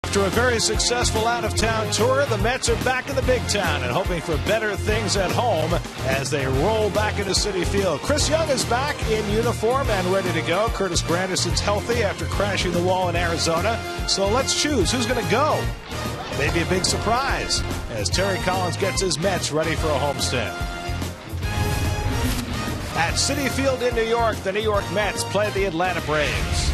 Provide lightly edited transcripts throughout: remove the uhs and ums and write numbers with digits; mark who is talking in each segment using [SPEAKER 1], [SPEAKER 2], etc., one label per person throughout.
[SPEAKER 1] After a very successful out-of-town tour, the Mets are back in the big town and hoping for better things at home as they roll back into Citi Field. Chris Young is back in uniform and ready to go. Curtis Granderson's healthy after crashing the wall in Arizona. So let's choose who's going to go. Maybe a big surprise as Terry Collins gets his Mets ready for a homestand. At Citi Field in New York, the New York Mets play the Atlanta Braves.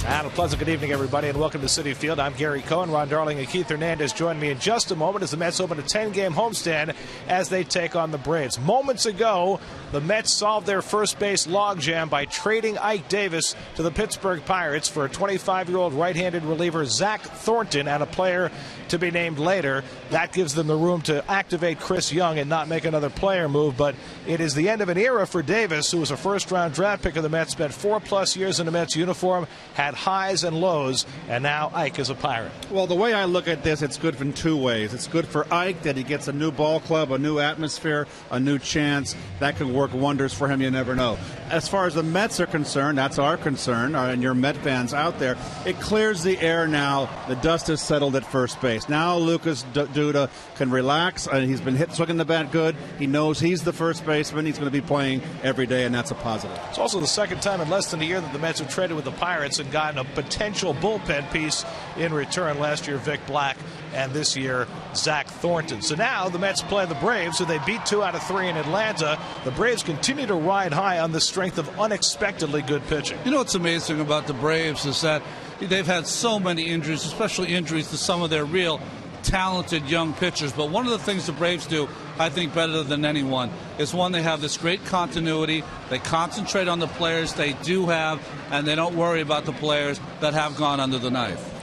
[SPEAKER 1] And a pleasant good evening, everybody, and welcome to Citi Field. I'm Gary Cohen. Ron Darling and Keith Hernandez join me in just a moment as the Mets open a 10-game homestand as they take on the Braves. Moments ago, the Mets solved their first base logjam by trading Ike Davis to the Pittsburgh Pirates for a 25-year-old right-handed reliever, Zach Thornton, and a player to be named later. That gives them the room to activate Chris Young and not make another player move. But it is the end of an era for Davis, who was a first-round draft pick of the Mets, spent 4+ years in the Mets uniform, had highs and lows, and now Ike is a Pirate.
[SPEAKER 2] Well, the way I look at this, it's good in two ways. It's good for Ike that he gets a new ball club, a new atmosphere, a new chance. That could work wonders for him, you never know. As far as the Mets are concerned, that's our concern, and your Met fans out there, it clears the air now. The dust is settled at first base. Now Lucas Duda can relax, and he's been swinging the bat good. He knows he's the first baseman. He's going to be playing every day, and that's a positive.
[SPEAKER 1] It's also the second time in less than a year that the Mets have traded with the Pirates and gotten a potential bullpen piece in return. Last year, Vic Black, and this year, Zach Thornton. So now the Mets play the Braves, who they beat 2 out of 3 in Atlanta. The Braves continue to ride high on the strength of unexpectedly good pitching.
[SPEAKER 3] You know what's amazing about the Braves is that they've had so many injuries, especially injuries to some of their real talented young pitchers. But one of the things the Braves do, I think, better than anyone is, one, they have this great continuity. They concentrate on the players they do have, and they don't worry about the players that have gone under the knife.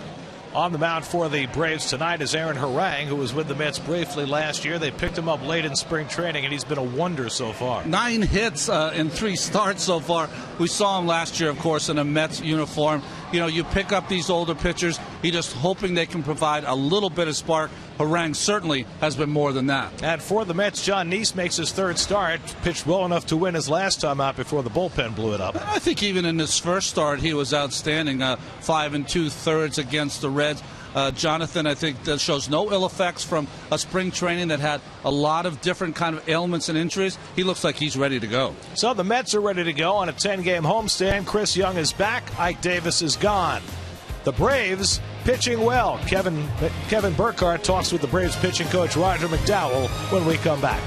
[SPEAKER 1] On the mound for the Braves tonight is Aaron Harang, who was with the Mets briefly last year. They picked him up late in spring training, and he's been a wonder so far. 9
[SPEAKER 3] hits in 3 starts so far. We saw him last year, of course, in a Mets uniform. You know, you pick up these older pitchers, you're just hoping they can provide a little bit of spark. Harang certainly has been more than that.
[SPEAKER 1] And for the Mets, John Neese makes his 3rd start, pitched well enough to win his last time out before the bullpen blew it up.
[SPEAKER 3] I think even in his first start, he was outstanding. 5 2/3 against the Reds. Jonathan, I think, that shows no ill effects from a spring training that had a lot of different kind of ailments and injuries. He looks like he's ready to go.
[SPEAKER 1] So the Mets are ready to go on a 10-game homestand. Chris Young is back. Ike Davis is gone. The Braves pitching well. Kevin Burkhardt talks with the Braves pitching coach Roger McDowell when we come back.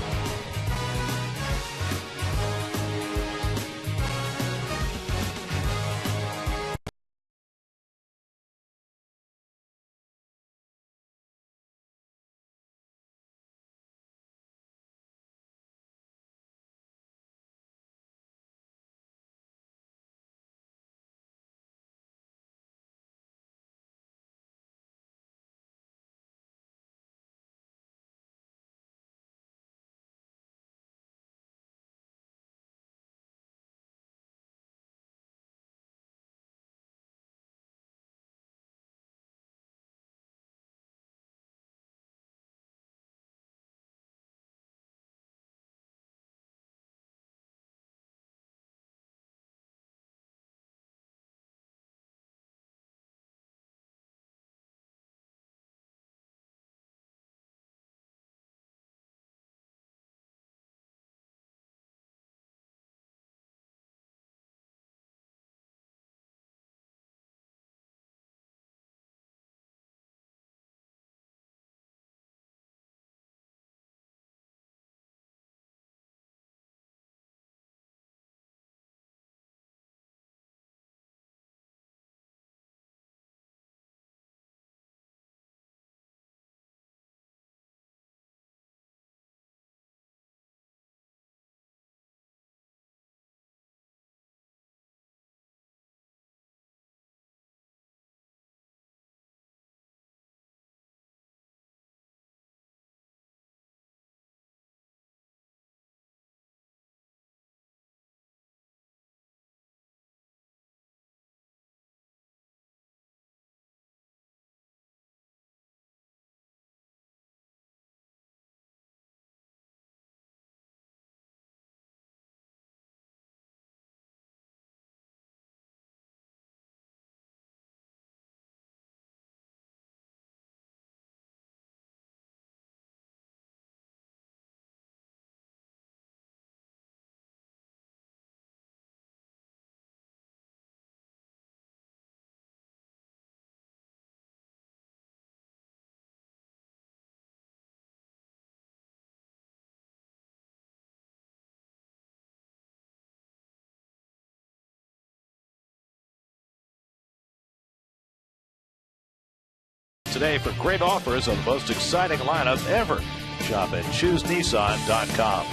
[SPEAKER 1] today for great offers on the most exciting lineup ever. Shop at ChooseNissan.com.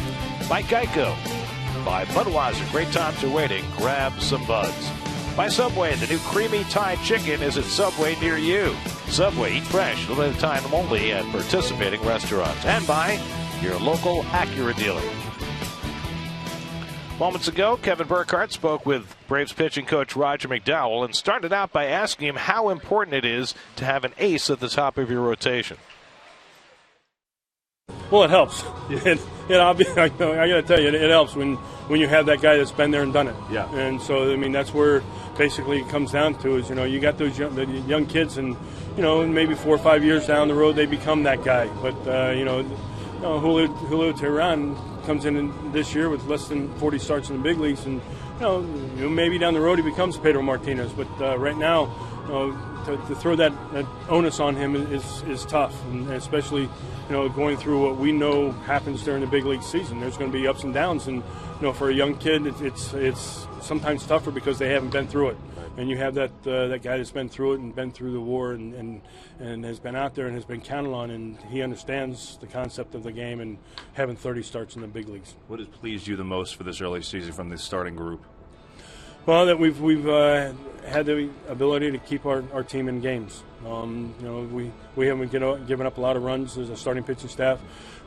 [SPEAKER 1] By Geico. By Budweiser. Great times are waiting. Grab some buds. By Subway. The new creamy Thai chicken is at Subway near you. Subway, eat fresh, limited time only at participating restaurants. And by your local Acura dealer. Moments ago, Kevin Burkhardt spoke with Braves pitching coach Roger McDowell and started out by asking him how important it is to have an ace at the top of your rotation.
[SPEAKER 4] Well, it helps. I got to tell you, it helps when you have that guy that's been there and done it.
[SPEAKER 5] Yeah.
[SPEAKER 4] And so, I mean, that's where basically it comes down to is, you got those young kids and, maybe 4 or 5 years down the road they become that guy. But, Julio Teheran comes in this year with less than 40 starts in the big leagues, and maybe down the road he becomes Pedro Martinez. But right now, to throw that onus on him is tough, and especially going through what we know happens during the big league season. There's going to be ups and downs, and for a young kid, it's sometimes tougher because they haven't been through it. And you have that guy that's been through it and been through the war and has been out there and has been counted on, and he understands the concept of the game and having 30 starts in the big leagues.
[SPEAKER 5] What has pleased you the most for this early season from the starting group?
[SPEAKER 4] Well, that we've had the ability to keep our team in games. We haven't given up a lot of runs as a starting pitching staff.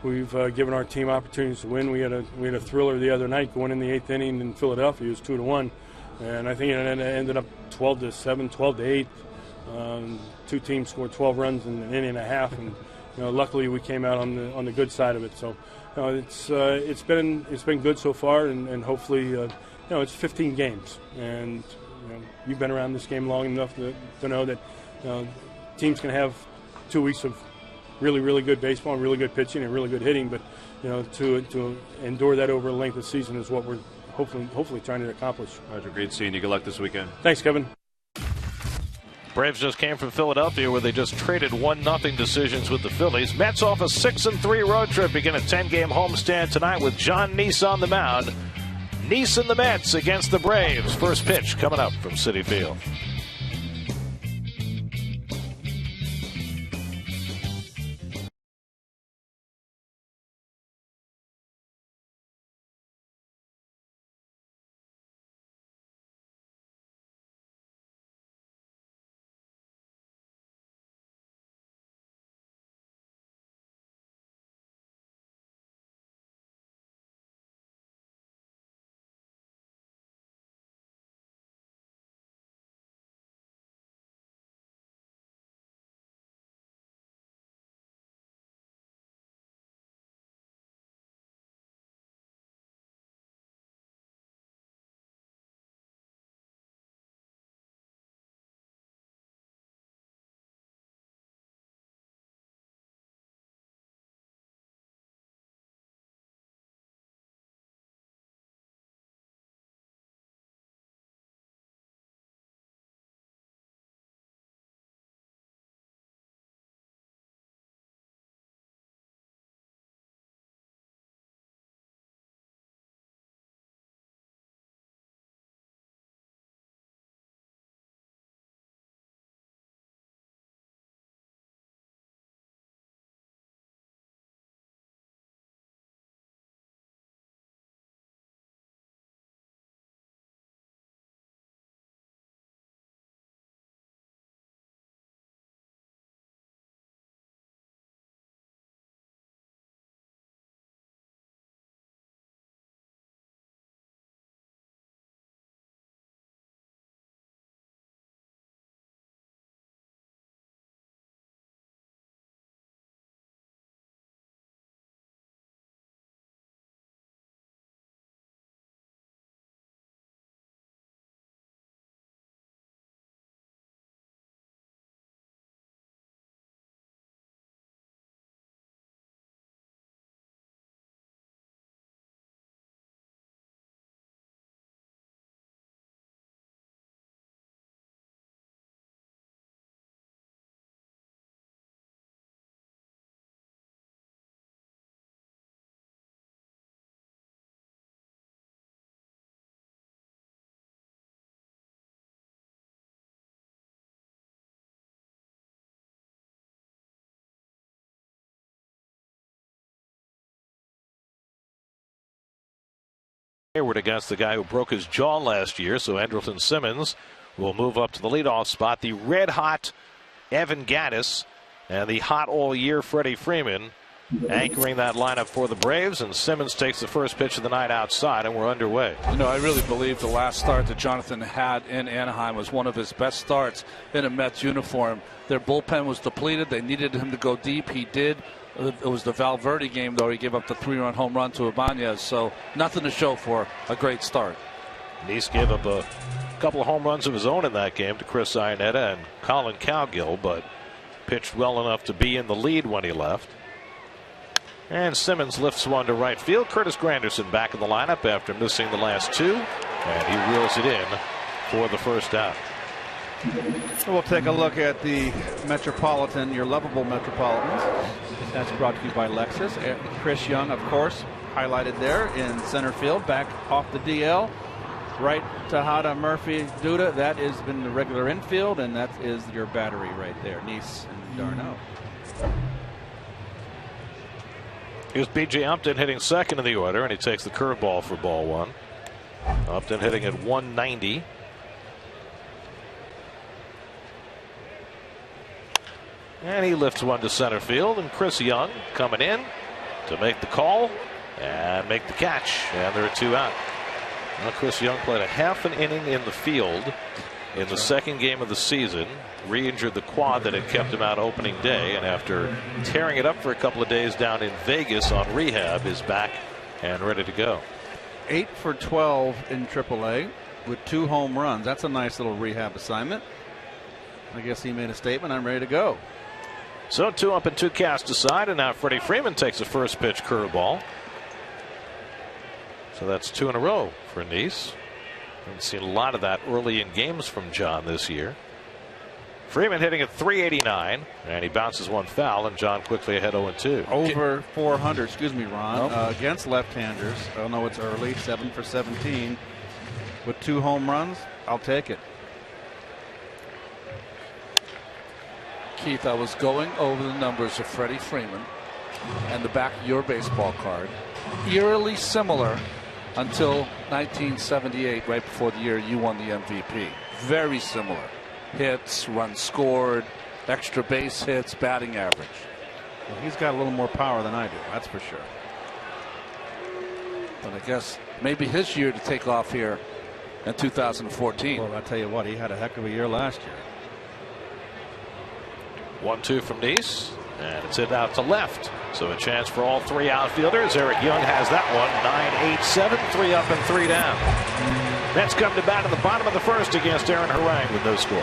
[SPEAKER 4] We've given our team opportunities to win. We had a thriller the other night going in the 8th inning in Philadelphia. It was 2-1. And I think it ended up 12-7, 12-8. Two teams scored 12 runs in an inning and a half, and luckily we came out on the good side of it. So it's been good so far, and hopefully it's 15 games, and you've been around this game long enough to know that teams can have 2 weeks of really, really good baseball and really good pitching and really good hitting, but to endure that over a length of season is what we're hopefully trying to accomplish.
[SPEAKER 5] Roger, great seeing you. Good luck this weekend.
[SPEAKER 4] Thanks, Kevin.
[SPEAKER 1] Braves just came from Philadelphia where they just traded 1-0 decisions with the Phillies. Mets off a 6-3 road trip, begin a 10-game homestand tonight with John Neese on the mound. Neese and the Mets against the Braves. First pitch coming up from Citi Field. Hayward against the guy who broke his jaw last year, so Andrelton Simmons will move up to the leadoff spot. The red-hot Evan Gattis and the hot all-year Freddie Freeman anchoring that lineup for the Braves, and Simmons takes the first pitch of the night outside, and we're underway.
[SPEAKER 3] You know, I really believe the last start that Jonathan had in Anaheim was one of his best starts in a Mets uniform. Their bullpen was depleted. They needed him to go deep. He did. It was the Valverde game, though. He gave up the 3-run home run to Ibanez, so nothing to show for a great start.
[SPEAKER 1] Neese gave up a couple of home runs of his own in that game to Chris Iannetta and Colin Cowgill, but pitched well enough to be in the lead when he left. And Simmons lifts one to right field. Curtis Granderson back in the lineup after missing the last two, and he reels it in for the first out.
[SPEAKER 2] We'll take a look at the Metropolitan, your lovable Metropolitans. That's brought to you by Lexus. Chris Young, of course, highlighted there in center field, back off the DL. Right, Tejada, Murphy, Duda. That has been the regular infield, and that is your battery right there, Neese and Darno.
[SPEAKER 1] Here's B.J. Upton hitting second in the order, and he takes the curveball for ball one. Upton hitting at 190. And he lifts one to center field, and Chris Young coming in to make the call and make the catch, and there are two out. Well, Chris Young played a half an inning in the field in the second game of the season, re-injured the quad that had kept him out opening day, and after tearing it up for a couple of days down in Vegas on rehab, is back and ready to go.
[SPEAKER 2] 8 for 12 in AAA with 2 home runs. That's a nice little rehab assignment. I guess he made a statement. I'm ready to go.
[SPEAKER 1] So 2 up and 2 cast aside, and now Freddie Freeman takes a first pitch curveball. So that's 2 in a row for Neese. Haven't seen a lot of that early in games from John this year. Freeman hitting at 389, and he bounces one foul, and John quickly ahead 0-2.
[SPEAKER 2] Over 400, excuse me, Ron, against left-handers. I know it's early, 7 for 17. With 2 home runs, I'll take it.
[SPEAKER 3] Keith, I was going over the numbers of Freddie Freeman and the back of your baseball card. Eerily similar until 1978, right before the year you won the MVP. Very similar. Hits, runs scored, extra base hits, batting average.
[SPEAKER 2] Well, he's got a little more power than I do, that's for sure.
[SPEAKER 3] But I guess maybe his year to take off here in 2014.
[SPEAKER 2] Well, I'll tell you what, he had a heck of a year last year.
[SPEAKER 1] 1-2 from Neese, and it's hit out to left. So a chance for all 3 outfielders. Eric Young has that one. 9-8-7, 3 up and 3 down. Mets come to bat in the bottom of the first against Aaron Harang with no score.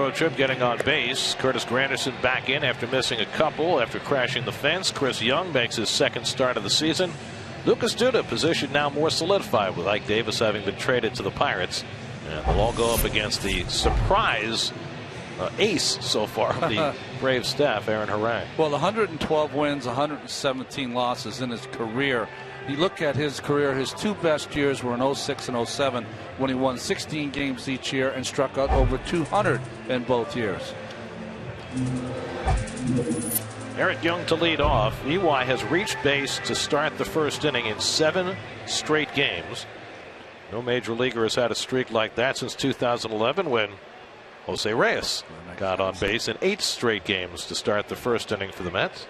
[SPEAKER 1] road trip getting on base. Curtis Granderson back in after missing a couple after crashing the fence. Chris Young makes his second start of the season. Lucas Duda position now more solidified with Ike Davis having been traded to the Pirates. And they'll all go up against the surprise ace so far of the Braves staff, Aaron Harang.
[SPEAKER 3] Well, 112 wins, 117 losses in his career. You look at his career, his two best years were in 06 and 07 when he won 16 games each year and struck out over 200 in both years.
[SPEAKER 1] Eric Young to lead off. EY has reached base to start the first inning in 7 straight games. No major leaguer has had a streak like that since 2011 when Jose Reyes got on base in 8 straight games to start the first inning for the Mets.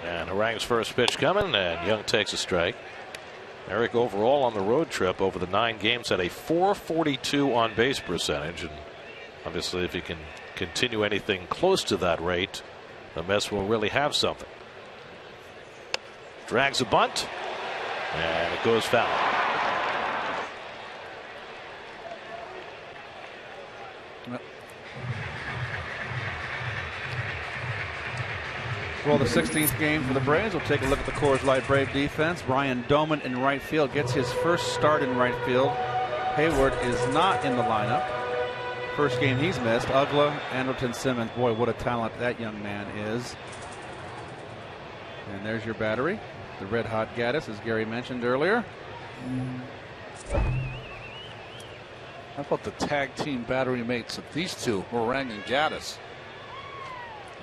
[SPEAKER 1] And Harang's first pitch coming, and Young takes a strike. Eric overall on the road trip over the 9 games had a .442 on base percentage, and obviously if he can continue anything close to that rate, the Mets will really have something. Drags a bunt, and it goes foul.
[SPEAKER 2] Well, the 16th game for the Braves. We'll take a look at the Coors Light Brave defense. Ryan Doman in right field gets his first start in right field. Hayward is not in the lineup. First game he's missed. Ugla, Anderson, Simmons. Boy, what a talent that young man is. And there's your battery. The red hot Gaddis, as Gary mentioned earlier.
[SPEAKER 3] How about the tag team battery mates of these two, Harang and Gaddis?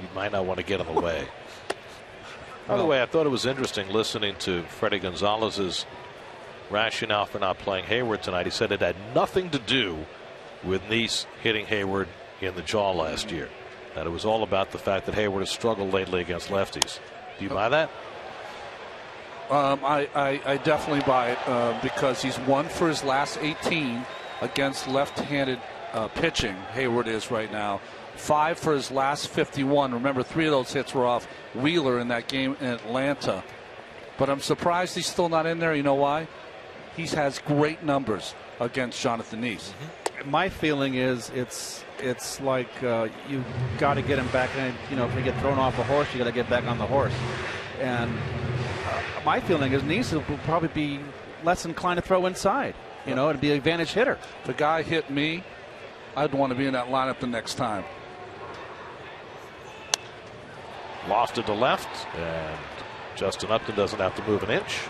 [SPEAKER 1] You might not want to get in the way. By the way, I thought it was interesting listening to Freddie Gonzalez's rationale for not playing Hayward tonight. He said it had nothing to do with Neese hitting Hayward in the jaw last year. That it was all about the fact that Hayward has struggled lately against lefties. Do you buy that?
[SPEAKER 3] I definitely buy it because he's won for his last 18 against left-handed pitching. Hayward is right now. 5 for his last 51. Remember, 3 of those hits were off Wheeler in that game in Atlanta. But I'm surprised he's still not in there. You know why? He has great numbers against Jonathan Neese.
[SPEAKER 2] My feeling is it's like you got to get him back in. You know, if you get thrown off a horse, you got to get back on the horse. And my feeling is Neese will probably be less inclined to throw inside. You know, it'd be an advantage hitter.
[SPEAKER 3] If the guy hit me, I'd want to be in that lineup the next time.
[SPEAKER 1] Lofted to left, and Justin Upton doesn't have to move an inch.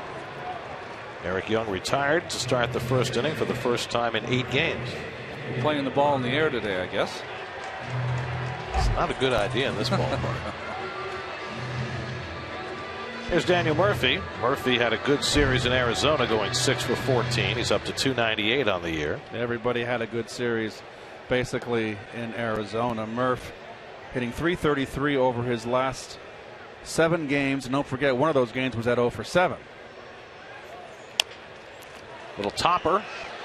[SPEAKER 1] Eric Young retired to start the first inning for the first time in 8 games.
[SPEAKER 3] Playing the ball in the air today, I guess.
[SPEAKER 1] It's not a good idea in this ballpark. Here's Daniel Murphy. Murphy had a good series in Arizona, going 6 for 14. He's up to 298 on the year.
[SPEAKER 2] Everybody had a good series basically in Arizona. Murph hitting .333 over his last 7 games. And don't forget, one of those games was at 0 for 7.
[SPEAKER 1] Little topper,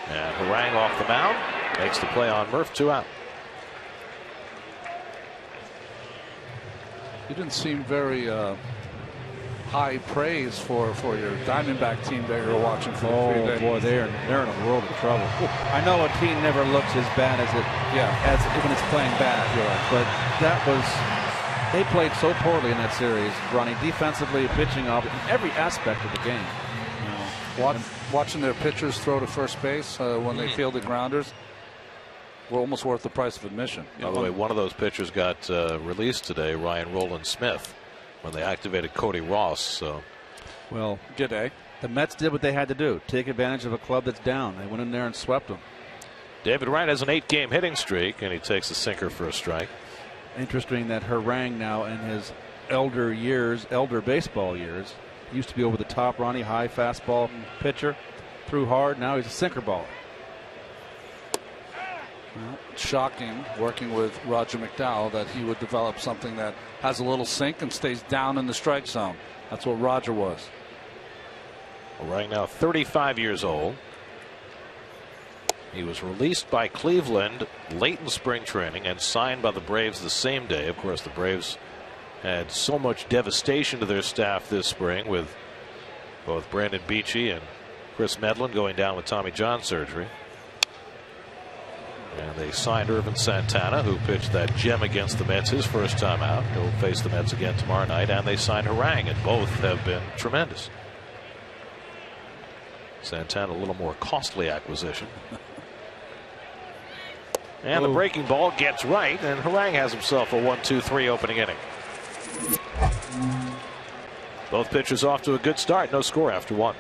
[SPEAKER 1] and Harang off the mound. Makes the play on Murph, 2 out.
[SPEAKER 3] You didn't seem very high praise for your Diamondback team that you're watching for.
[SPEAKER 2] Oh boy, they're in a world of trouble. I know a team never looks as bad as as when it's playing bad, but that was, they played so poorly in that series, Ronnie, defensively, pitching up, in every aspect of the game. You know,
[SPEAKER 3] watching their pitchers throw to first base when they fielded grounders were almost worth the price of admission.
[SPEAKER 1] By the way, one of those pitchers got released today, Ryan Roland Smith, when they activated Cody Ross. So,
[SPEAKER 2] well,
[SPEAKER 3] good day.
[SPEAKER 2] The Mets did what they had to do, take advantage of a club that's down. They went in there and swept them.
[SPEAKER 1] David Wright has an 8-game hitting streak, and he takes a sinker for a strike.
[SPEAKER 2] Interesting that Harang now in his elder baseball years, used to be over the top, Ronnie, high fastball pitcher, threw hard. Now he's a sinker baller.
[SPEAKER 3] Well, shocking, working with Roger McDowell, that he would develop something that has a little sink and stays down in the strike zone. That's what Roger was.
[SPEAKER 1] Right now 35 years old. He was released by Cleveland late in spring training and signed by the Braves the same day. Of course, the Braves had so much devastation to their staff this spring with both Brandon Beachy and Chris Medlin going down with Tommy John surgery. And they signed Irvin Santana, who pitched that gem against the Mets his first time out. He'll face the Mets again tomorrow night. And they signed Harang, and both have been tremendous. Santana, a little more costly acquisition. And the breaking ball gets right, and Harang has himself a 1-2-3 opening inning. Both pitchers off to a good start. No score after one.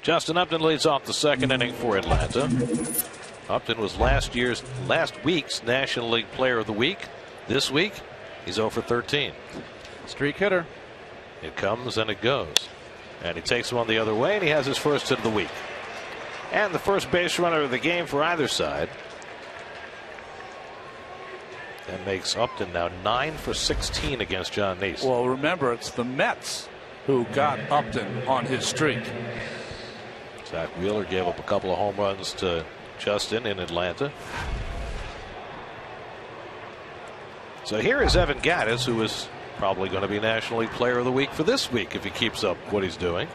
[SPEAKER 1] Justin Upton leads off the second inning for Atlanta. Upton was last week's National League Player of the Week. This week, he's 0 for 13.
[SPEAKER 2] Streak hitter.
[SPEAKER 1] It comes and it goes. And he takes one the other way, and he has his first hit of the week. And the first base runner of the game for either side. That makes Upton now 9 for 16 against John Neese.
[SPEAKER 3] Well, remember, it's the Mets who got Upton on his streak.
[SPEAKER 1] Zach Wheeler gave up a couple of home runs to Justin in Atlanta. So here is Evan Gattis, who is probably going to be National League Player of the Week for this week if he keeps up what he's doing.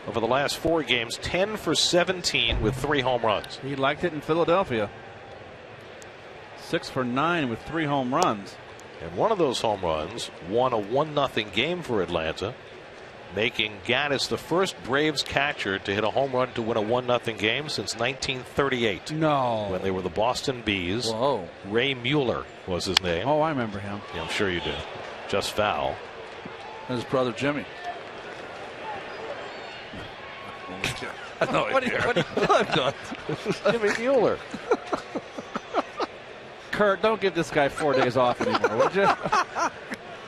[SPEAKER 1] Over the last 4 games, 10 for 17 with 3 home runs.
[SPEAKER 2] He liked it in Philadelphia. 6 for 9 with 3 home runs.
[SPEAKER 1] And one of those home runs won a 1-0 game for Atlanta, making Gattis the first Braves catcher to hit a home run to win a 1-0 game since 1938.
[SPEAKER 3] No.
[SPEAKER 1] When they were the Boston Bees.
[SPEAKER 3] Whoa.
[SPEAKER 1] Ray Mueller was his name.
[SPEAKER 2] Oh, I remember him.
[SPEAKER 1] Yeah, I'm sure you do. Just foul.
[SPEAKER 3] And his brother Jimmy.
[SPEAKER 1] What Jimmy Mueller.
[SPEAKER 2] Kurt, don't give this guy 4 days off anymore, would you?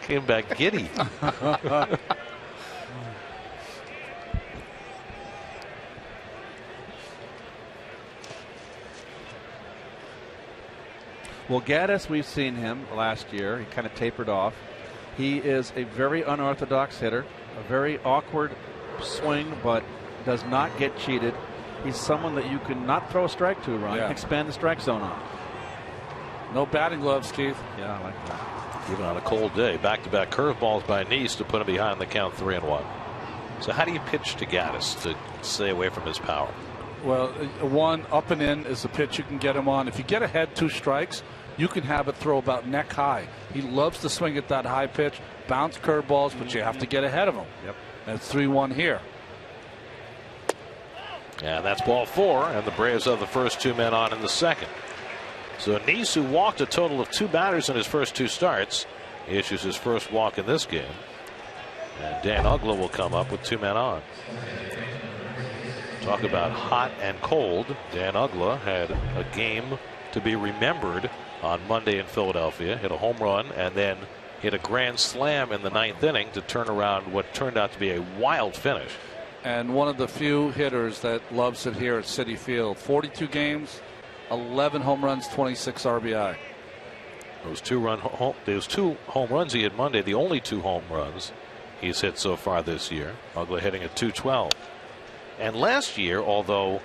[SPEAKER 1] Came back giddy.
[SPEAKER 2] Well, Gattis, we've seen him last year. He kind of tapered off. He is a very unorthodox hitter, a very awkward swing, but does not get cheated. He's someone that you can not throw a strike to, Ron.
[SPEAKER 3] Yeah.
[SPEAKER 2] Expand the strike zone on.
[SPEAKER 3] No batting gloves, Keith.
[SPEAKER 2] Yeah, I like that.
[SPEAKER 1] Even on a cold day, back-to-back curveballs by Neese to put him behind the count 3-1. So how do you pitch to Gattis to stay away from his power?
[SPEAKER 3] Well, one up and in is the pitch you can get him on. If you get ahead 2 strikes, you can have it throw about neck high. He loves to swing at that high pitch, bounce curveballs, but you have to get ahead of him.
[SPEAKER 2] Yep.
[SPEAKER 3] And it's 3-1 here.
[SPEAKER 1] And that's ball 4, and the Braves have the first 2 men on in the second. So Neese, who walked a total of 2 batters in his first 2 starts, issues his first walk in this game. And Dan Uggla will come up with 2 men on. Talk about hot and cold. Dan Uggla had a game to be remembered on Monday in Philadelphia. Hit a home run and then hit a grand slam in the 9th inning to turn around what turned out to be a wild finish.
[SPEAKER 3] And one of the few hitters that loves it here at Citi Field. 42 games, 11 home runs, 26 RBI.
[SPEAKER 1] Those two home runs he hit Monday, the only 2 home runs he's hit so far this year. Uggla hitting at .212. And last year, although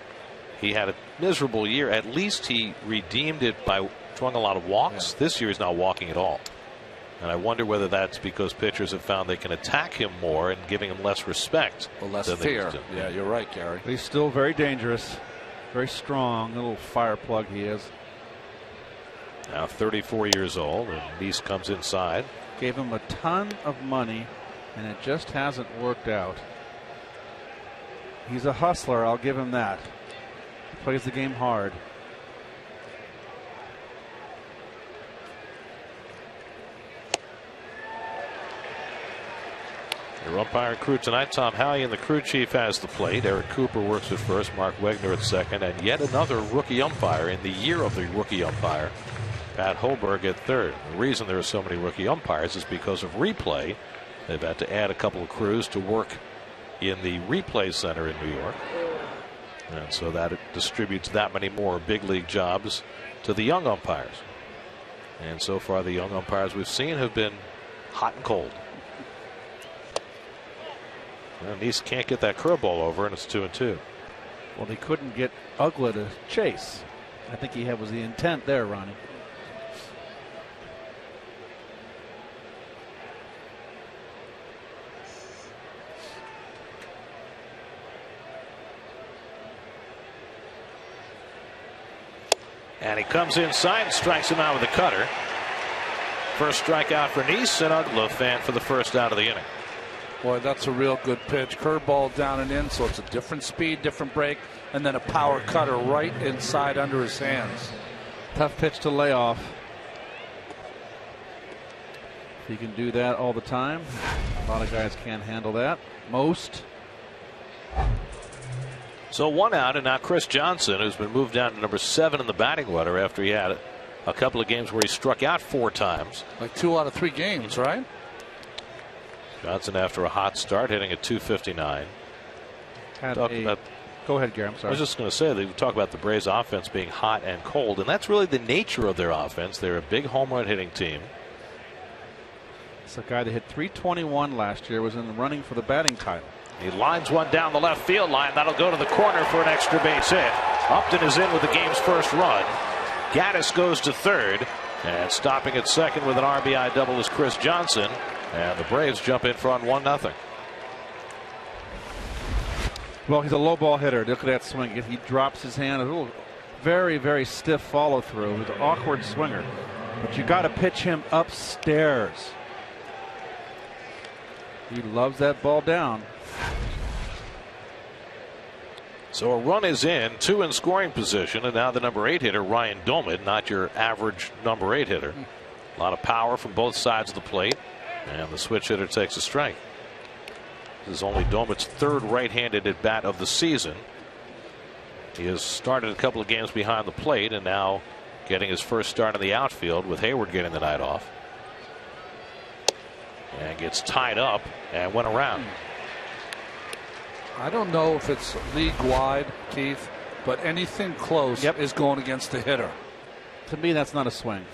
[SPEAKER 1] he had a miserable year, at least he redeemed it by throwing a lot of walks. Yeah. This year he's not walking at all. And I wonder whether that's because pitchers have found they can attack him more and giving him less respect.
[SPEAKER 3] Well, less fear. Yeah, you're right, Gary.
[SPEAKER 2] He's still very dangerous, very strong, little fire plug he is.
[SPEAKER 1] Now 34 years old, and Nice comes inside.
[SPEAKER 2] Gave him a ton of money, and it just hasn't worked out. He's a hustler, I'll give him that. He plays the game hard.
[SPEAKER 1] Your umpire and crew tonight, Tom Halley and the crew chief has the plate. Eric Cooper works at first, Mark Wegner at second, and yet another rookie umpire in the year of the rookie umpire, Pat Hoberg at third. The reason there are so many rookie umpires is because of replay. They've had to add a couple of crews to work in the replay center in New York. And so that it distributes that many more big league jobs to the young umpires. And so far the young umpires we've seen have been hot and cold. And Nice can't get that curveball over, and it's 2-2.
[SPEAKER 2] Well, he couldn't get Uggla to chase. I think he was the intent there, Ronnie.
[SPEAKER 1] And he comes inside and strikes him out with a cutter. First strikeout for Nice, and Uggla fan for the first out of the inning.
[SPEAKER 3] Boy, that's a real good pitch. Curveball down and in, so it's a different speed, different break, and then a power cutter right inside under his hands.
[SPEAKER 2] Tough pitch to lay off. If he can do that all the time, a lot of guys can't handle that. Most.
[SPEAKER 1] So 1 out, and now Chris Johnson, who's been moved down to number 7 in the batting order after he had a couple of games where he struck out 4 times.
[SPEAKER 3] Like 2 out of 3 games, right?
[SPEAKER 1] Johnson, after a hot start, hitting at .259.
[SPEAKER 2] Go ahead, Gary. I'm sorry.
[SPEAKER 1] I was just going to say that we talk about the Braves' offense being hot and cold, and that's really the nature of their offense. They're a big home run hitting team.
[SPEAKER 2] It's a guy that hit .321 last year, was in the running for the batting title.
[SPEAKER 1] He lines one down the left field line. That'll go to the corner for an extra base hit. Upton is in with the game's first run. Gaddis goes to third, and stopping at second with an RBI double is Chris Johnson. And the Braves jump in front 1-0.
[SPEAKER 2] Well, he's a low ball hitter. Look at that swing. He drops his hand. A little, very, very stiff follow through. He's an awkward swinger. But you got to pitch him upstairs. He loves that ball down.
[SPEAKER 1] So a run is in, 2 in scoring position, and now the number 8 hitter, Ryan Doman, not your average number 8 hitter. A lot of power from both sides of the plate. And the switch hitter takes a strike. This is only Doman's 3rd right-handed at bat of the season. He has started a couple of games behind the plate and now getting his first start in the outfield with Hayward getting the night off. And gets tied up and went around.
[SPEAKER 3] I don't know if it's league-wide, Keith, but anything close is going against the hitter.
[SPEAKER 2] To me, that's not a swing.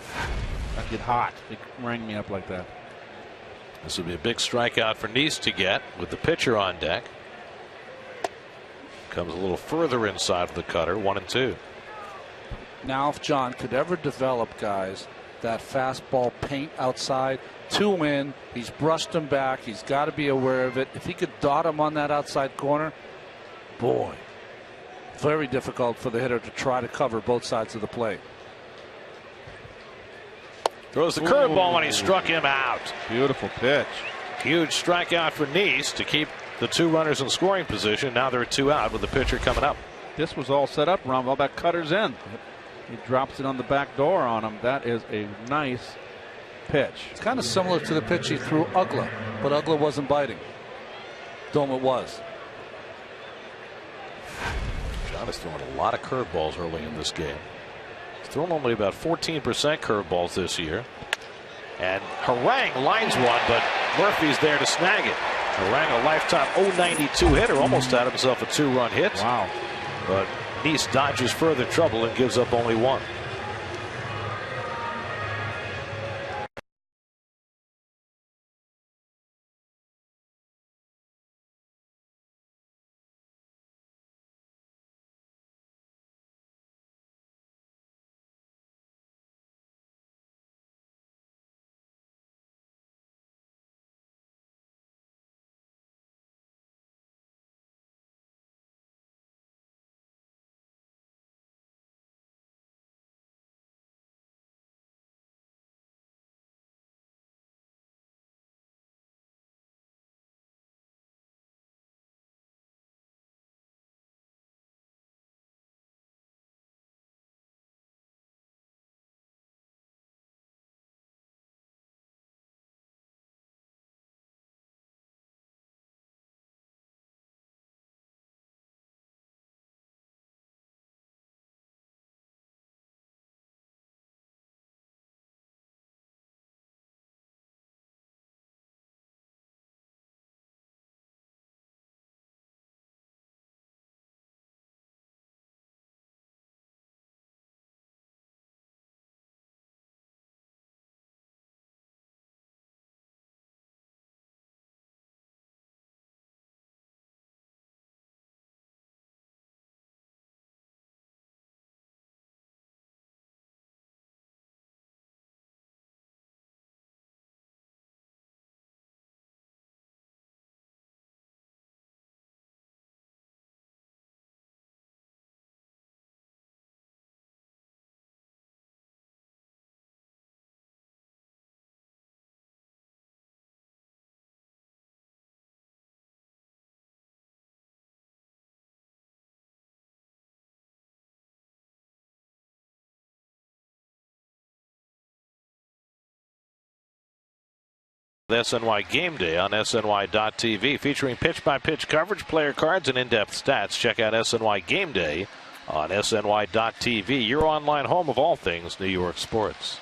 [SPEAKER 2] I get hot. It rang me up like that.
[SPEAKER 1] This will be a big strikeout for Nice to get with the pitcher on deck. Comes a little further inside of the cutter, 1-2.
[SPEAKER 3] Now, if John could ever develop, guys, that fastball paint outside, 2 in, he's brushed him back. He's got to be aware of it. If he could dot him on that outside corner, boy, very difficult for the hitter to try to cover both sides of the plate.
[SPEAKER 1] Throws the curveball and he struck him out.
[SPEAKER 2] Beautiful pitch.
[SPEAKER 1] Huge strikeout for Nice to keep the 2 runners in scoring position. Now they're 2 out with the pitcher coming up.
[SPEAKER 2] This was all set up, Ron. Well, that cutter's in. He drops it on the back door on him. That is a nice
[SPEAKER 6] pitch.
[SPEAKER 3] It's kind of similar to the pitch he threw Ugla, but Ugla wasn't biting. Dome was.
[SPEAKER 1] John is throwing a lot of curveballs early in this game. He's thrown only about 14% curveballs this year. And Harang lines one, but Murphy's there to snag it. Harang, a lifetime 092 hitter, almost had himself a 2-run hit.
[SPEAKER 6] Wow.
[SPEAKER 1] But Nice dodges further trouble and gives up only one. SNY Game Day on SNY.TV, featuring pitch-by-pitch coverage, player cards, and in-depth stats. Check out SNY Game Day on SNY.TV, your online home of all things New York sports.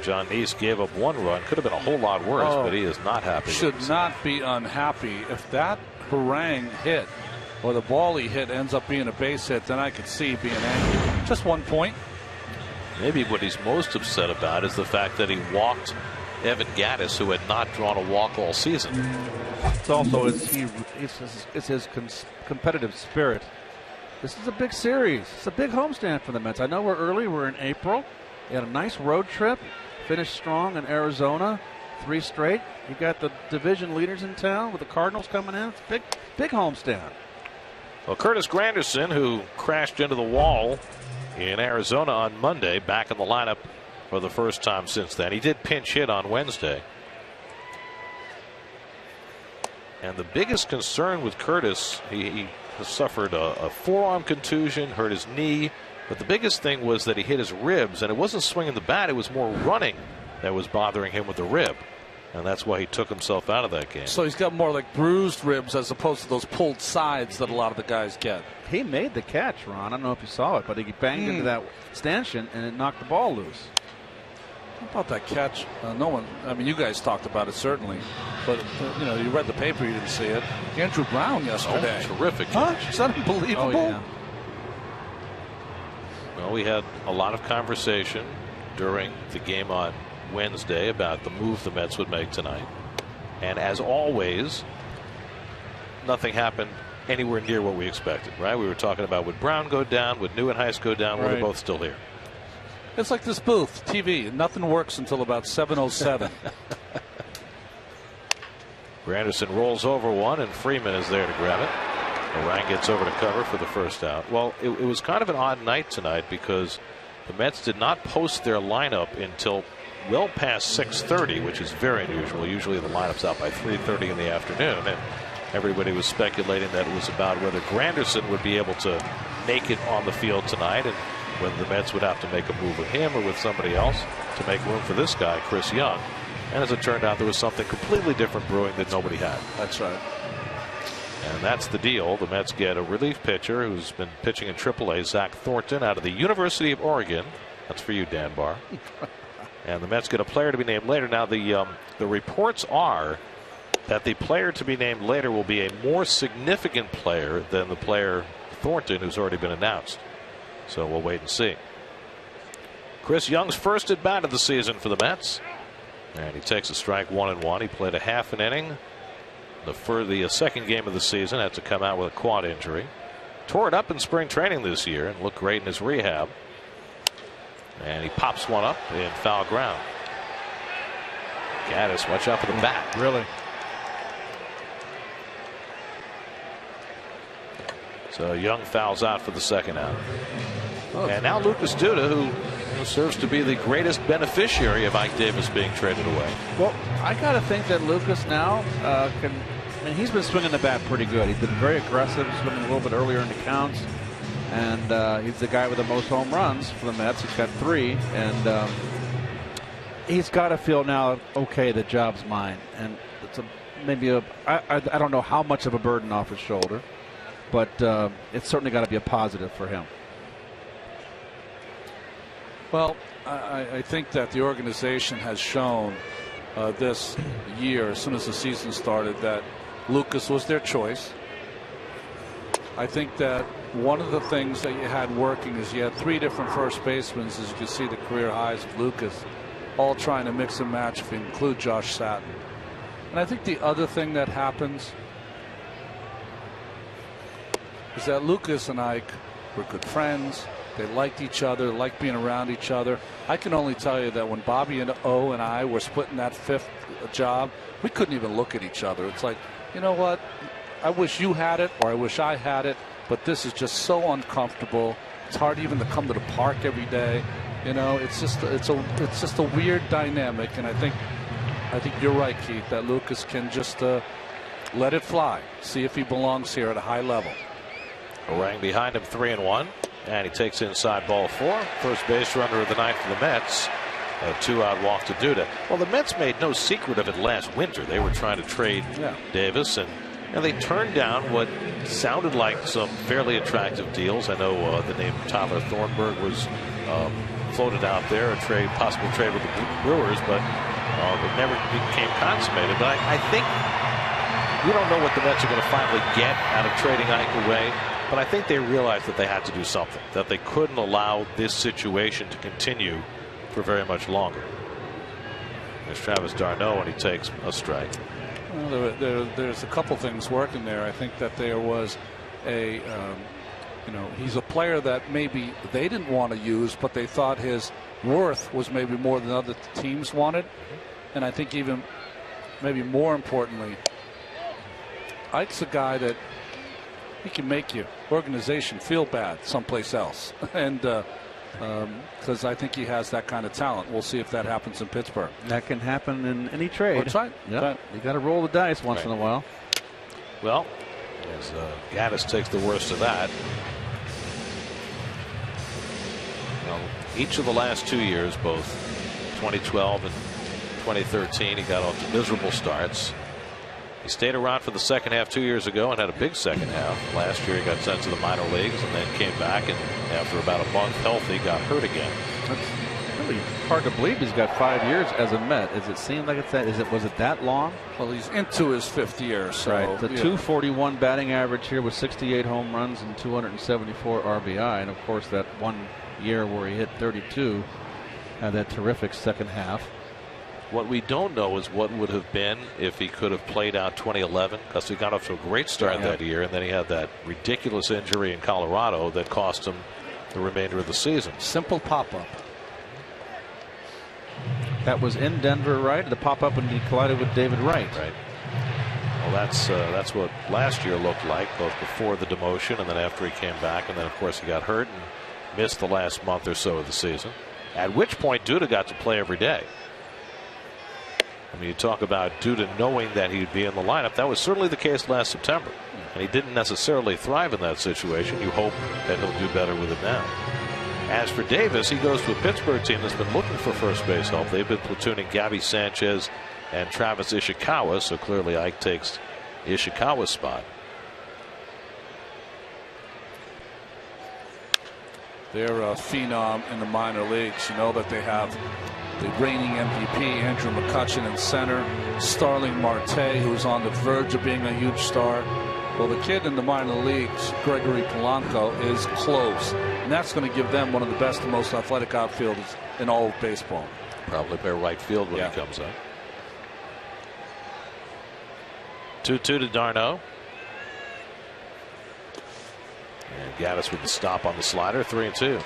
[SPEAKER 1] John Neese gave up one run. Could have been a whole lot worse, but he is not happy.
[SPEAKER 3] Should not be unhappy. If that Harang hit or the ball he hit ends up being a base hit, then I could see being angry. Just 1 point.
[SPEAKER 1] Maybe what he's most upset about is the fact that he walked Evan Gattis, who had not drawn a walk all season.
[SPEAKER 6] It's also it's his competitive spirit. This is a big series. It's a big homestand for the Mets. I know we're early. We're in April. They had a nice road trip. Finished strong in Arizona. 3 straight. You got the division leaders in town with the Cardinals coming in. It's a big homestand.
[SPEAKER 1] Well, Curtis Granderson, who crashed into the wall in Arizona on Monday, back in the lineup for the first time since then. He did pinch hit on Wednesday. And the biggest concern with Curtis, he suffered a forearm contusion, hurt his knee, but the biggest thing was that he hit his ribs, and it wasn't swinging the bat, it was more running that was bothering him with the rib. And that's why he took himself out of that game.
[SPEAKER 3] So he's got more like bruised ribs as opposed to those pulled sides that a lot of the guys get.
[SPEAKER 6] He made the catch, Ron. I don't know if you saw it, but he banged into that stanchion and it knocked the ball loose.
[SPEAKER 3] How about that catch? No one, I mean, you guys talked about it certainly, but you know, you read the paper, you didn't see it. Andrew Brown yesterday.
[SPEAKER 1] Oh, terrific catch.
[SPEAKER 3] Huh? Is that unbelievable?
[SPEAKER 6] Oh, yeah.
[SPEAKER 1] Well, we had a lot of conversation during the game on Wednesday about the move the Mets would make tonight. And as always, nothing happened anywhere near what we expected, right? We were talking about would Brown go down, would Neuenhuis go down, well, they're both still here.
[SPEAKER 3] It's like this booth, TV. Nothing works until about 7:07.
[SPEAKER 1] Granderson rolls over one, and Freeman is there to grab it. Harang gets over to cover for the first out. Well, it was kind of an odd night tonight because the Mets did not post their lineup until well past 6:30, which is very unusual. Usually the lineup's out by 3:30 in the afternoon, and everybody was speculating that it was about whether Granderson would be able to make it on the field tonight. And
[SPEAKER 7] whether the Mets would have to make a move with him or with somebody else to make room for this guy, Chris Young. And as it turned out, there was something completely different brewing that nobody had.
[SPEAKER 6] That's right.
[SPEAKER 7] And that's the deal. The Mets get a relief pitcher who's been pitching in AAA, Zach Thornton, out of the University of Oregon. That's for you, Dan Barr. And the Mets get a player to be named later. Now, the reports are that the player to be named later will be a more significant player than the player Thornton, who's already been announced. So we'll wait and see. Chris Young's first at bat of the season for the Mets. And he takes a strike 1-1. He played a half an inning. The second game of the season, had to come out with a quad injury. Tore it up in spring training this year and looked great in his rehab. And he pops one up in foul ground. Gaddis, watch out for the bat.
[SPEAKER 6] Really?
[SPEAKER 7] So Young fouls out for the second out. And now Lucas Duda, who serves to be the greatest beneficiary of Ike Davis being traded away.
[SPEAKER 6] Well, I got to think that Lucas now can. I mean, he's been swinging the bat pretty good. He's been very aggressive, swinging a little bit earlier in the counts. And he's the guy with the most home runs for the Mets. He's got 3. And he's got to feel now, okay, the job's mine. And it's I don't know how much of a burden off his shoulder. But it's certainly got to be a positive for him.
[SPEAKER 3] Well, I think that the organization has shown this year, as soon as the season started, that Lucas was their choice. I think that one of the things that you had working is you had 3 different first basemen, as you can see the career highs of Lucas, all trying to mix and match if you include Josh Satin. And I think the other thing that happens is that Lucas and Ike were good friends. They liked each other, liked being around each other. I can only tell you that when Bobby and O and I were splitting that 5th job, we couldn't even look at each other. It's like, you know what? I wish you had it, or I wish I had it, but this is just so uncomfortable. It's hard even to come to the park every day. You know, it's just a weird dynamic, and I think you're right, Keith, that Lucas can just let it fly, see if he belongs here at a high level.
[SPEAKER 7] Orang behind him, 3-1. And he takes inside ball 4. First base runner of the night for the Mets. A 2-out walk to Duda. Well, the Mets made no secret of it last winter. They were trying to trade Davis, and they turned down what sounded like some fairly attractive deals. I know the name Tyler Thornburg was floated out there, a possible trade with the Brewers, but it never became consummated. But I think we don't know what the Mets are going to finally get out of trading Ike away. But I think they realized that they had to do something, that they couldn't allow this situation to continue for very much longer. There's Travis d'Arnaud, and he takes a strike.
[SPEAKER 3] Well, there's a couple things working there. I think that there was he's a player that maybe they didn't want to use, but they thought his worth was maybe more than other teams wanted. And I think even maybe more importantly, Ike's a guy that he can make your organization feel bad someplace else. And because I think he has that kind of talent. We'll see if that happens in Pittsburgh.
[SPEAKER 6] That can happen in any trade.
[SPEAKER 3] That's right.
[SPEAKER 6] Yep. You got to roll the dice once in a while.
[SPEAKER 7] Well, as Gaddis takes the worst of that. Well, each of the last 2 years, both 2012 and 2013, he got off to miserable starts. He stayed around for the second half 2 years ago and had a big second half. Last year he got sent to the minor leagues and then came back, and after about a month healthy got hurt again.
[SPEAKER 6] That's really hard to believe he's got 5 years as a Met. Does it seem like it's that? Was it that long?
[SPEAKER 3] Well, he's into his 5th year. So,
[SPEAKER 6] right. The 241 batting average here with 68 home runs and 274 RBI. And of course that 1 year where he hit 32 had that terrific second half.
[SPEAKER 7] What we don't know is what would have been if he could have played out 2011, because he got off to a great start that year, and then he had that ridiculous injury in Colorado that cost him the remainder of the season.
[SPEAKER 3] Simple pop-up.
[SPEAKER 6] That was in Denver, right? The pop-up when he collided with David Wright.
[SPEAKER 7] Right. Well, that's what last year looked like, both before the demotion and then after he came back, and then of course he got hurt and missed the last month or so of the season. At which point Duda got to play every day. I mean, you talk about Duda knowing that he'd be in the lineup. That was certainly the case last September. And he didn't necessarily thrive in that situation. You hope that he'll do better with it now. As for Davis, he goes to a Pittsburgh team that's been looking for first base help. They've been platooning Gabby Sanchez and Travis Ishikawa, so clearly Ike takes Ishikawa's spot.
[SPEAKER 3] They're a phenom in the minor leagues. You know that they have the reigning MVP Andrew McCutchen in center, Starling Marte, who's on the verge of being a huge star. Well, the kid in the minor leagues, Gregory Polanco, is close, and that's going to give them one of the best and most athletic outfielders in all of baseball.
[SPEAKER 7] Probably play right field when he comes up. 2-2 to d'Arnaud. And Gaddis with the stop on the slider, 3-2.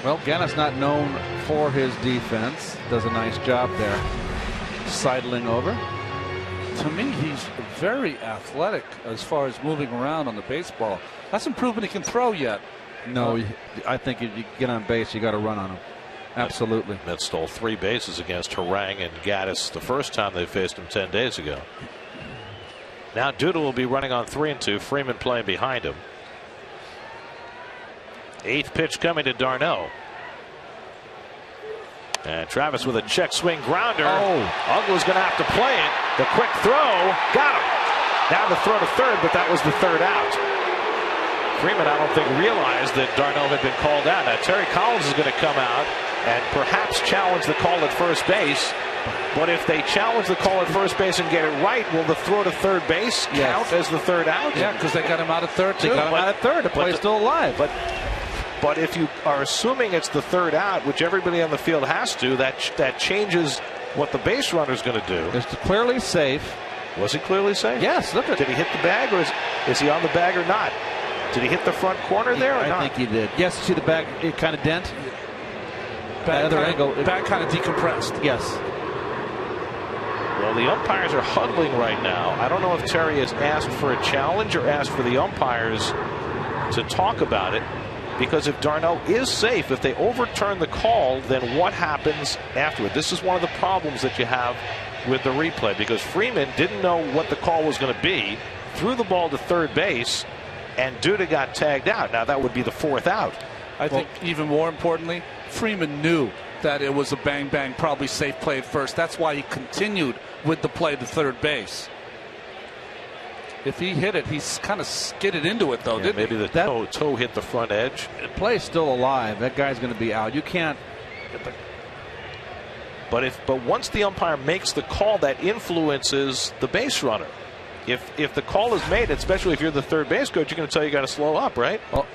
[SPEAKER 6] Well, Gaddis not known for his defense. Does a nice job there, sidling over.
[SPEAKER 3] To me, he's very athletic as far as moving around on the baseball. Hasn't proven he can throw yet.
[SPEAKER 6] No, I think if you get on base, you got to run on him. Absolutely.
[SPEAKER 7] Mets stole 3 bases against Harang and Gaddis the first time they faced him 10 days ago. Now Duda will be running on 3-2. Freeman playing behind him. 8th pitch coming to d'Arnaud. And Travis with a check swing grounder. Uggla's going to have to play it. The quick throw. Got him. Now the throw to third, but that was the third out. Freeman, I don't think, realized that d'Arnaud had been called out. Now Terry Collins is going to come out and perhaps challenge the call at first base. But if they challenge the call at first base and get it right, will the throw to third base count as the third out?
[SPEAKER 3] Yeah, because they got him out of third too.
[SPEAKER 6] They got him out of third. The play's still alive.
[SPEAKER 7] But if you are assuming it's the third out, which everybody on the field has to, that changes what the base runner is going to do.
[SPEAKER 6] It's clearly safe.
[SPEAKER 7] Was he clearly safe?
[SPEAKER 6] Yes. Look at.
[SPEAKER 7] Did he hit the bag, or is he on the bag or not? Did he hit the front corner there or not?
[SPEAKER 6] I think he did. Yes. See the bag? It kind of dent.
[SPEAKER 3] Bag angle. Bag kind of decompressed.
[SPEAKER 6] Yes.
[SPEAKER 7] Well, the umpires are huddling right now. I don't know if Terry has asked for a challenge or asked for the umpires to talk about it. Because if d'Arnaud is safe, if they overturn the call, then what happens afterward? This is one of the problems that you have with the replay, because Freeman didn't know what the call was going to be, threw the ball to third base, and Duda got tagged out. Now that would be the 4th out.
[SPEAKER 3] I think even more importantly, Freeman knew that it was a bang-bang, probably safe play at first. That's why he continued with the play to third base. If he hit it, he's kind of skidded into it, though, didn't
[SPEAKER 7] maybe
[SPEAKER 3] he?
[SPEAKER 7] The toe hit the front edge.
[SPEAKER 6] The play's still alive. That guy's going to be out. You can't.
[SPEAKER 7] But once the umpire makes the call, that influences the base runner. If the call is made, especially if you're the third base coach, you're going to tell you got to slow up, right?
[SPEAKER 3] Well,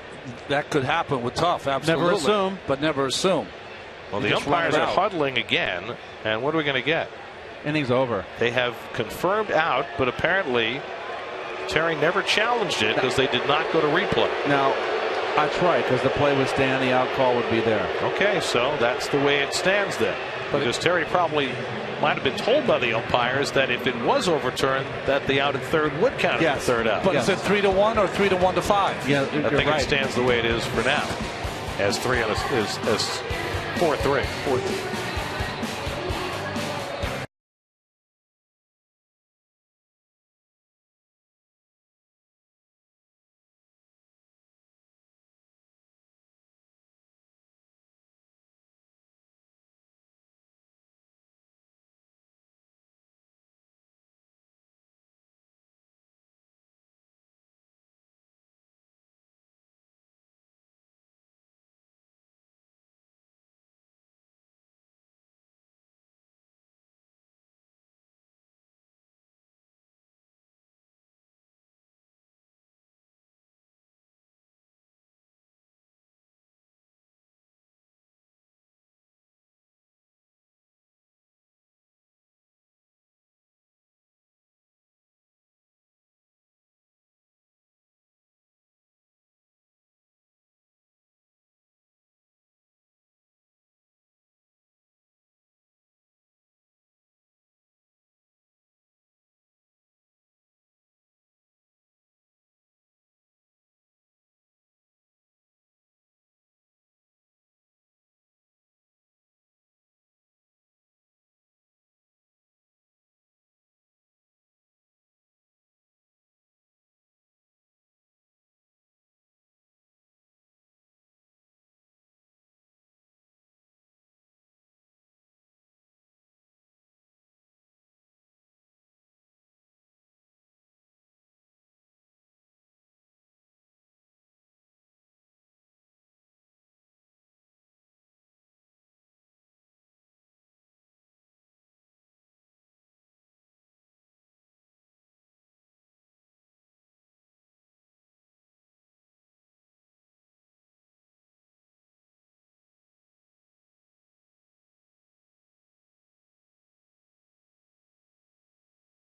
[SPEAKER 3] that could happen with Tough, absolutely.
[SPEAKER 6] Never assume.
[SPEAKER 3] But never assume.
[SPEAKER 7] Well, the umpires are huddling again, and what are we going to get?
[SPEAKER 6] Innings over.
[SPEAKER 7] They have confirmed out, but apparently Terry never challenged it because they did not go to replay.
[SPEAKER 6] Now, that's right, because the play would stand, the out call would be there.
[SPEAKER 7] Okay, so that's the way it stands then. Because Terry probably might have been told by the umpires that if it was overturned, that the out at third would count as the third out.
[SPEAKER 3] But is it 3-1 or 3-1 to 5?
[SPEAKER 6] Yeah,
[SPEAKER 7] I think it stands the way it is for now, as 4-3.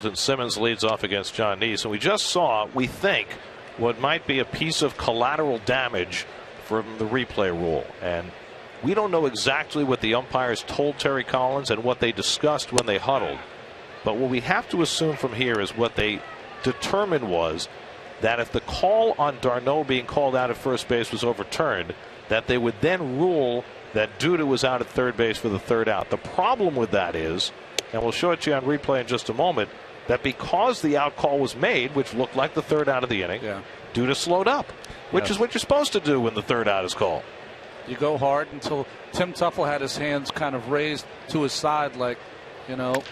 [SPEAKER 7] And Simmons leads off against John Neese. And we just saw, we think, what might be a piece of collateral damage from the replay rule. And we don't know exactly what the umpires told Terry Collins and what they discussed when they huddled. But what we have to assume from here is what they determined was that if the call on d'Arnaud being called out at first base was overturned, that they would then rule that Duda was out at third base for the third out. The problem with that is, and we'll show it to you on replay in just a moment, that because the out call was made, which looked like the third out of the inning, Duda slowed up, which is what you're supposed to do when the third out is called.
[SPEAKER 3] You go hard until Tim Tuffle had his hands kind of raised to his side, like, you know,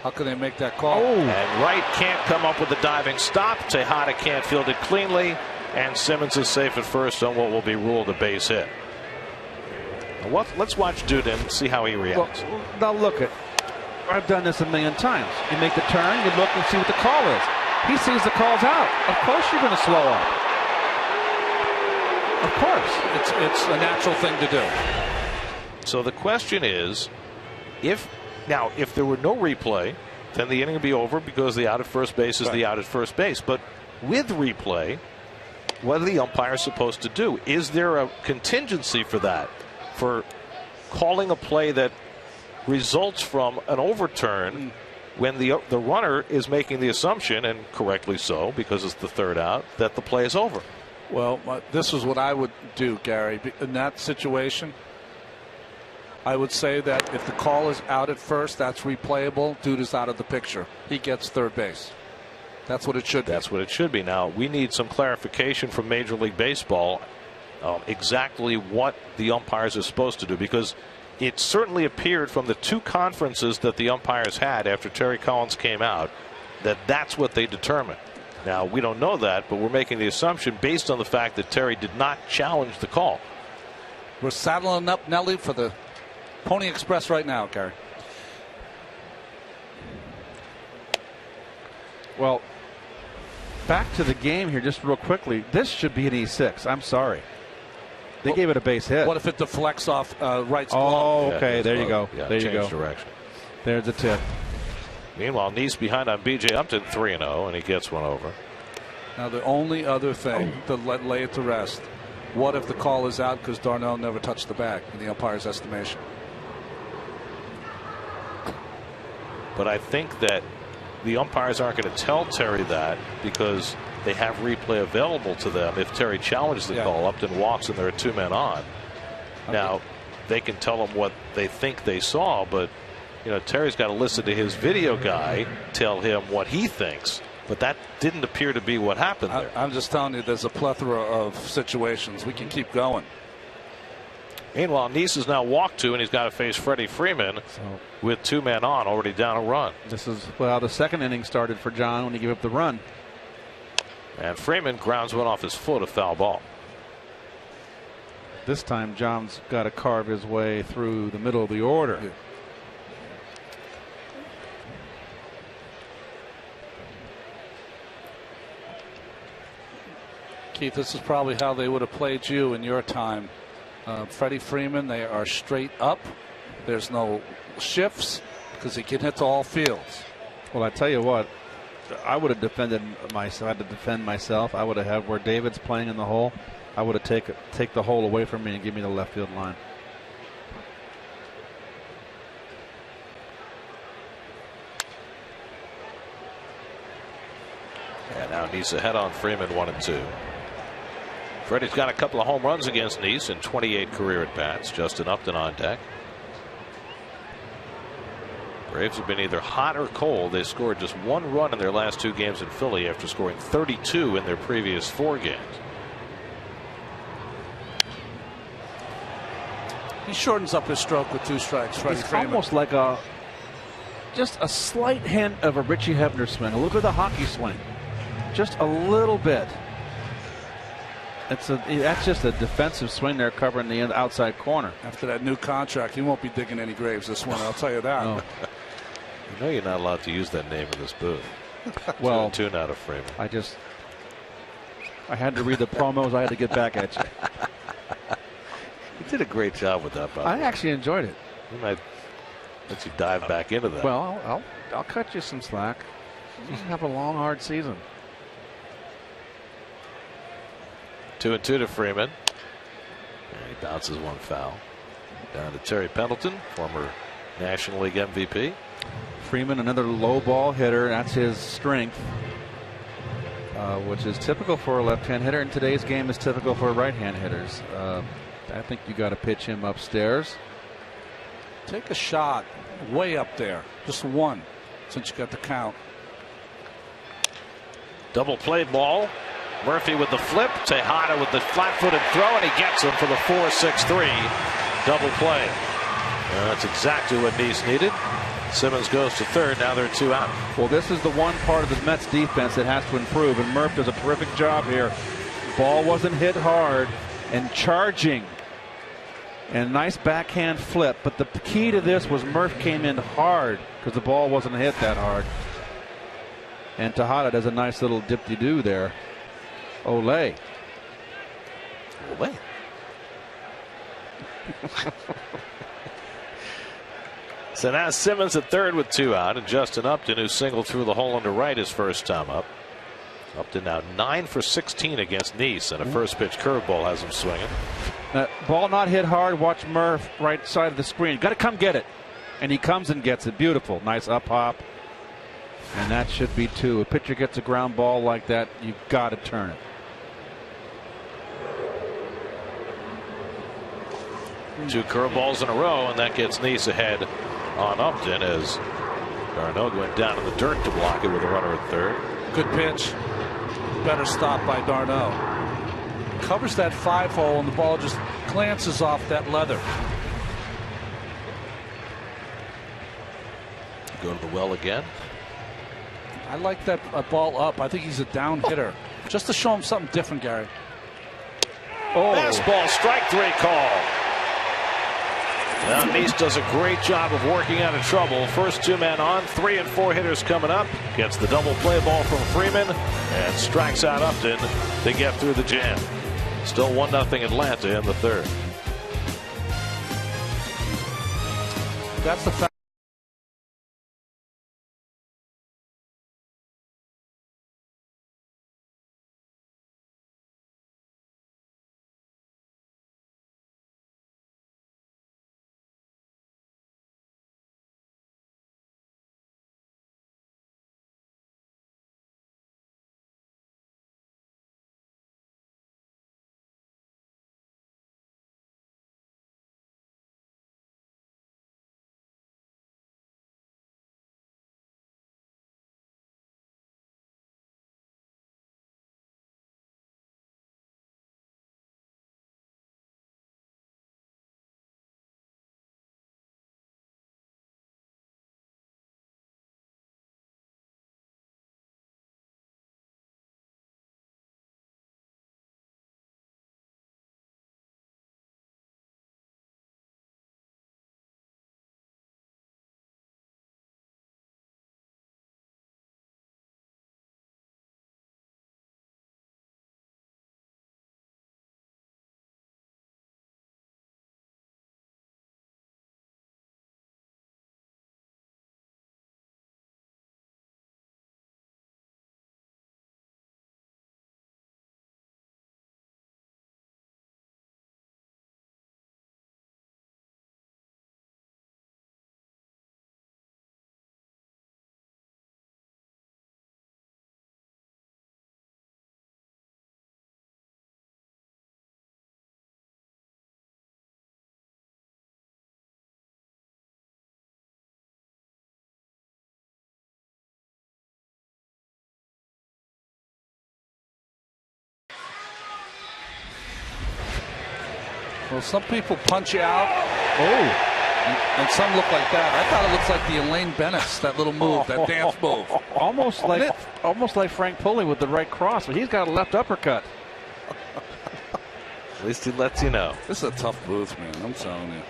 [SPEAKER 3] how can they make that call?
[SPEAKER 7] And Wright can't come up with the diving stop. Tejada can't field it cleanly, and Simmons is safe at first on what will be ruled a base hit. Let's watch Duda and see how he reacts.
[SPEAKER 6] Well, now look at. I've done this a million times. You make the turn, you look and see what the call is. He sees the call's out. Of course you're going to slow up. Of course.
[SPEAKER 3] It's a natural thing to do.
[SPEAKER 7] So the question is, if there were no replay, then the inning would be over because the out at first base is the out at first base. But with replay, what are the umpires supposed to do? Is there a contingency for that? For calling a play that results from an overturn when the runner is making the assumption, and correctly so because it's the third out, that the play is over?
[SPEAKER 3] Well, this is what I would do, Gary. In that situation, I would say that if the call is out at first, that's replayable. Duda's out of the picture. He gets third base. That's what it should be.
[SPEAKER 7] That's what it should be. Now, we need some clarification from Major League Baseball exactly what the umpires are supposed to do, because it certainly appeared from the two conferences that the umpires had after Terry Collins came out that that's what they determined. Now, we don't know that, but we're making the assumption based on the fact that Terry did not challenge the call.
[SPEAKER 3] We're saddling up Nelly for the Pony Express right now, Gary.
[SPEAKER 6] Well, back to the game here just real quickly. This should be an E6. I'm sorry. They gave it a base hit.
[SPEAKER 3] What if it deflects off Wright's glove?
[SPEAKER 6] Oh, okay. There you go.
[SPEAKER 7] Yeah,
[SPEAKER 6] there you go.
[SPEAKER 7] Direction.
[SPEAKER 6] There's the tip.
[SPEAKER 7] Meanwhile, Neese behind on B.J. Upton 3-0, and he gets one over.
[SPEAKER 3] Now, the only other thing to lay it to rest, what if the call is out because d'Arnaud never touched the bag in the umpire's estimation?
[SPEAKER 7] But I think that the umpires aren't going to tell Terry that because they have replay available to them. If Terry challenges the call, Upton walks and there are two men on. Now, they can tell him what they think they saw, but Terry's got to listen to his video guy tell him what he thinks. But that didn't appear to be what happened there.
[SPEAKER 3] I'm just telling you, there's a plethora of situations. We can keep going.
[SPEAKER 7] Meanwhile, Neese is now walked to, and he's got to face Freddie Freeman with two men on, already down a run.
[SPEAKER 6] This is how the second inning started for John when he gave up the run.
[SPEAKER 7] And Freeman grounds one off his foot, a foul ball.
[SPEAKER 6] This time, John's got to carve his way through the middle of the order.
[SPEAKER 3] Yeah. Keith, this is probably how they would have played you in your time. Freddie Freeman, they are straight up. There's no shifts because he can hit to all fields.
[SPEAKER 6] Well, I tell you what, I would have defended myself. I had to defend myself. I would have had where David's playing in the hole. I would have take the hole away from me and give me the left field line.
[SPEAKER 7] And now Neese ahead on Freeman, 1-2. Freddie's got a couple of home runs against Neese in 28 career at bats. Justin Upton on deck. Braves have been either hot or cold. They scored just one run in their last two games in Philly after scoring 32 in their previous 4 games.
[SPEAKER 3] He shortens up his stroke with 2 strikes. Freddie
[SPEAKER 6] It's
[SPEAKER 3] Freeman.
[SPEAKER 6] almost like just a slight hint of a Richie Hebner swing. Look at the hockey swing. Just a little bit. That's just a defensive swing there covering the outside corner.
[SPEAKER 3] After that new contract, he won't be digging any graves this one, I'll tell you that.
[SPEAKER 6] No.
[SPEAKER 7] You know you're not allowed to use that name in this booth.
[SPEAKER 6] Well,
[SPEAKER 7] tune out of Freeman.
[SPEAKER 6] I had to read the promos. I had to get back at you.
[SPEAKER 7] You did a great job with that, by the way.
[SPEAKER 6] I actually enjoyed it.
[SPEAKER 7] You might let you dive back into that.
[SPEAKER 6] Well, I'll cut you some slack. You have a long, hard season.
[SPEAKER 7] 2-2 to Freeman. And he bounces one foul. Down to Terry Pendleton, former National League MVP.
[SPEAKER 6] Freeman, another low ball hitter. That's his strength, which is typical for a left-hand hitter. And today's game is typical for right-hand hitters. I think you got to pitch him upstairs.
[SPEAKER 3] Take a shot way up there. Just one, since you got the count.
[SPEAKER 7] Double play ball. Murphy with the flip. Tejada with the flat-footed throw, and he gets him for the 4-6-3 double play. That's exactly what Nice needed. Simmons goes to third. Now they're 2 out.
[SPEAKER 6] Well, this is the one part of the Mets defense that has to improve, and Murph does a terrific job here. Ball wasn't hit hard and charging. And nice backhand flip. But the key to this was Murph came in hard because the ball wasn't hit that hard. And Tejada does a nice little dip-de-doo there. Olay.
[SPEAKER 7] Olay. So now Simmons at third with 2 out, and Justin Upton, who singled through the hole into right his first time up. Upton now 9 for 16 against Nice, and a first pitch curveball has him swinging.
[SPEAKER 6] Ball not hit hard. Watch Murph right side of the screen. Got to come get it. And he comes and gets it. Beautiful. Nice up hop. And that should be 2. A pitcher gets a ground ball like that, you've got to turn it.
[SPEAKER 7] 2 curveballs in a row, and that gets Nice ahead on Upton as Darno went down in the dirt to block it with a runner at third.
[SPEAKER 3] Good pitch. Better stop by Darno. Covers that 5-hole, and the ball just glances off that leather.
[SPEAKER 7] Go to the well again.
[SPEAKER 3] I like that ball up. I think he's a down hitter. Just to show him something different, Gary.
[SPEAKER 7] Oh. Fastball, strike 3 call. Now Nice does a great job of working out of trouble. First 2 men on, 3 and 4 hitters coming up. Gets the double play ball from Freeman and strikes out Upton to get through the jam. Still 1-0 Atlanta in the third.
[SPEAKER 3] That's the fact. Well, some people punch you out. Oh. And some look like that. I thought it looks like the Elaine Bennis, that little move, that dance move.
[SPEAKER 6] Almost like Frank Pulley with the right cross, but he's got a left uppercut.
[SPEAKER 7] At least he lets you know.
[SPEAKER 3] This is a tough booth, man. I'm telling you.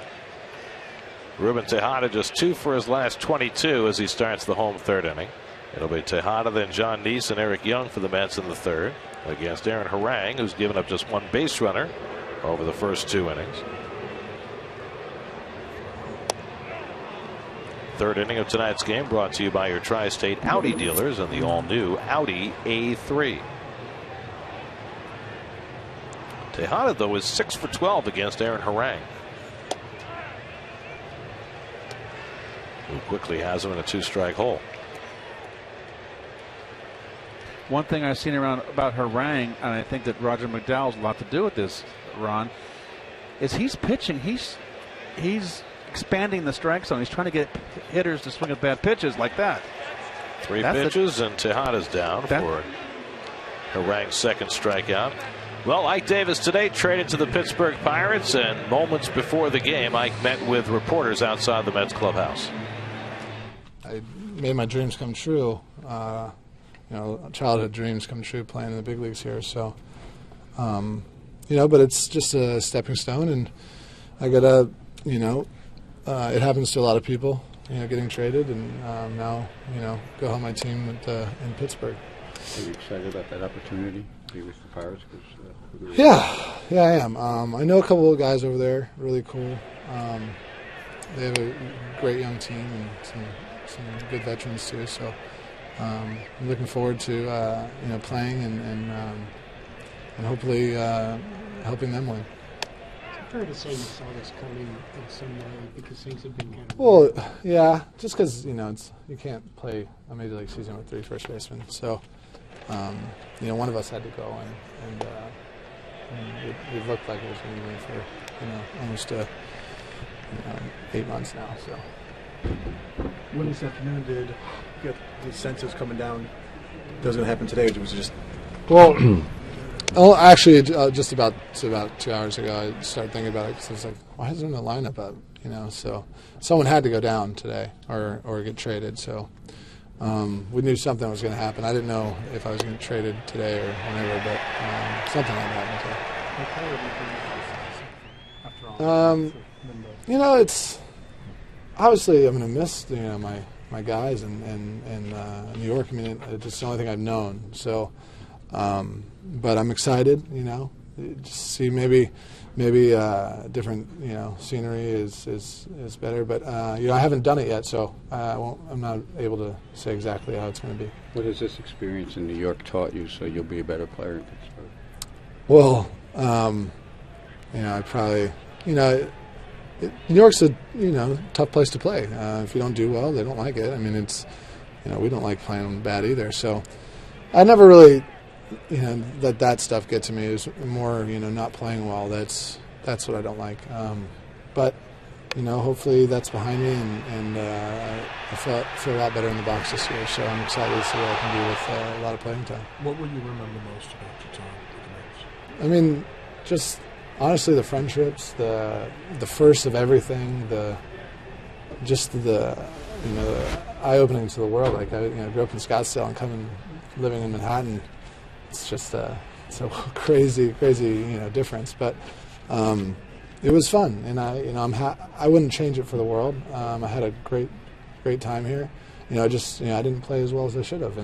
[SPEAKER 7] Ruben Tejada just 2 for his last 22 as he starts the home third inning. It'll be Tejada, then John Neese and Eric Young for the Mets in the third against Aaron Harang, who's given up just 1 base runner over the first 2 innings. Third inning of tonight's game brought to you by your Tri-State Audi dealers and the all-new Audi A3. Tejada, though, is 6 for 12 against Aaron Harang, who quickly has him in a 2-strike hole.
[SPEAKER 6] One thing I've seen around about Harang, and I think that Roger McDowell's a lot to do with this, Ron, is he's pitching. He's expanding the strike zone. He's trying to get hitters to swing at bad pitches like that.
[SPEAKER 7] Three pitches and Tejada's down for Harang's second strikeout. Well, Ike Davis today traded to the Pittsburgh Pirates, and moments before the game, Ike met with reporters outside the Mets clubhouse.
[SPEAKER 8] I made my dreams come true. Childhood dreams come true playing in the big leagues here. So, but it's just a stepping stone, and I gotta, it happens to a lot of people, getting traded, and now, go help my team in Pittsburgh.
[SPEAKER 9] Are you excited about that opportunity to be with the Pirates?
[SPEAKER 8] Yeah, I am. I know a couple of guys over there, really cool. They have a great young team and some good veterans too. So I'm looking forward to playing and hopefully helping them win.
[SPEAKER 10] Fair to say you saw this coming in some way because things have been kind of.
[SPEAKER 8] Well, yeah, just because you can't play a major league season with 3 first basemen. So one of us had to go, and it looked like it was going to be for almost 8 months now. So
[SPEAKER 11] when this afternoon did you get the census coming down? Doesn't happen today. It was just
[SPEAKER 8] actually, just about 2 hours ago, I started thinking about it because I was like, why isn't the lineup up? So someone had to go down today or get traded. So we knew something was going to happen. I didn't know if I was going to get traded today or whenever, but something had to happen today. It's obviously I'm going to miss my guys and New York. I mean, it's just the only thing I've known. So. But I'm excited, just see maybe different, scenery is better. But I haven't done it yet, so I'm not able to say exactly how it's going to be.
[SPEAKER 9] What has this experience in New York taught you so you'll be a better player in Pittsburgh?
[SPEAKER 8] Well, I probably, New York's a tough place to play. If you don't do well, they don't like it. I mean, it's we don't like playing bad either. So I never really. Let that stuff get to me. Is more, not playing well. That's what I don't like. But, hopefully that's behind me, and I feel a lot better in the box this year. So I'm excited to see what I can do with a lot of playing time.
[SPEAKER 11] What will you remember most about your time with the Mets?
[SPEAKER 8] I mean, just honestly, the friendships, the first of everything, the eye-opening to the world. Like I grew up in Scottsdale and living in Manhattan. It's just it's a crazy difference, but it was fun, and I wouldn't change it for the world. I had a great time here. I didn't play as well as I should have,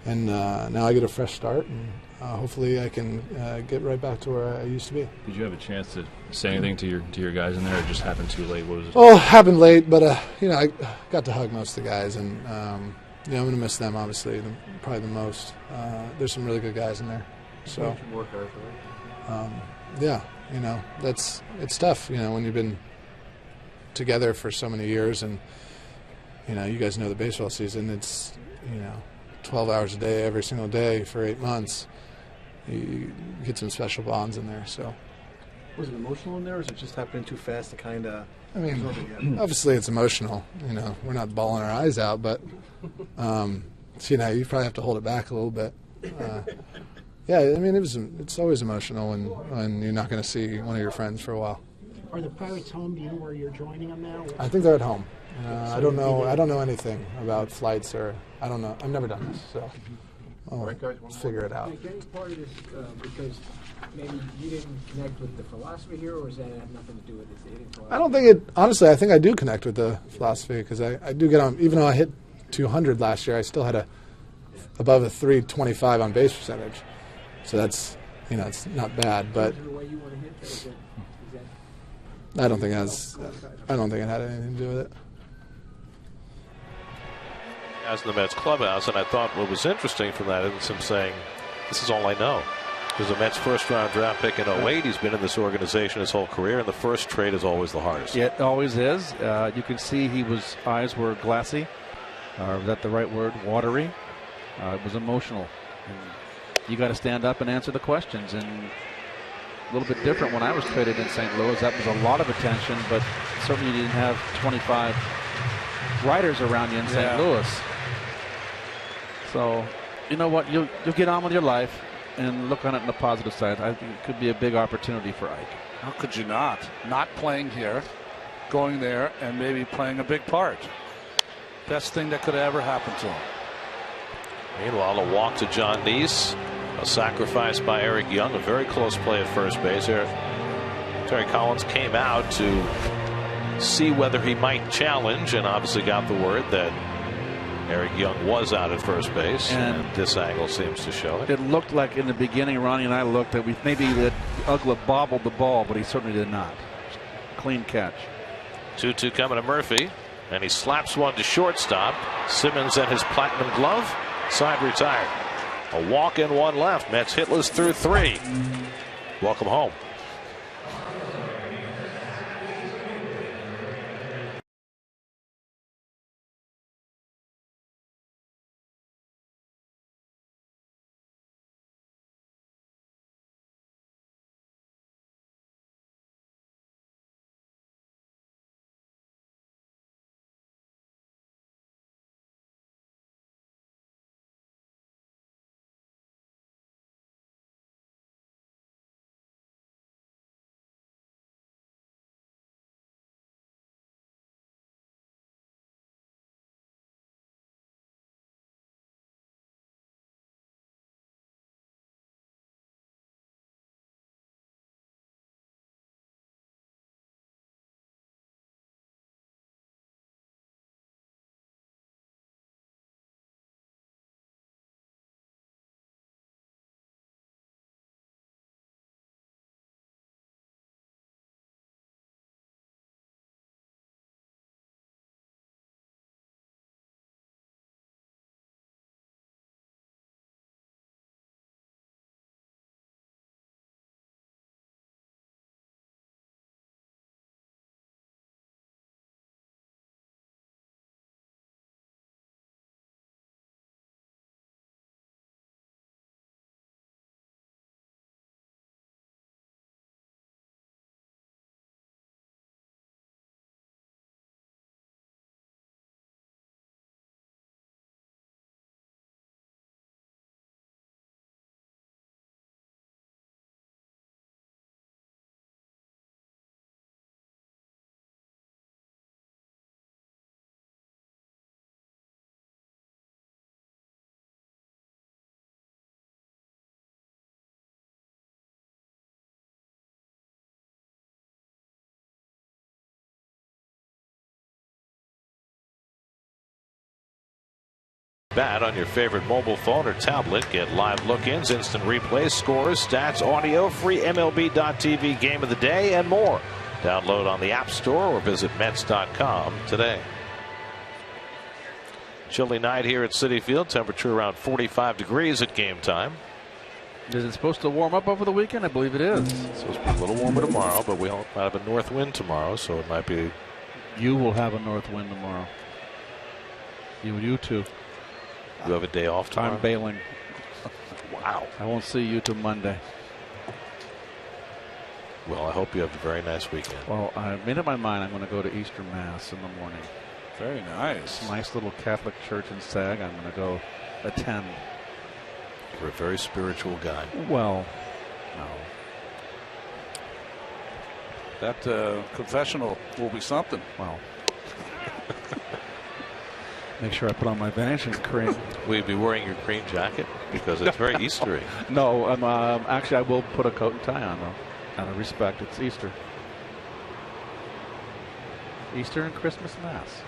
[SPEAKER 8] and now I get a fresh start, and hopefully I can get right back to where I used to be.
[SPEAKER 12] Did you have a chance to say anything to your guys in there, or it just happened too late? What was it?
[SPEAKER 8] Oh, it happened late, but I got to hug most of the guys, and I'm going to miss them, obviously, probably the most. There's some really good guys in there. So, it's tough, when you've been together for so many years, and, you guys know the baseball season. It's, 12 hours a day, every single day for 8 months. You get some special bonds in there, so.
[SPEAKER 11] Was it emotional in there, or is it just happening too fast to kind of...
[SPEAKER 8] I mean, obviously it's emotional. We're not bawling our eyes out, but you probably have to hold it back a little bit. Yeah, I mean, it's always emotional when you're not going to see one of your friends for a while.
[SPEAKER 10] Are the Pirates home? Do you know where you're joining them now?
[SPEAKER 8] I think they're at home. I don't know anything about flights, or I don't know. I've never done this, so I'll figure it out.
[SPEAKER 10] Getting part of this because maybe you didn't connect with the philosophy here, or does that have nothing to do with it?
[SPEAKER 8] I don't think it. Honestly, I think I do connect with the philosophy because I do get on. Even though I hit 200 last year, I still had above a 325 on base percentage. So that's it's not bad, but I don't think it had anything to do with it.
[SPEAKER 7] As in the Mets clubhouse, and I thought what was interesting from that is him saying, "This is all I know." Because the Mets' first-round draft pick in 08, he's been in this organization his whole career, and the first trade is always the hardest.
[SPEAKER 6] It always is. You can see eyes were glassy. Is that the right word? Watery. It was emotional. And you got to stand up and answer the questions. And a little bit different when I was traded in St. Louis. That was a lot of attention, but certainly you didn't have 25 writers around you in St. Louis. So, you know what? You'll get on with your life and look on it on the positive side. I think it could be a big opportunity for Ike.
[SPEAKER 3] How could you not? Not playing here, going there, and maybe playing a big part. Best thing that could have ever happened to him.
[SPEAKER 7] Meanwhile, a walk to John Neese, a sacrifice by Eric Young, a very close play at first base here. Terry Collins came out to see whether he might challenge, and obviously got the word that Eric Young was out at first base, and this angle seems to show it.
[SPEAKER 6] It looked like in the beginning, Ronnie and I looked at maybe that Uggla bobbled the ball, but he certainly did not. Clean catch.
[SPEAKER 7] 2-2 coming to Murphy, and he slaps one to shortstop. Simmons and his platinum glove. Side retired. A walk and one left. Mets hitless through 3. Welcome home. Bat on your favorite mobile phone or tablet. Get live look-ins, instant replays, scores, stats, audio, free MLB.tv game of the day, and more. Download on the App Store or visit Mets.com today. Chilly night here at Citi Field. Temperature around 45 degrees at game time.
[SPEAKER 6] Is it supposed to warm up over the weekend? I believe it is.
[SPEAKER 7] It's supposed to be a little warmer tomorrow, but we might have a north wind tomorrow, so it might be.
[SPEAKER 6] You will have a north wind tomorrow. You too.
[SPEAKER 7] You have a day off tomorrow?
[SPEAKER 6] I'm bailing.
[SPEAKER 7] Wow.
[SPEAKER 6] I won't see you till Monday.
[SPEAKER 7] Well, I hope you have a very nice weekend.
[SPEAKER 6] Well, I made up my mind I'm going to go to Easter Mass in the morning.
[SPEAKER 3] Very nice.
[SPEAKER 6] Nice little Catholic church in Sag. I'm going to go attend.
[SPEAKER 7] You're a very spiritual guy.
[SPEAKER 6] Well, no.
[SPEAKER 3] That confessional will be something.
[SPEAKER 6] Well. Make sure I put on my vanishing cream.
[SPEAKER 7] Will you be wearing your green jacket? Because it's very Eastery.
[SPEAKER 6] No, actually I will put a coat and tie on though. Out of respect, it's Easter. Easter and Christmas Mass.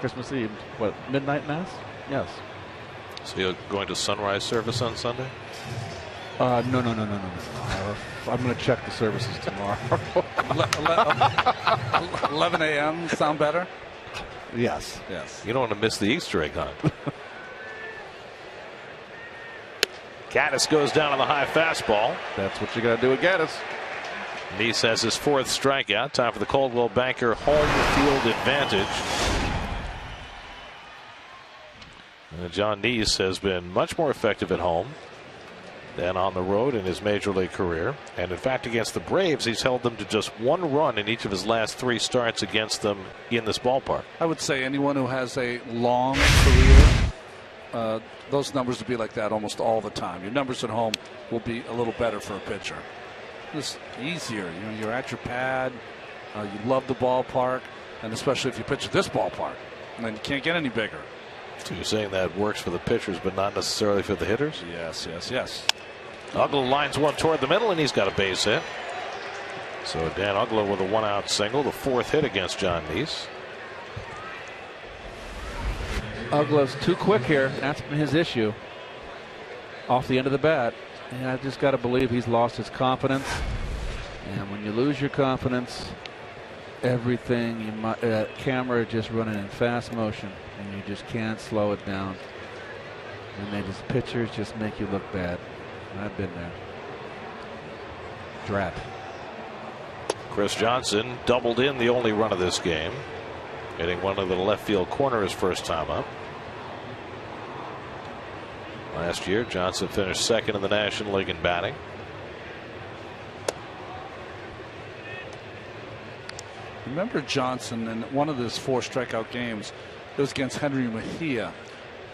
[SPEAKER 6] Christmas Eve, what, midnight Mass? Yes.
[SPEAKER 7] So you're going to sunrise service on Sunday?
[SPEAKER 6] No. I'm going to check the services tomorrow.
[SPEAKER 3] 11 a.m. sound better?
[SPEAKER 6] Yes.
[SPEAKER 7] You don't want to miss the Easter egg hunt. Gaddis goes down on the high fastball.
[SPEAKER 6] That's what you got to do with Gaddis.
[SPEAKER 7] Neese has his 4th strikeout. Time for the Coldwell Banker home field advantage. John Neese has been much more effective at home than on the road in his major league career. And in fact, against the Braves, he's held them to just 1 run in each of his last 3 starts against them in this ballpark.
[SPEAKER 3] I would say anyone who has a long career, those numbers will be like that almost all the time. Your numbers at home will be a little better for a pitcher. It's easier. You know, you're at your pad. You love the ballpark, and especially if you pitch at this ballpark, and then you can't get any bigger.
[SPEAKER 7] So you're saying that works for the pitchers, but not necessarily for the hitters?
[SPEAKER 3] Yes, yes, yes.
[SPEAKER 7] Uggla lines one toward the middle, and he's got a base hit. So Dan Uggla with a 1-out single, the 4th hit against John Neese.
[SPEAKER 6] Uggla's too quick here. That's been his issue. Off the end of the bat. And I just got to believe he's lost his confidence. And when you lose your confidence, everything, camera just running in fast motion, and you just can't slow it down. And pitchers just make you look bad. I've been there. Drat.
[SPEAKER 7] Chris Johnson doubled in the only run of this game, hitting one of the left field corner his first time up. Last year, Johnson finished 2nd in the National League in batting.
[SPEAKER 3] Remember Johnson in one of his 4 strikeout games, it was against Henry Mejia.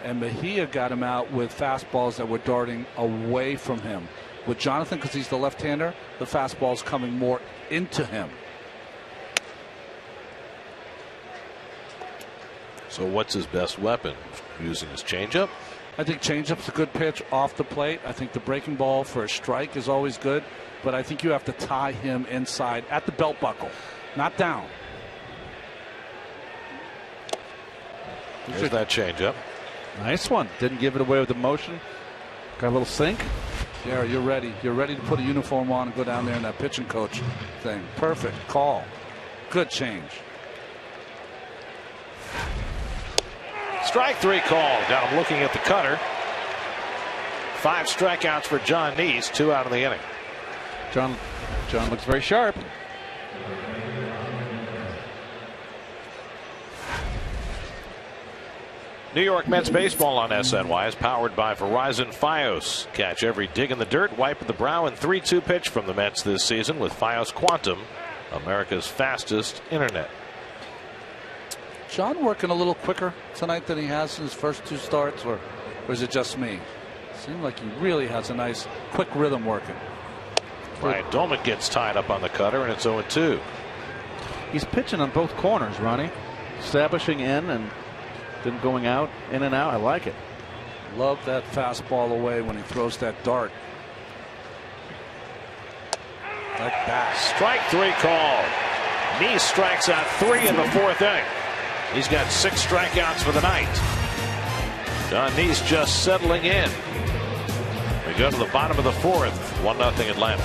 [SPEAKER 3] And Mejia got him out with fastballs that were darting away from him. With Jonathan, because he's the left-hander, the fastball's coming more into him.
[SPEAKER 7] So what's his best weapon? Using his changeup?
[SPEAKER 3] I think changeup's a good pitch off the plate. I think the breaking ball for a strike is always good. But I think you have to tie him inside at the belt buckle, not down.
[SPEAKER 7] There's that changeup.
[SPEAKER 6] Nice one. Didn't give it away with the motion. Got a little sink.
[SPEAKER 3] Yeah, you're ready. You're ready to put a uniform on and go down there in that pitching coach thing. Perfect call. Good change.
[SPEAKER 7] Strike 3 called. Now I'm looking at the cutter. 5 strikeouts for John Neese, 2 out in the inning.
[SPEAKER 6] John looks very sharp.
[SPEAKER 7] New York Mets baseball on SNY is powered by Verizon Fios. Catch every dig in the dirt, wipe at the brow, and 3-2 pitch from the Mets this season with Fios Quantum, America's fastest internet.
[SPEAKER 3] John working a little quicker tonight than he has in his first 2 starts, or is it just me? Seems like he really has a nice quick rhythm working.
[SPEAKER 7] Ryan Doman gets tied up on the cutter, and it's 0-2.
[SPEAKER 6] He's pitching on both corners, Ronnie. Establishing in and then going out, in and out. I like it.
[SPEAKER 3] Love that fastball away when he throws that dart. Like that.
[SPEAKER 7] Strike 3 called. Neese strikes out 3 in the 4th inning. He's got 6 strikeouts for the night. John Neese just settling in. We go to the bottom of the 4th. 1-0 Atlanta.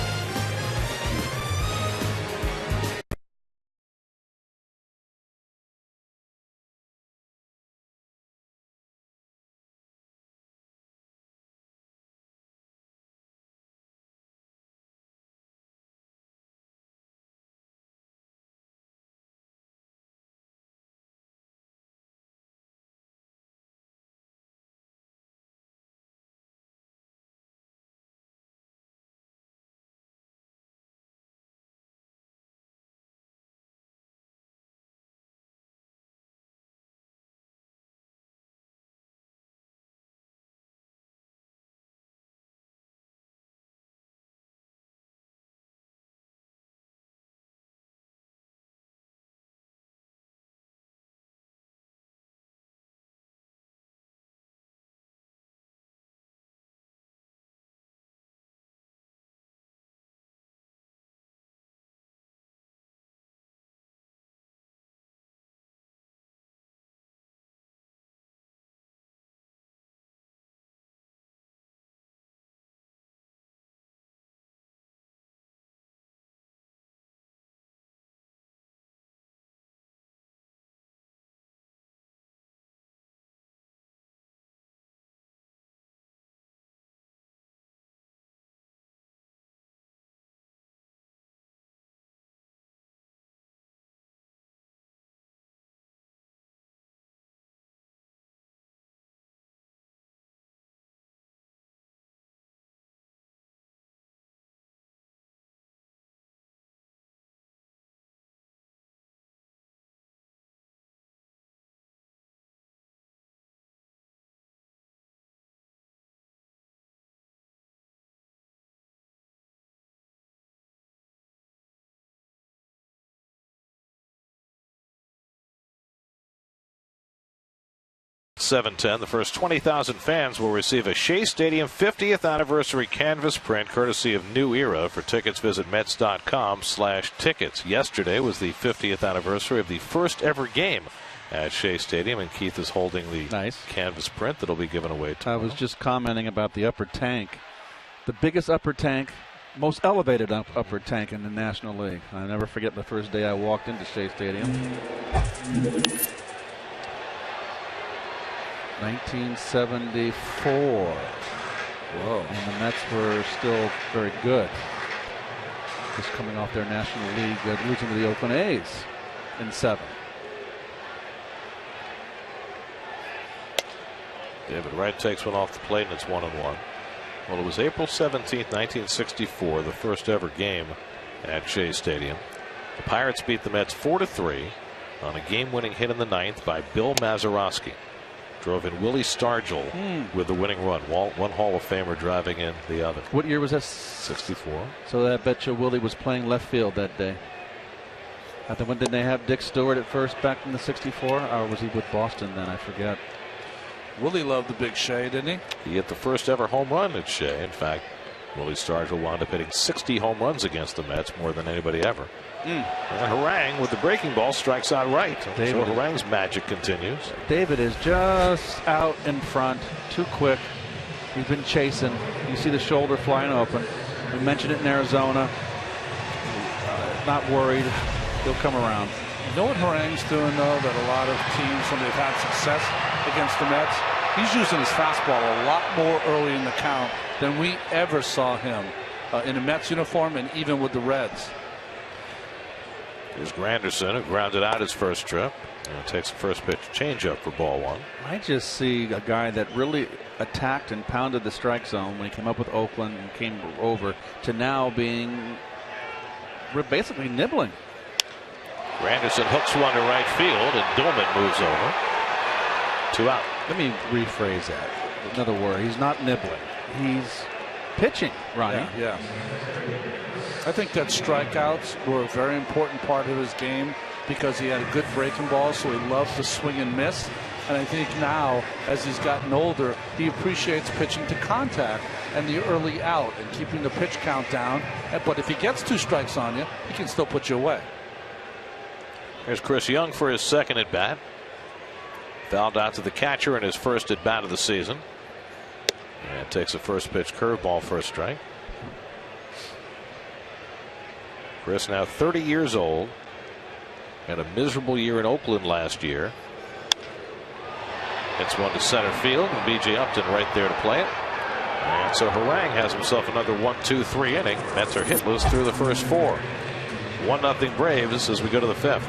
[SPEAKER 7] 7:10. The first 20,000 fans will receive a Shea Stadium 50th anniversary canvas print courtesy of New Era. For tickets, visit Mets.com/tickets. Yesterday was the 50th anniversary of the first ever game at Shea Stadium, and Keith is holding the canvas print that will be given away tomorrow.
[SPEAKER 6] I was just commenting about the upper tank. The biggest upper tank, most elevated upper tank in the National League. I never forget the first day I walked into Shea Stadium. 1974. Whoa. And the Mets were still very good. Just coming off their National League, losing to the Oakland A's in 7.
[SPEAKER 7] David Wright takes one off the plate, and it's 1-1. Well, it was April 17th, 1964, the first ever game at Shea Stadium. The Pirates beat the Mets 4-3 on a game-winning hit in the 9th by Bill Mazeroski. Drove in Willie Stargell with the winning run. One Hall of Famer driving in the other.
[SPEAKER 6] What year was that?
[SPEAKER 7] 64.
[SPEAKER 6] So I bet you Willie was playing left field that day. When did they have Dick Stewart at first back in the 64? Or was he with Boston then? I forget.
[SPEAKER 3] Willie loved the big Shea, didn't he?
[SPEAKER 7] He hit the first ever home run at Shea. In fact, Willie Stargell wound up hitting 60 home runs against the Mets, more than anybody ever. And Harang with the breaking ball strikes out right. So Harang's magic continues.
[SPEAKER 6] David is just out in front, too quick. He's been chasing. You see the shoulder flying open. We mentioned it in Arizona. Not worried. He'll come around.
[SPEAKER 3] You know what Harang's doing, though, that a lot of teams, when they've had success against the Mets, he's using his fastball a lot more early in the count than we ever saw him in a Mets uniform and even with the Reds.
[SPEAKER 7] Here's Granderson, who grounded out his first trip. And takes the first pitch changeup for ball 1.
[SPEAKER 6] I just see a guy that really attacked and pounded the strike zone when he came up with Oakland and came over to now being basically nibbling.
[SPEAKER 7] Granderson hooks one to right field, and Dillman moves over. 2 out.
[SPEAKER 6] Let me rephrase that. In other words, he's not nibbling. He's pitching, Ronnie.
[SPEAKER 3] Yeah. I think that strikeouts were a very important part of his game because he had a good breaking ball, so he loved to swing and miss. And I think now, as he's gotten older, he appreciates pitching to contact and the early out and keeping the pitch count down. But if he gets 2 strikes on you, he can still put you away.
[SPEAKER 7] Here's Chris Young for his second at bat. Fouled out to the catcher in his first at bat of the season. And takes a first pitch curveball for a strike. Chris now 30 years old. Had a miserable year in Oakland last year. Hits one to center field, and B.J. Upton right there to play it. And so Harang has himself another 1-2-3 inning. Mets are hitless through the first 4. 1-0 Braves as we go to the 5th.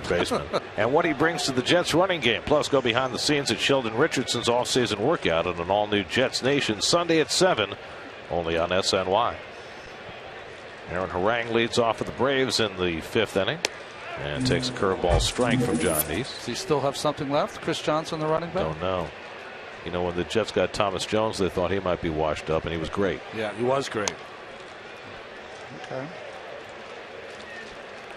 [SPEAKER 7] baseman, and what he brings to the Jets running game. Plus, go behind the scenes at Sheldon Richardson's offseason workout on an all-new Jets Nation Sunday at 7, only on SNY. Aaron Harang leads off for the Braves in the 5th inning and takes a curveball strike from John Neese.
[SPEAKER 3] Does he still have something left? Chris Johnson, the running back?
[SPEAKER 7] Don't know. You know, when the Jets got Thomas Jones, they thought he might be washed up, and he was great.
[SPEAKER 3] Yeah, he was great. Okay.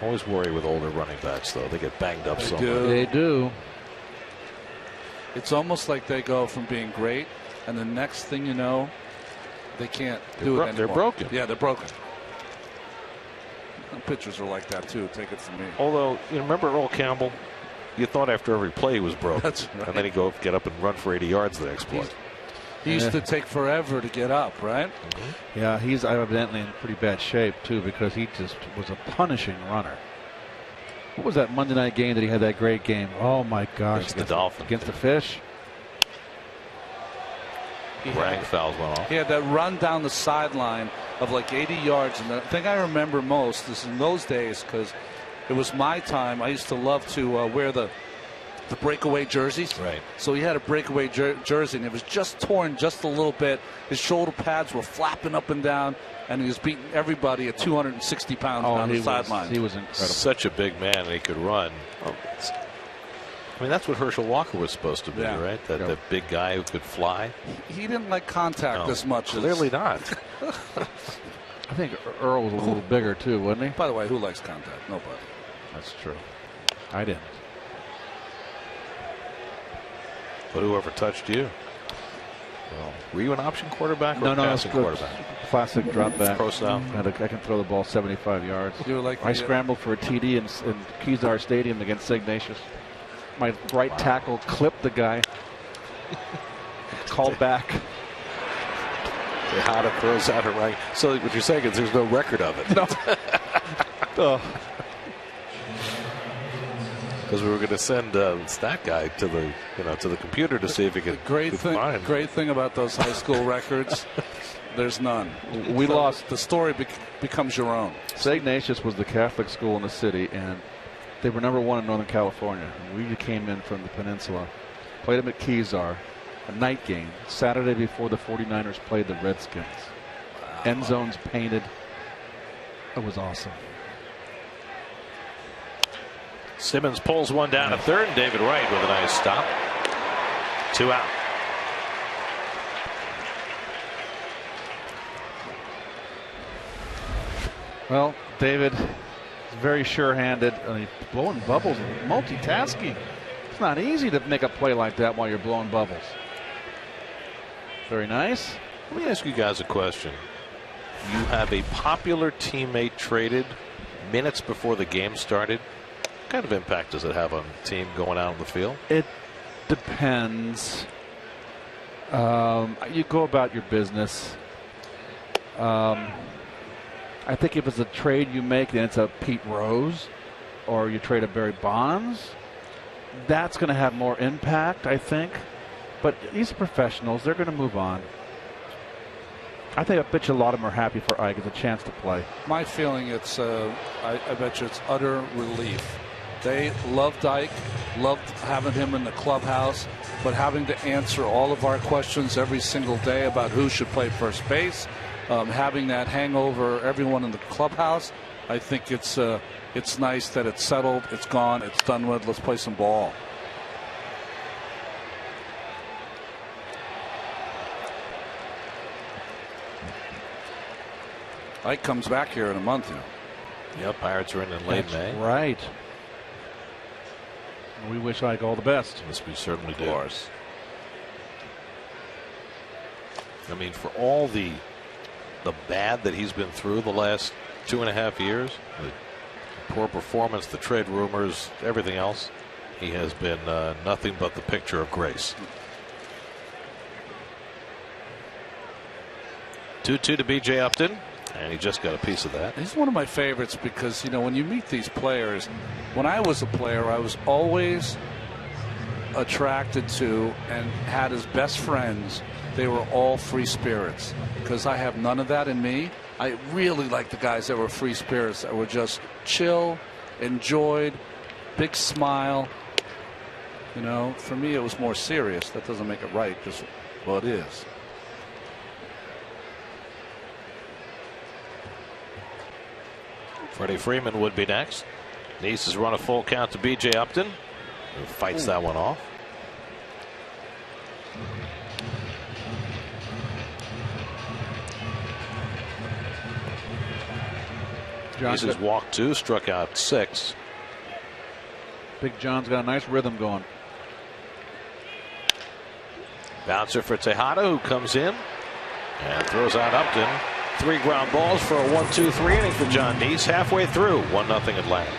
[SPEAKER 7] Always worry with older running backs, though. They get banged up so much.
[SPEAKER 6] They do.
[SPEAKER 3] It's almost like they go from being great, and the next thing you know, they can't do it anymore.
[SPEAKER 7] They're broken.
[SPEAKER 3] Yeah, they're broken. And pitchers are like that, too. Take it from me.
[SPEAKER 7] Although, you remember Earl Campbell? You thought after every play he was broken.
[SPEAKER 3] That's right.
[SPEAKER 7] And then he'd get up and run for 80 yards the next play.
[SPEAKER 3] He used to take forever to get up, right?
[SPEAKER 6] Yeah, he's evidently in pretty bad shape, too, because he just was a punishing runner. What was that Monday night game that he had that great game? Oh, my gosh.
[SPEAKER 7] Against the Dolphins.
[SPEAKER 6] Against the Fish.
[SPEAKER 7] Rang fouls went off.
[SPEAKER 3] He had that run down the sideline of like 80 yards. And the thing I remember most is in those days, because it was my time, I used to love to wear the breakaway jerseys.
[SPEAKER 7] Right.
[SPEAKER 3] So he had a breakaway jersey, and it was just torn just a little bit. His shoulder pads were flapping up and down, and he was beating everybody at 260 pounds down the sideline.
[SPEAKER 6] He was incredible.
[SPEAKER 7] Such a big man, and he could run. I mean, that's what Herschel Walker was supposed to be, right? That big guy who could fly.
[SPEAKER 3] He didn't like contact as much.
[SPEAKER 7] Clearly not.
[SPEAKER 6] I think Earl was a little bigger, too, wasn't he?
[SPEAKER 3] By the way, who likes contact? Nobody.
[SPEAKER 6] That's true. I didn't.
[SPEAKER 7] But whoever touched you? Well, were you an option quarterback or
[SPEAKER 6] No,
[SPEAKER 7] a passing quarterback?
[SPEAKER 6] Classic drop back.
[SPEAKER 7] Pro style.
[SPEAKER 6] I can throw the ball 75 yards. I scrambled for a TD in Kezar Stadium against Ignatius. My right tackle clipped the guy. Called back.
[SPEAKER 7] How to throws out a right. So what you're saying is there's no record of it.
[SPEAKER 6] No.
[SPEAKER 7] Because we were going to send stat guy to the computer to see if he could.
[SPEAKER 3] Great thing about those high school records. There's none.
[SPEAKER 6] We lost.
[SPEAKER 3] The story becomes your own.
[SPEAKER 6] St. Ignatius was the Catholic school in the city, and they were #1 in Northern California. We came in from the peninsula, played them at Kezar, a night game, Saturday before the 49ers played the Redskins. Wow. End zones painted. It was awesome.
[SPEAKER 7] Simmons pulls one down to third, and David Wright with a nice stop. 2 out.
[SPEAKER 6] Well, David is very sure-handed. Blowing bubbles, multitasking. It's not easy to make a play like that while you're blowing bubbles. Very nice.
[SPEAKER 7] Let me ask you guys a question. You have a popular teammate traded minutes before the game started. What kind of impact does it have on the team going out on the field?
[SPEAKER 6] It depends. You go about your business. I think if it's a trade you make, then it's a Pete Rose, or you trade a Barry Bonds, that's going to have more impact, I think. But these are professionals. They're going to move on. I bet you a lot of them are happy for Ike as a chance to play.
[SPEAKER 3] My feeling, I bet you it's utter relief. They loved Ike, loved having him in the clubhouse, but having to answer all of our questions every single day about who should play first base, having that hang over everyone in the clubhouse, I think it's nice that it's settled, it's gone, it's done with. Let's play some ball. Ike comes back here in a month.
[SPEAKER 7] Yep, Pirates are in late May.
[SPEAKER 6] Right. We wish Ike all the best.
[SPEAKER 7] Yes, we certainly do. I mean, for all the bad that he's been through the last 2.5 years, the poor performance, the trade rumors, everything else, he has been nothing but the picture of grace. 2-2 to B.J. Upton. And he just got a piece of that.
[SPEAKER 3] He's one of my favorites because, when you meet these players, when I was a player, I was always attracted to and had as best friends. They were all free spirits because I have none of that in me. I really like the guys that were free spirits, that were just chill, enjoyed, big smile. You know, for me, it was more serious. That doesn't make it right. Just, well, it is.
[SPEAKER 7] Freddie Freeman would be next. Needs to run a full count to B.J. Upton, who fights that one off. This has walked 2, struck out 6.
[SPEAKER 6] Big John's got a nice rhythm going.
[SPEAKER 7] Bouncer for Tejada, who comes in and throws out Upton. 3 ground balls for a 1-2-3 inning for John Neese. Halfway through, 1-0 Atlanta.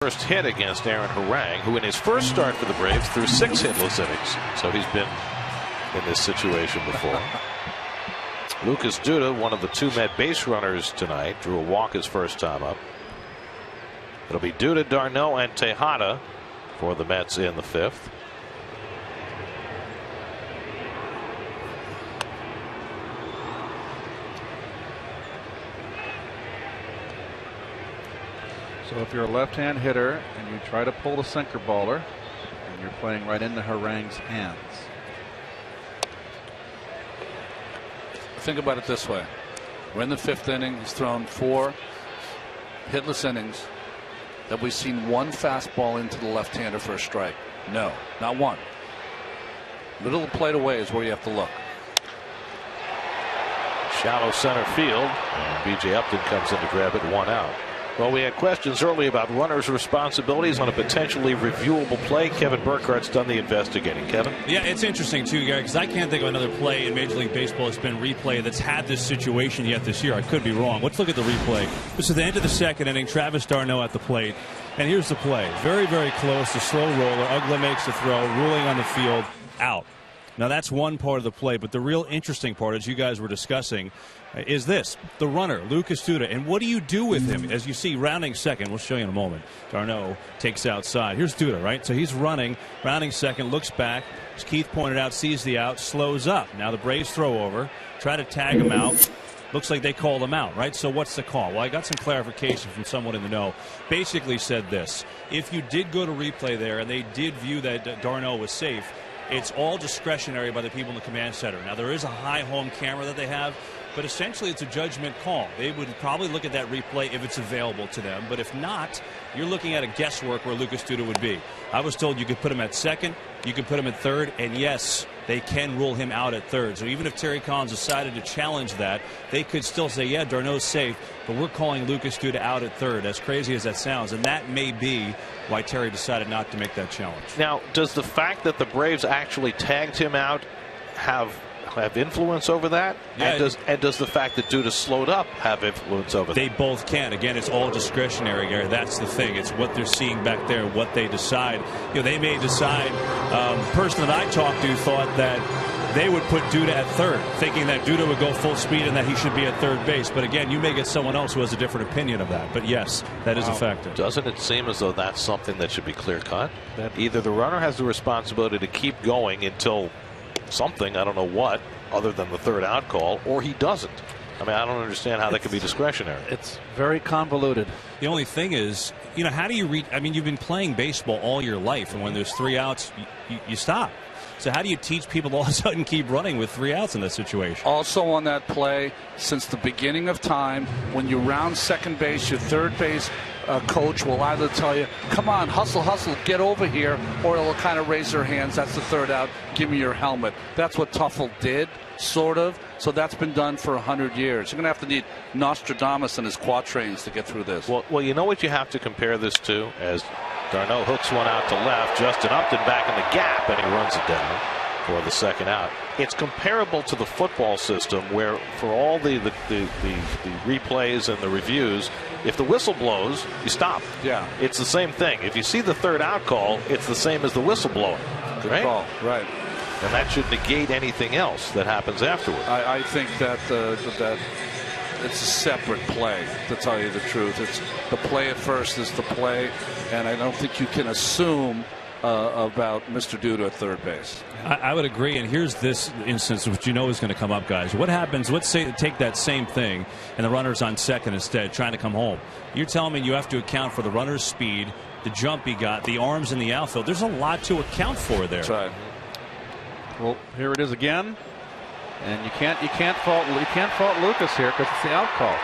[SPEAKER 7] First hit against Aaron Harang, who in his first start for the Braves threw 6 hitless innings. So he's been in this situation before. Lucas Duda, one of the 2 Met base runners tonight, drew a walk his first time up. It'll be Duda, d'Arnaud, and Tejada for the Mets in the 5th.
[SPEAKER 6] So if you're a left-hand hitter and you try to pull the sinker baller, and you're playing right into Harang's hands.
[SPEAKER 3] Think about it this way. We're in the 5th inning. He's thrown 4 hitless innings. Have we seen one fastball into the left-hander for a strike? No, not one. Middle of the plate away is where you have to look.
[SPEAKER 7] Shallow center field, and B.J. Upton comes in to grab it, 1 out. Well, we had questions early about runners' responsibilities on a potentially reviewable play. Kevin Burkhart's done the investigating. Kevin?
[SPEAKER 13] Yeah, it's interesting, too, Gary, because I can't think of another play in Major League Baseball that's been replayed that's had this situation yet this year. I could be wrong. Let's look at the replay. This is the end of the 2nd inning. Travis d'Arnaud at the plate. And here's the play. Very, very close. A slow roller. Uggla makes the throw. Ruling on the field. Out. Now, that's one part of the play, but the real interesting part, as you guys were discussing, is this. The runner, Lucas Duda. And what do you do with him? As you see, rounding second. We'll show you in a moment. d'Arnaud takes outside. Here's Duda, right? So he's running, rounding second, looks back. As Keith pointed out, sees the out, slows up. Now the Braves throw over, try to tag him out. Looks like they called him out, right? So what's the call? Well, I got some clarification from someone in the know. Basically said this. If you did go to replay there and they did view that d'Arnaud was safe, it's all discretionary by the people in the command center. Now, there is a high home camera that they have, but essentially it's a judgment call. They would probably look at that replay if it's available to them, but if not, you're looking at a guesswork where Lucas Duda would be. I was told you could put him at second, you could put him at third, and yes, they can rule him out at third. So even if Terry Collins decided to challenge that, they could still say, yeah, d'Arnaud's safe, but we're calling Lucas Duda out at third, as crazy as that sounds. And that may be why Terry decided not to make that challenge.
[SPEAKER 7] Now, does the fact that the Braves actually tagged him out have influence over that?
[SPEAKER 13] Yeah,
[SPEAKER 7] and does the fact that Duda slowed up have influence over that?
[SPEAKER 13] They both can. Again, it's all discretionary, Gary. That's the thing. It's what they're seeing back there, what they decide. They may decide. Person that I talked to thought that they would put Duda at third, thinking that Duda would go full speed and that he should be at third base. But again, you may get someone else who has a different opinion of that. But yes, that is a factor.
[SPEAKER 7] Doesn't it seem as though that's something that should be clear cut? That either the runner has the responsibility to keep going until something, I don't know what, other than the third out call, or he doesn't. I mean, I don't understand how that can be discretionary.
[SPEAKER 6] It's very convoluted.
[SPEAKER 13] The only thing is, how do you read? I mean, you've been playing baseball all your life, and when there's 3 outs, you stop. So how do you teach people to all of a sudden keep running with 3 outs in that situation?
[SPEAKER 3] Also on that play, since the beginning of time, when you round second base, your third base coach will either tell you, come on, hustle, hustle, get over here, or they'll kind of raise their hands. That's the third out. Give me your helmet. That's what Tuffle did, sort of. So that's been done for 100 years. You're going to have to need Nostradamus and his quatrains to get through this.
[SPEAKER 7] Well, you know what you have to compare this to? As d'Arnaud hooks one out to left, Justin Upton back in the gap, and he runs it down for the second out. It's comparable to the football system, where for all the replays and the reviews, if the whistle blows, you stop.
[SPEAKER 3] Yeah.
[SPEAKER 7] It's the same thing. If you see the third out call, it's the same as the whistle blowing.
[SPEAKER 3] Good
[SPEAKER 7] right?
[SPEAKER 3] call. Right.
[SPEAKER 7] And that should negate anything else that happens afterward.
[SPEAKER 3] I think that that it's a separate play, to tell you the truth. It's the play at first is the play, and I don't think you can assume about Mr. Duda at third base.
[SPEAKER 13] I would agree, and here's this instance which is going to come up, guys. What happens, let's say take that same thing and the runner's on second instead, trying to come home. You're telling me you have to account for the runner's speed, the jump he got, the arms in the outfield. There's a lot to account for there.
[SPEAKER 3] That's right.
[SPEAKER 6] Well, here it is again, and you can't fault Lucas here because it's the out call.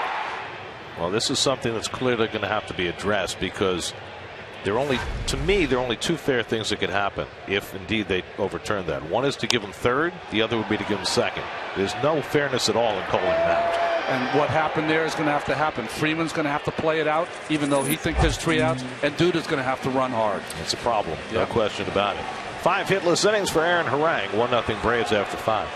[SPEAKER 7] Well, this is something that's clearly going to have to be addressed, because to me, there are only 2 fair things that could happen if indeed they overturn that. One is to give him third, the other would be to give him second. There's no fairness at all in calling him out.
[SPEAKER 3] And what happened there is going to have to happen. Freeman's going to have to play it out, even though he thinks there's 3 outs, and Duda's going to have to run hard.
[SPEAKER 7] It's a problem, no question about it. 5 hitless innings for Aaron Harang. 1-0 Braves after 5.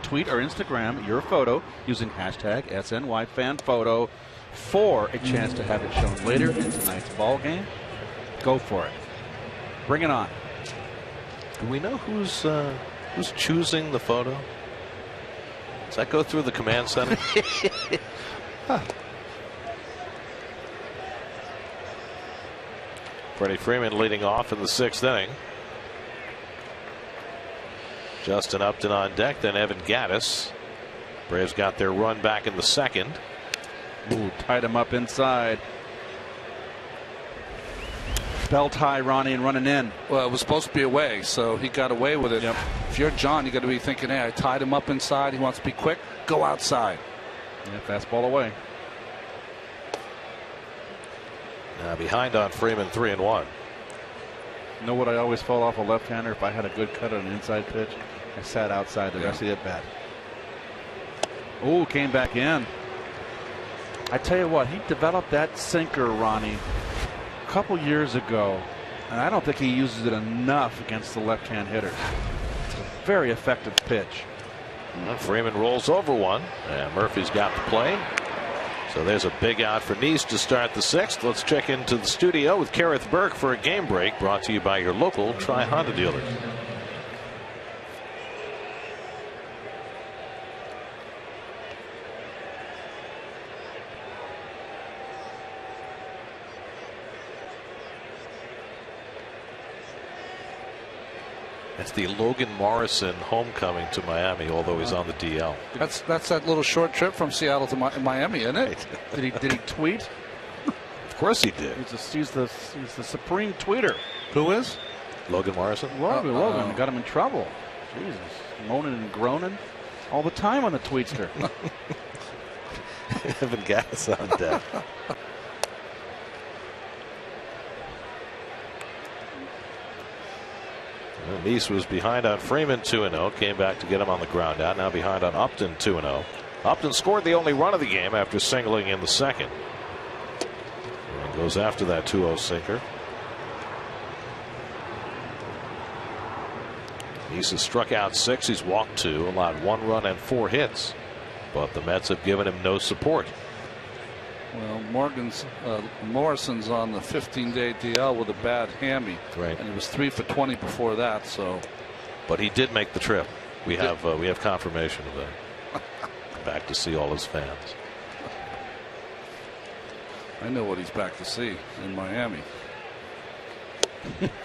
[SPEAKER 6] Tweet or Instagram your photo using hashtag SNYFanPhoto for a chance to have it shown later in tonight's ball game, go for it. Bring it on.
[SPEAKER 7] Do we know who's choosing the photo? Does that go through the command center? Freddie Freeman leading off in the 6th inning. Justin Upton on deck, then Evan Gattis. Braves got their run back in the 2nd.
[SPEAKER 6] Ooh, tied him up inside. Belt high, Ronnie, and running in.
[SPEAKER 3] Well, it was supposed to be away, so he got away with it.
[SPEAKER 6] Yep.
[SPEAKER 3] If you're John, you got to be thinking, hey, I tied him up inside. He wants to be quick. Go outside.
[SPEAKER 6] Yeah, fastball away.
[SPEAKER 7] Now behind on Freeman, 3-1.
[SPEAKER 6] You know what I always fall off a left-hander? If I had a good cut on an inside pitch, I sat outside the rest of the at-bat. Ooh, came back in. I tell you what, he developed that sinker, Ronnie, a couple years ago, and I don't think he uses it enough against the left-hand hitters. It's a very effective pitch.
[SPEAKER 7] Well, Freeman rolls over one, and Murphy's got the play. So there's a big out for Neese to start the 6th. Let's check into the studio with Kareth Burke for a game break brought to you by your local Tri-Honda dealers. It's the Logan Morrison homecoming to Miami, although he's on the DL.
[SPEAKER 3] That's that little short trip from Seattle to Miami, isn't it?
[SPEAKER 6] Did he tweet?
[SPEAKER 7] Of course he did.
[SPEAKER 6] He's the supreme tweeter.
[SPEAKER 3] Who is?
[SPEAKER 7] Logan Morrison.
[SPEAKER 6] Logan got him in trouble. Jesus, moaning and groaning all the time on the tweetster.
[SPEAKER 7] Evan Gattis on deck. Neese was behind on Freeman 2-0, came back to get him on the ground out. Now behind on Upton 2-0. Upton scored the only run of the game after singling in the 2nd. And goes after that 2-0 sinker. Neese has struck out 6. He's walked 2, allowed 1 run and 4 hits. But the Mets have given him no support.
[SPEAKER 3] Well, Morrison's on the 15-day DL with a bad hammy.
[SPEAKER 7] Right.
[SPEAKER 3] And he was 3 for 20 before that. So,
[SPEAKER 7] but he did make the trip. We have confirmation of that. Back to see all his fans.
[SPEAKER 3] I know what he's back to see in Miami.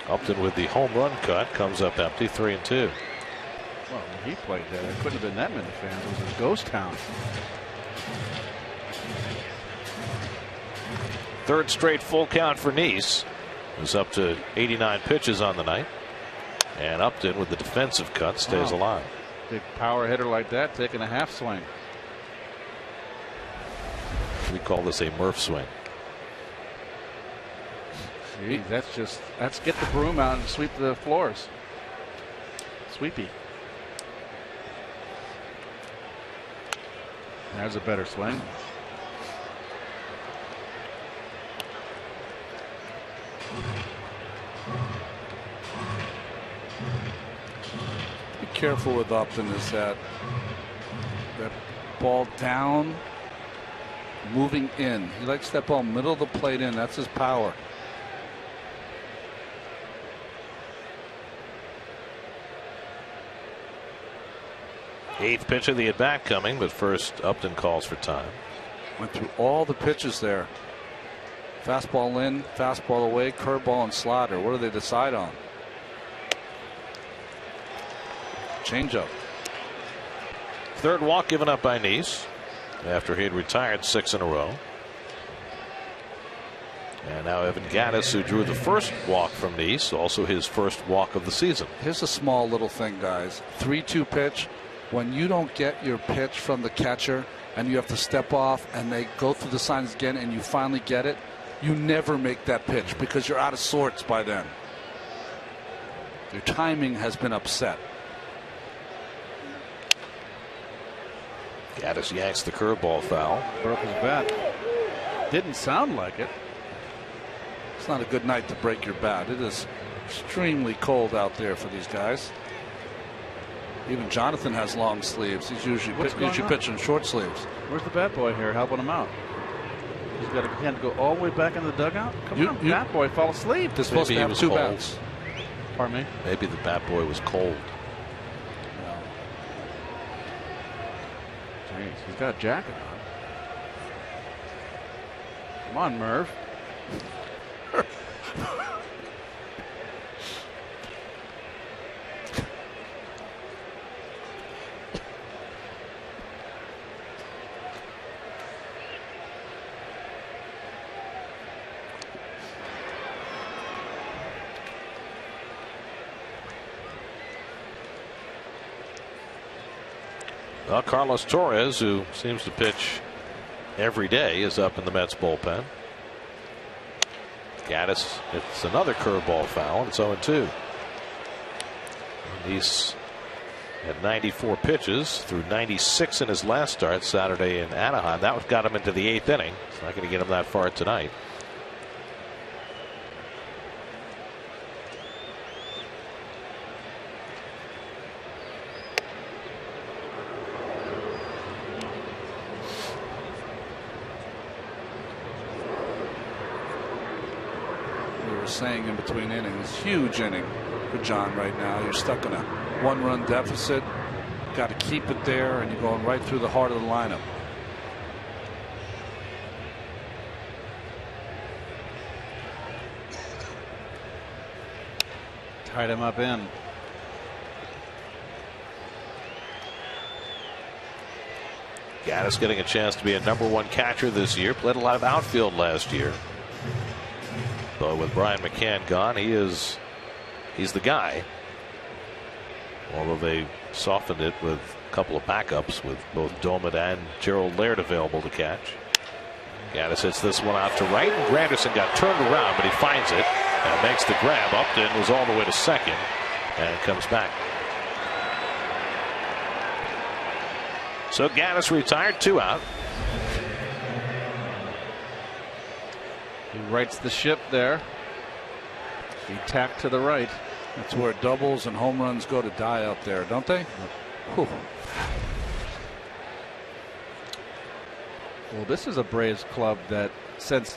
[SPEAKER 7] Upton with the home run cut comes up empty, 3-2.
[SPEAKER 6] Well, when he played there, there couldn't have been that many fans. It was a ghost town.
[SPEAKER 7] 3rd straight full count for Neese. He's up to 89 pitches on the night. And Upton with the defensive cut stays alive.
[SPEAKER 6] Big power hitter like that taking a half swing.
[SPEAKER 7] We call this a Murph swing.
[SPEAKER 6] Gee, that's get the broom out and sweep the floors. Sweepy. There's a better swing.
[SPEAKER 3] Be careful with Upton is that ball down, moving in. He likes that ball middle of the plate in. That's his power.
[SPEAKER 7] Eighth pitch of the at bat coming, but first Upton calls for time.
[SPEAKER 3] Went through all the pitches there. Fastball in, fastball away, curveball and slider. What do they decide on? Changeup.
[SPEAKER 7] 3rd walk given up by Neese after he had retired 6 in a row. And now Evan Gattis, who drew the first walk from Neese, also his first walk of the season.
[SPEAKER 3] Here's a small little thing, guys. 3-2 pitch. When you don't get your pitch from the catcher and you have to step off and they go through the signs again and you finally get it, you never make that pitch because you're out of sorts by then. Your timing has been upset.
[SPEAKER 7] Gattis yanks the curveball foul.
[SPEAKER 6] Broke his bat. Didn't sound like it.
[SPEAKER 3] It's not a good night to break your bat. It is extremely cold out there for these guys. Even Jonathan has long sleeves. He's usually pitching short sleeves.
[SPEAKER 6] Where's the bat boy here helping him out? He's got to go all the way back in the dugout. Come on, Bat Boy, fall asleep.
[SPEAKER 7] Maybe supposed to have two bats.
[SPEAKER 6] Pardon me?
[SPEAKER 7] Maybe the Bat Boy was cold.
[SPEAKER 6] Jeez, he's got a jacket on. Come on, Merv.
[SPEAKER 7] Well, Carlos Torres, who seems to pitch every day, is up in the Mets bullpen. Gaddis, it's another curveball foul, and it's 0-2. He's had 94 pitches through 96 in his last start Saturday in Anaheim. That got him into the 8th inning. It's not going to get him that far tonight.
[SPEAKER 3] Saying in between innings, huge inning for John right now. You're stuck in a 1-run deficit, got to keep it there, and you're going right through the heart of the lineup.
[SPEAKER 6] Tied him up in.
[SPEAKER 7] Gaddis getting a chance to be a #1 catcher this year. Played a lot of outfield last year. But with Brian McCann gone, he's the guy. Although they softened it with a couple of backups with both Domit and Gerald Laird available to catch. Gaddis hits this one out to right, and Granderson got turned around, but he finds it and makes the grab. Upton was all the way to second and comes back. So Gaddis retired, 2 out.
[SPEAKER 6] He rights the ship there. He tacked to the right.
[SPEAKER 3] That's where doubles and home runs go to die out there, don't they? Whew.
[SPEAKER 6] Well, this is a Braves club that, since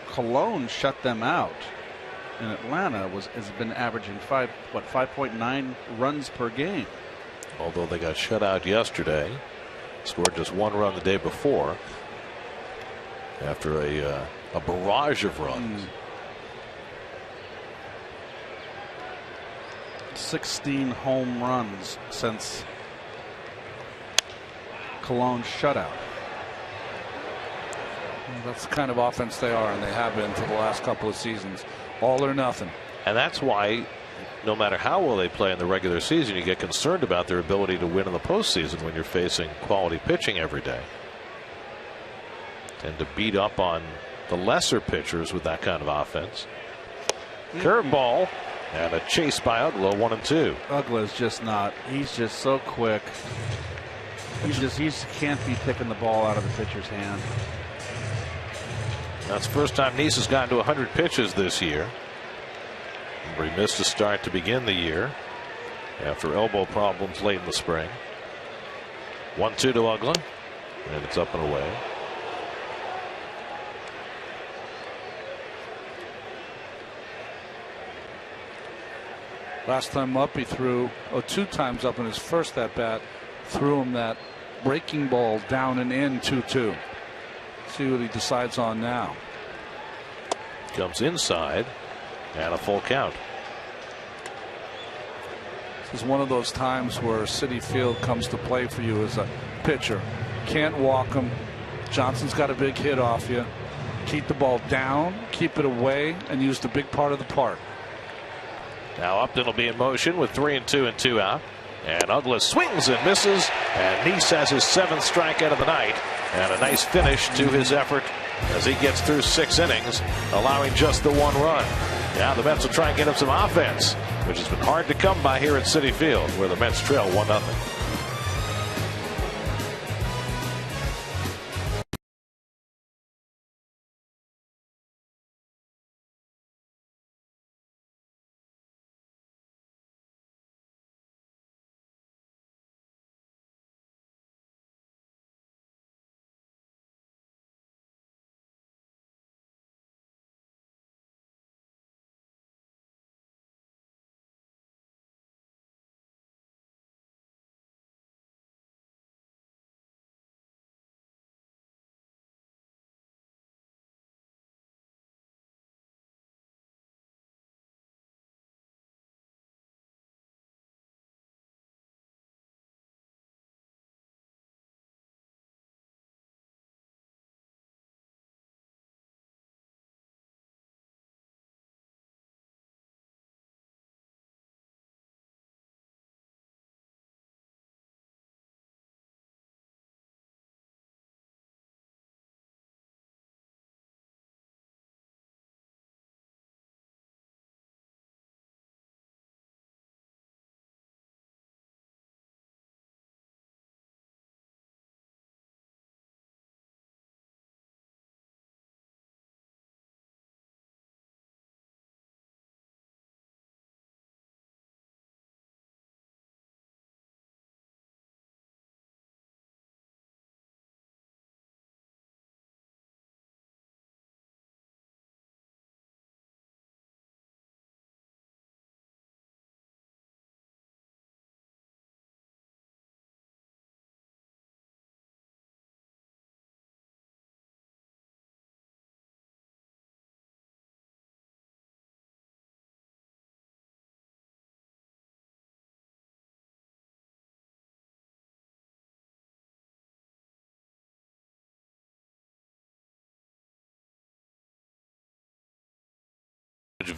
[SPEAKER 6] Cologne shut them out in Atlanta, has been averaging 5.9 runs per game.
[SPEAKER 7] Although they got shut out yesterday, scored just 1 run the day before after a barrage of runs.
[SPEAKER 6] 16 home runs since Cologne's shutout.
[SPEAKER 3] That's the kind of offense they are, and they have been for the last couple of seasons. All or nothing.
[SPEAKER 7] And that's why, no matter how well they play in the regular season, you get concerned about their ability to win in the postseason when you're facing quality pitching every day. Tend to beat up on the lesser pitchers with that kind of offense. Curveball and a chase by Ugla, 1-2.
[SPEAKER 6] Ugla's just not. He's just so quick. He just can't be picking the ball out of the pitcher's hand.
[SPEAKER 7] That's the first time Nice has gotten to 100 pitches this year. Remember, he missed a start to begin the year after elbow problems late in the spring. 1-2 to Ugla, and it's up and away.
[SPEAKER 3] Last time up, he threw 2 times up in his first at bat. Threw him that breaking ball down and in 2-2. See what he decides on now.
[SPEAKER 7] Comes inside and a full count.
[SPEAKER 3] This is one of those times where Citi Field comes to play for you as a pitcher. Can't walk him. Johnson's got a big hit off you. Keep the ball down, keep it away, and use the big part of the park.
[SPEAKER 7] Now Upton will be in motion with 3-2 and 2 out. And Ugla swings and misses. And Nice has his 7th strikeout of the night. And a nice finish to his effort as he gets through 6 innings, allowing just the 1 run. Now the Mets will try and get him some offense, which has been hard to come by here at Citi Field, where the Mets trail 1-0.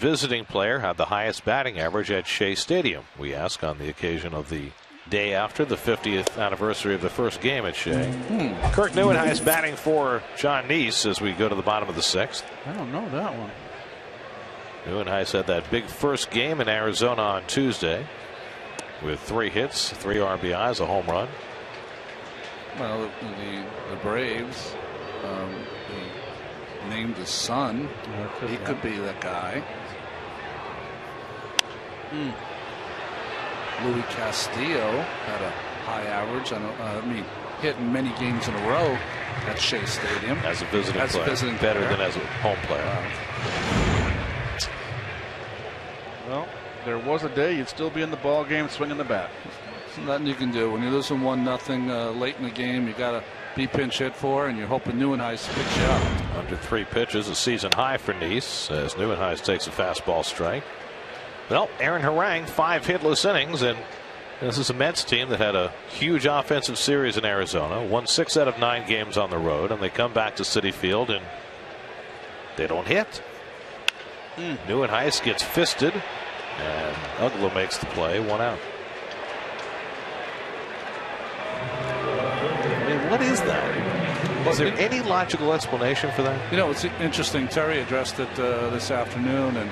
[SPEAKER 7] visiting player had the highest batting average at Shea Stadium? We ask on the occasion of the day after the 50th anniversary of the first game at Shea.
[SPEAKER 1] Kirk Neuenhuis batting for John Neese as we go to the bottom of the 6th.
[SPEAKER 6] I don't know that one.
[SPEAKER 7] Neuenhuis had that big first game in Arizona on Tuesday with 3 hits, 3 RBIs, a home run.
[SPEAKER 3] Well, the Braves he named his son. He could be that guy. Louis Castillo had a high average. I mean, hit many games in a row at Shea Stadium
[SPEAKER 7] as a visiting player. Better than as a home player.
[SPEAKER 6] Well, there was a day you'd still be in the ball game swinging the bat.
[SPEAKER 3] There's nothing you can do when you're losing 1-0 late in the game. You got to be pinch hit for, and you're hoping Neuenhuis picks you up.
[SPEAKER 7] Under 3 pitches, a season high for Neese as Neuenhuis takes a fastball strike. Well, Aaron Harang, 5 hitless innings, and this is a Mets team that had a huge offensive series in Arizona, won 6 out of 9 games on the road, and they come back to Citi Field and they don't hit. Neuenhuis gets fisted, and Ugla makes the play, 1 out. I mean, what is that? Is there any logical explanation for that?
[SPEAKER 3] You know, it's interesting. Terry addressed it this afternoon and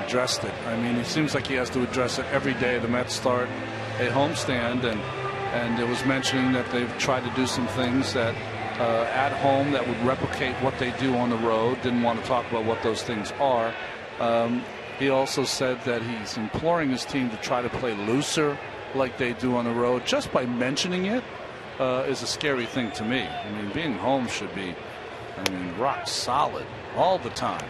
[SPEAKER 3] addressed it. I mean, it seems like he has to address it every day. The Mets start a homestand, and it was mentioning that they've tried to do some things that at home that would replicate what they do on the road. Didn't want to talk about what those things are. He also said that he's imploring his team to try to play looser like they do on the road. Just by mentioning it is a scary thing to me. I mean, being home should be, rock solid all the time.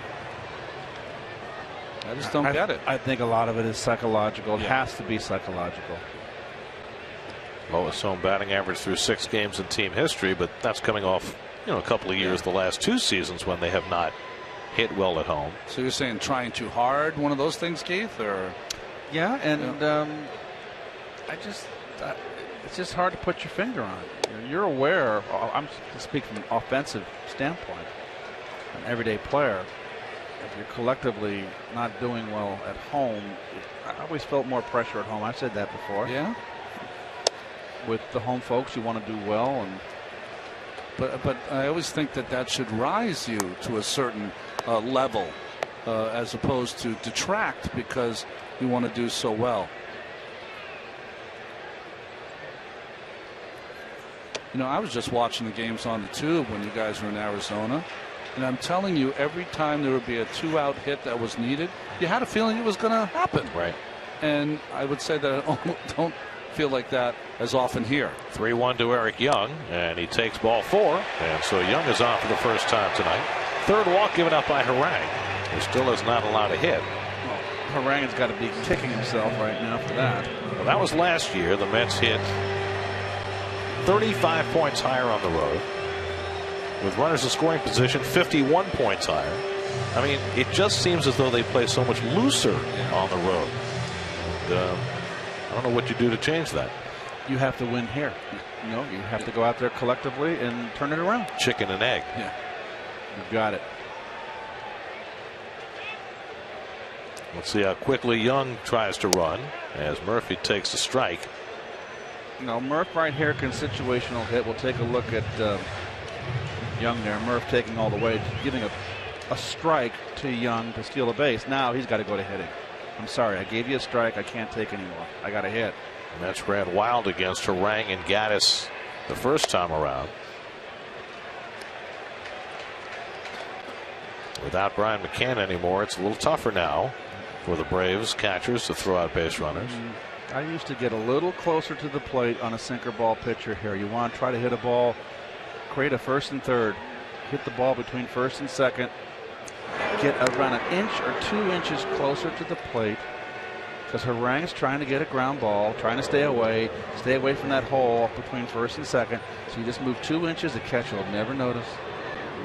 [SPEAKER 3] I just don't get it.
[SPEAKER 6] I think a lot of it is psychological. It has to be psychological.
[SPEAKER 7] Lowest home batting average through 6 games in team history, but that's coming off a couple of years, the last 2 seasons when they have not hit well at home.
[SPEAKER 3] So you're saying trying too hard, one of those things, Keith? Or
[SPEAKER 6] yeah, and it's just hard to put your finger on it. You're aware. I'm speaking from an offensive standpoint. An everyday player. If you're collectively not doing well at home, I always felt more pressure at home. I've said that before.
[SPEAKER 3] Yeah.
[SPEAKER 6] With the home folks, you want to do well,
[SPEAKER 3] but I always think that should rise you to a certain level, as opposed to detract because you want to do so well. I was just watching the games on the tube when you guys were in Arizona. And I'm telling you, every time there would be a 2-out hit that was needed, you had a feeling it was going to happen.
[SPEAKER 7] Right.
[SPEAKER 3] And I would say that I don't feel like that as often here.
[SPEAKER 7] 3-1 to Eric Young, and he takes ball 4. And so Young is on for the first time tonight. 3rd walk given up by Harang, who still is not allowed a hit.
[SPEAKER 6] Well, Harang has got to be kicking himself right now for that.
[SPEAKER 7] Well, that was last year. The Mets hit 35 points higher on the road. With runners in scoring position, 51 points higher. I mean, it just seems as though they play so much looser on the road. And, I don't know what you do to change that.
[SPEAKER 6] You have to win here. You have to go out there collectively and turn it around.
[SPEAKER 7] Chicken and egg.
[SPEAKER 6] Yeah. You've got it.
[SPEAKER 7] Let's see how quickly Young tries to run as Murphy takes a strike.
[SPEAKER 6] Murph right here can situational hit. We'll take a look at Young there. Murph taking all the way, giving a strike to Young to steal a base. Now he's got to go to hitting. I'm sorry, I gave you a strike. I can't take anymore. I got to hit.
[SPEAKER 7] Mets ran wild against Harang and Gaddis the first time around. Without Brian McCann anymore, it's a little tougher now for the Braves catchers to throw out base runners.
[SPEAKER 6] I used to get a little closer to the plate on a sinker ball pitcher here. You want to try to hit a ball, create a 1st and 3rd, hit the ball between 1st and 2nd, get around 1 inch or 2 inches closer to the plate, because Harang's trying to get a ground ball, trying to stay away from that hole between 1st and 2nd. So you just move 2 inches, the catcher will never notice.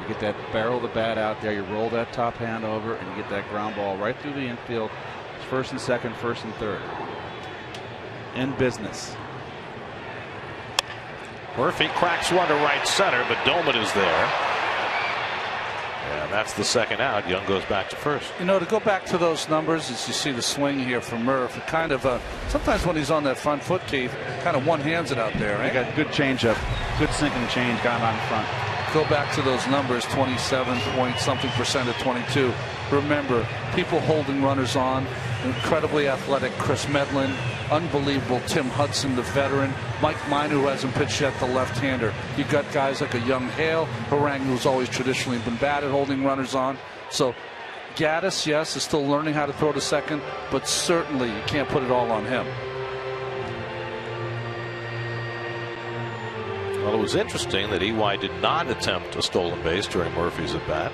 [SPEAKER 6] You get that barrel of the bat out there, you roll that top hand over, and you get that ground ball right through the infield. It's 1st and 2nd, 1st and 3rd. In business.
[SPEAKER 7] Murphy cracks one to right center, but Doman is there. And And that's the second out. Young goes back to first.
[SPEAKER 3] You know, to go back to those numbers, as you see the swing here from Murph, it kind of sometimes when he's on that front foot, Keith, kind of one-hands it out there. Right?
[SPEAKER 6] He got good changeup, good sinking change, got him out in front.
[SPEAKER 3] Go back to those numbers, 27-point-something% at 22. Remember, people holding runners on, incredibly athletic Chris Medlin, unbelievable Tim Hudson, the veteran, Mike Minor, who hasn't pitched yet, the left-hander. You got guys like a young Hale, Harang, who's always traditionally been bad at holding runners on. So Gaddis, yes, is still learning how to throw to second, but certainly you can't put it all on him.
[SPEAKER 7] Well, it was interesting that EY did not attempt a stolen base during Murphy's at bat.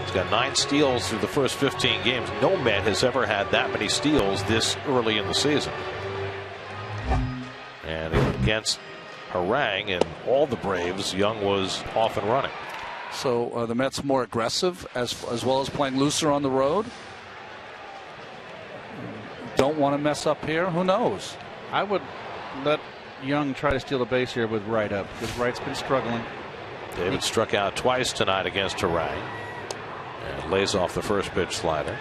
[SPEAKER 7] He's got 9 steals through the first 15 games. No Met has ever had that many steals this early in the season. And against Harang and all the Braves, Young was off and running.
[SPEAKER 3] So are the Mets more aggressive as well as playing looser on the road? Don't want to mess up here? Who knows?
[SPEAKER 6] I would let Young try to steal the base here with Wright up, because Wright's been struggling.
[SPEAKER 7] David struck out twice tonight against Harang and lays off the first pitch slider.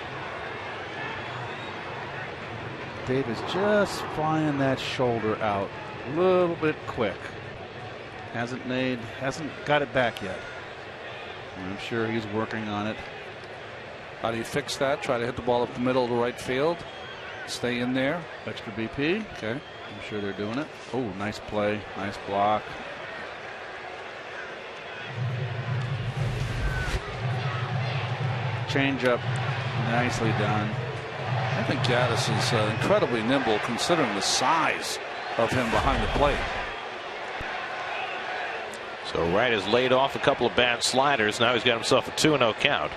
[SPEAKER 6] David's just flying that shoulder out a little bit quick. Hasn't got it back yet. I'm sure he's working on it.
[SPEAKER 3] How do you fix that? Try to hit the ball up the middle of the right field. Stay in there.
[SPEAKER 6] Extra BP. Okay. I'm sure they're doing it. Oh, nice play. Nice block. Change up. Nicely done.
[SPEAKER 3] I think Gaddis is incredibly nimble considering the size of him behind the plate.
[SPEAKER 7] So Wright has laid off a couple of bad sliders. Now he's got himself a 2-0 count.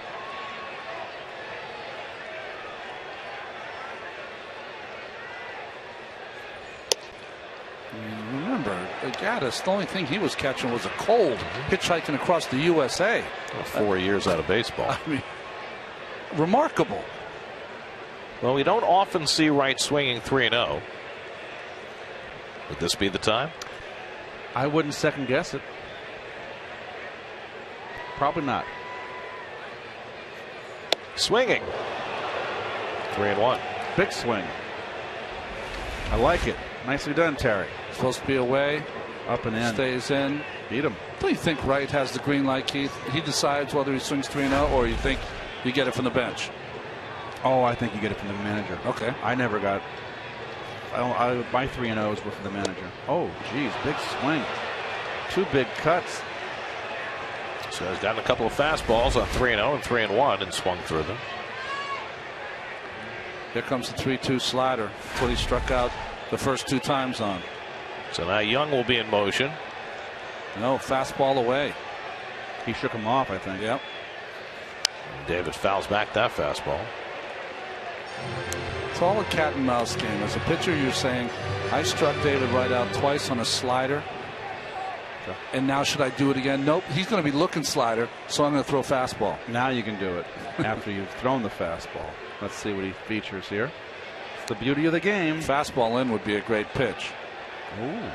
[SPEAKER 3] Remember, Gaddis, the only thing he was catching was a cold hitchhiking across the USA.
[SPEAKER 7] 4 years out of baseball.
[SPEAKER 3] I mean, remarkable.
[SPEAKER 7] Well, we don't often see Wright swinging 3-0. Would this be the time?
[SPEAKER 6] I wouldn't second guess it. Probably not.
[SPEAKER 7] Swinging. 3-1.
[SPEAKER 6] Big swing. I like it. Nicely done, Terry.
[SPEAKER 3] Supposed to be away.
[SPEAKER 6] Up and in.
[SPEAKER 3] Stays in.
[SPEAKER 6] Beat him.
[SPEAKER 3] Do you think Wright has the green light, Keith? He decides whether he swings 3-0, or you think you get it from the bench?
[SPEAKER 6] Oh, I think you get it from the manager.
[SPEAKER 3] Okay.
[SPEAKER 6] I never got. My 3-0s were from the manager. Oh, geez, big swing. 2 big cuts.
[SPEAKER 7] So he's gotten a couple of fastballs on 3-0 and 3-1 and swung through them.
[SPEAKER 3] Here comes the 3-2 slider. That's what he struck out the first 2 times on.
[SPEAKER 7] So now Young will be in motion.
[SPEAKER 3] No, fastball away.
[SPEAKER 6] He shook him off, I think.
[SPEAKER 3] Yep.
[SPEAKER 7] David fouls back that fastball.
[SPEAKER 3] It's all a cat and mouse game. As a pitcher, you're saying, I struck David Wright out twice on a slider, and now should I do it again? Nope, he's going to be looking slider, so I'm going to throw fastball.
[SPEAKER 6] Now you can do it after you've thrown the fastball. Let's see what he features here. It's the beauty of the game.
[SPEAKER 3] Fastball in would be a great pitch.
[SPEAKER 6] Ooh.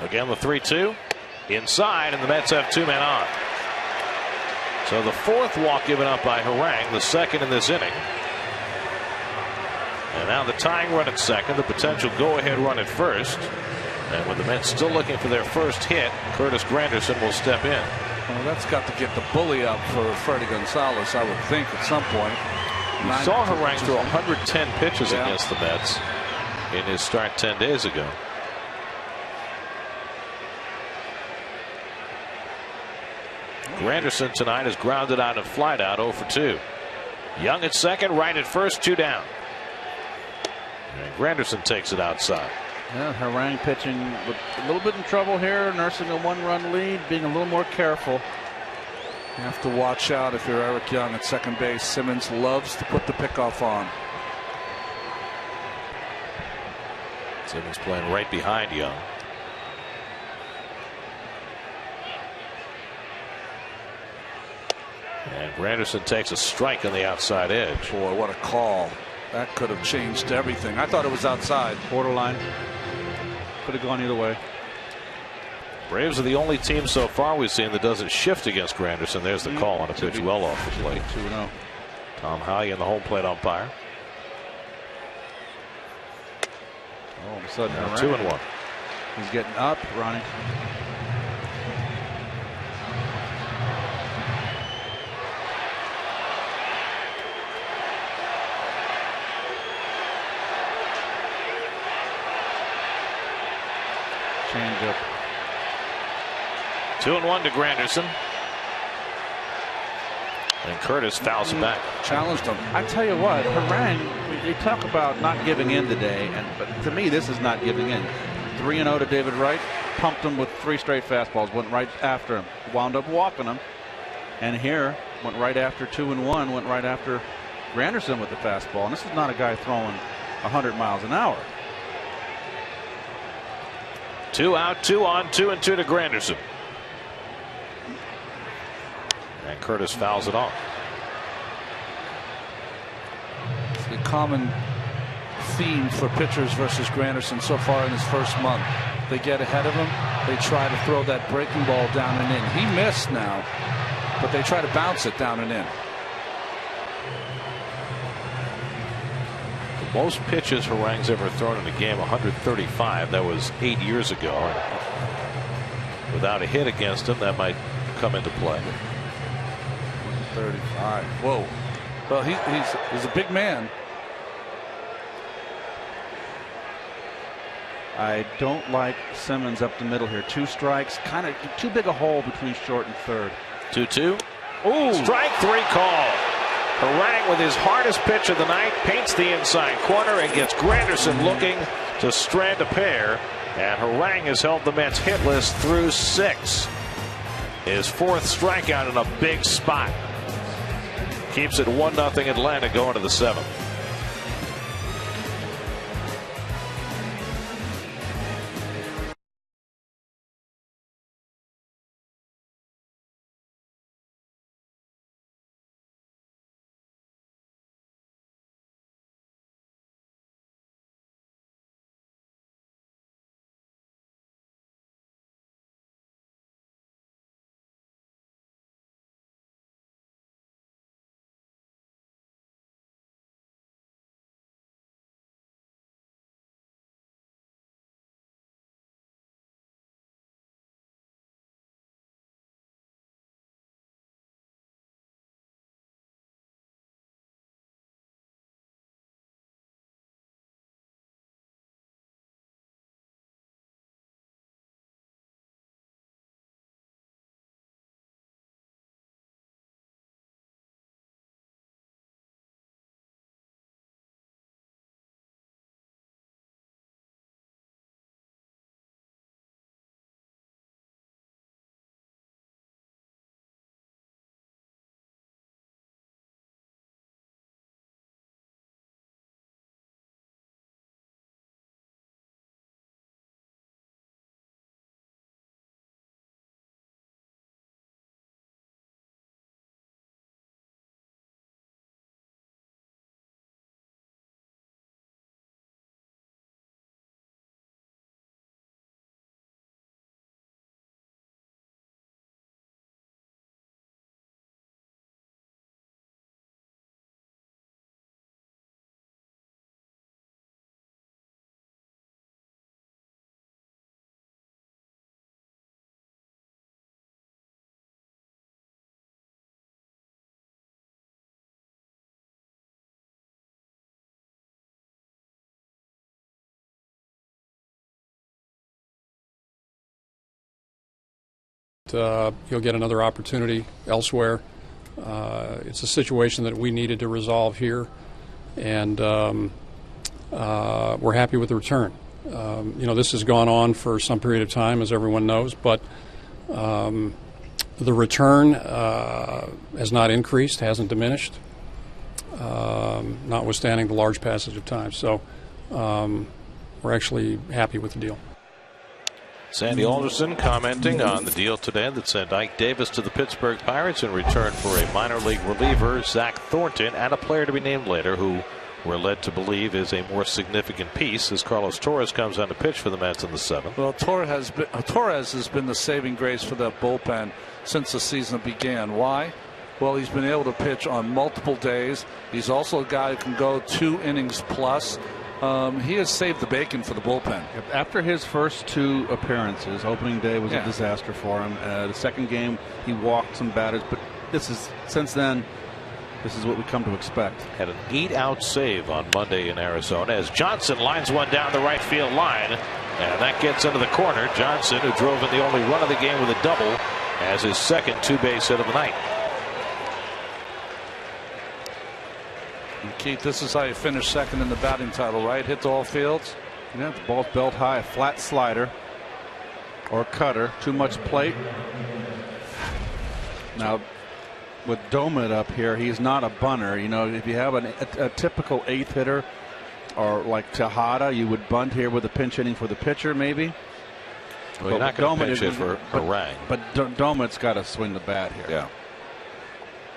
[SPEAKER 7] Again, the 3-2 inside, and the Mets have 2 men on. So the 4th walk given up by Harang, the 2nd in this inning. And now the tying run at second, the potential go-ahead run at first. And with the Mets still looking for their first hit, Curtis Granderson will step in.
[SPEAKER 3] Well, that's got to get the bully up for Freddie Gonzalez, I would think, at some point.
[SPEAKER 7] We saw Harang throw 110 pitches against the Mets in his start 10 days ago. Granderson tonight is grounded out and flied out 0 for 2. Young at second, Wright at first, 2 down. And Granderson takes it outside.
[SPEAKER 6] Yeah, Harang pitching with a little bit in trouble here, nursing a 1-run lead, being a little more careful.
[SPEAKER 3] You have to watch out if you're Eric Young at second base. Simmons loves to put the pickoff on.
[SPEAKER 7] Simmons playing right behind Young. And Granderson takes a strike on the outside edge.
[SPEAKER 3] Boy, what a call. That could have changed everything. I thought it was outside.
[SPEAKER 6] Borderline. Could have gone either way.
[SPEAKER 7] Braves are the only team so far we've seen that doesn't shift against Granderson. There's the call on a pitch well off the plate.
[SPEAKER 6] 2-0.
[SPEAKER 7] Tom Hallian, the home plate umpire.
[SPEAKER 6] All of a sudden,
[SPEAKER 7] 2-1.
[SPEAKER 6] He's getting up, running. Change up.
[SPEAKER 7] 2-1 to Granderson. And Curtis fouls it back.
[SPEAKER 6] Challenged him. I tell you what, Harang, they talk about not giving in today, but to me, this is not giving in. 3-0 to David Wright. Pumped him with 3 straight fastballs. Went right after him. Wound up walking him. And here, went right after 2-1. Went right after Granderson with the fastball. And this is not a guy throwing 100 miles an hour.
[SPEAKER 7] 2 out, 2 on, 2-2 to Granderson. And Curtis fouls it off.
[SPEAKER 3] It's the common theme for pitchers versus Granderson so far in his first month. They get ahead of him. They try to throw that breaking ball down and in. He missed now, but they try to bounce it down and in.
[SPEAKER 7] The most pitches Harang's ever thrown in a game, 135. That was 8 years ago. And without a hit against him, that might come into play.
[SPEAKER 6] 35.
[SPEAKER 3] Whoa. Well, he's a big man.
[SPEAKER 6] I don't like Simmons up the middle here. 2 strikes, kind of too big a hole between short and third.
[SPEAKER 7] 2-2. Ooh. Strike 3 call. Harang with his hardest pitch of the night paints the inside corner and gets Granderson looking to strand a pair. And Harang has held the Mets hitless through 6. His 4th strikeout in a big spot. Keeps it 1-0 Atlanta going to the 7th.
[SPEAKER 14] You'll get another opportunity elsewhere. It's a situation that we needed to resolve here, and we're happy with the return. This has gone on for some period of time, as everyone knows, but the return has not increased, hasn't diminished, notwithstanding the large passage of time. So we're actually happy with the deal.
[SPEAKER 7] Sandy Alderson commenting on the deal today that sent Ike Davis to the Pittsburgh Pirates in return for a minor league reliever, Zach Thornton, and a player to be named later who we're led to believe is a more significant piece as Carlos Torres comes on to pitch for the Mets in the 7th.
[SPEAKER 3] Well, Torres has been the saving grace for that bullpen since the season began. Why? Well, he's been able to pitch on multiple days. He's also a guy who can go 2 innings plus. He has saved the bacon for the bullpen.
[SPEAKER 6] After his first 2 appearances, opening day was a disaster for him. The second game, he walked some batters, but since then, this is what we come to expect.
[SPEAKER 7] Had an 8-out save on Monday in Arizona as Johnson lines one down the right field line, and that gets into the corner. Johnson, who drove in the only run of the game with a double, has his second 2-base hit of the night.
[SPEAKER 3] And Keith, this is how you finish second in the batting title, right? Hit to all fields.
[SPEAKER 6] Yeah, the ball's belt high, a flat slider or cutter, too much plate. Now, with Domit up here, he's not a bunter. You know, if you have a typical 8th hitter or like Tejada, you would bunt here with a pinch hitting for the pitcher, maybe.
[SPEAKER 7] Well, you're not going to pinch hit for Harang.
[SPEAKER 6] But Domit's got to swing the bat here.
[SPEAKER 7] Yeah.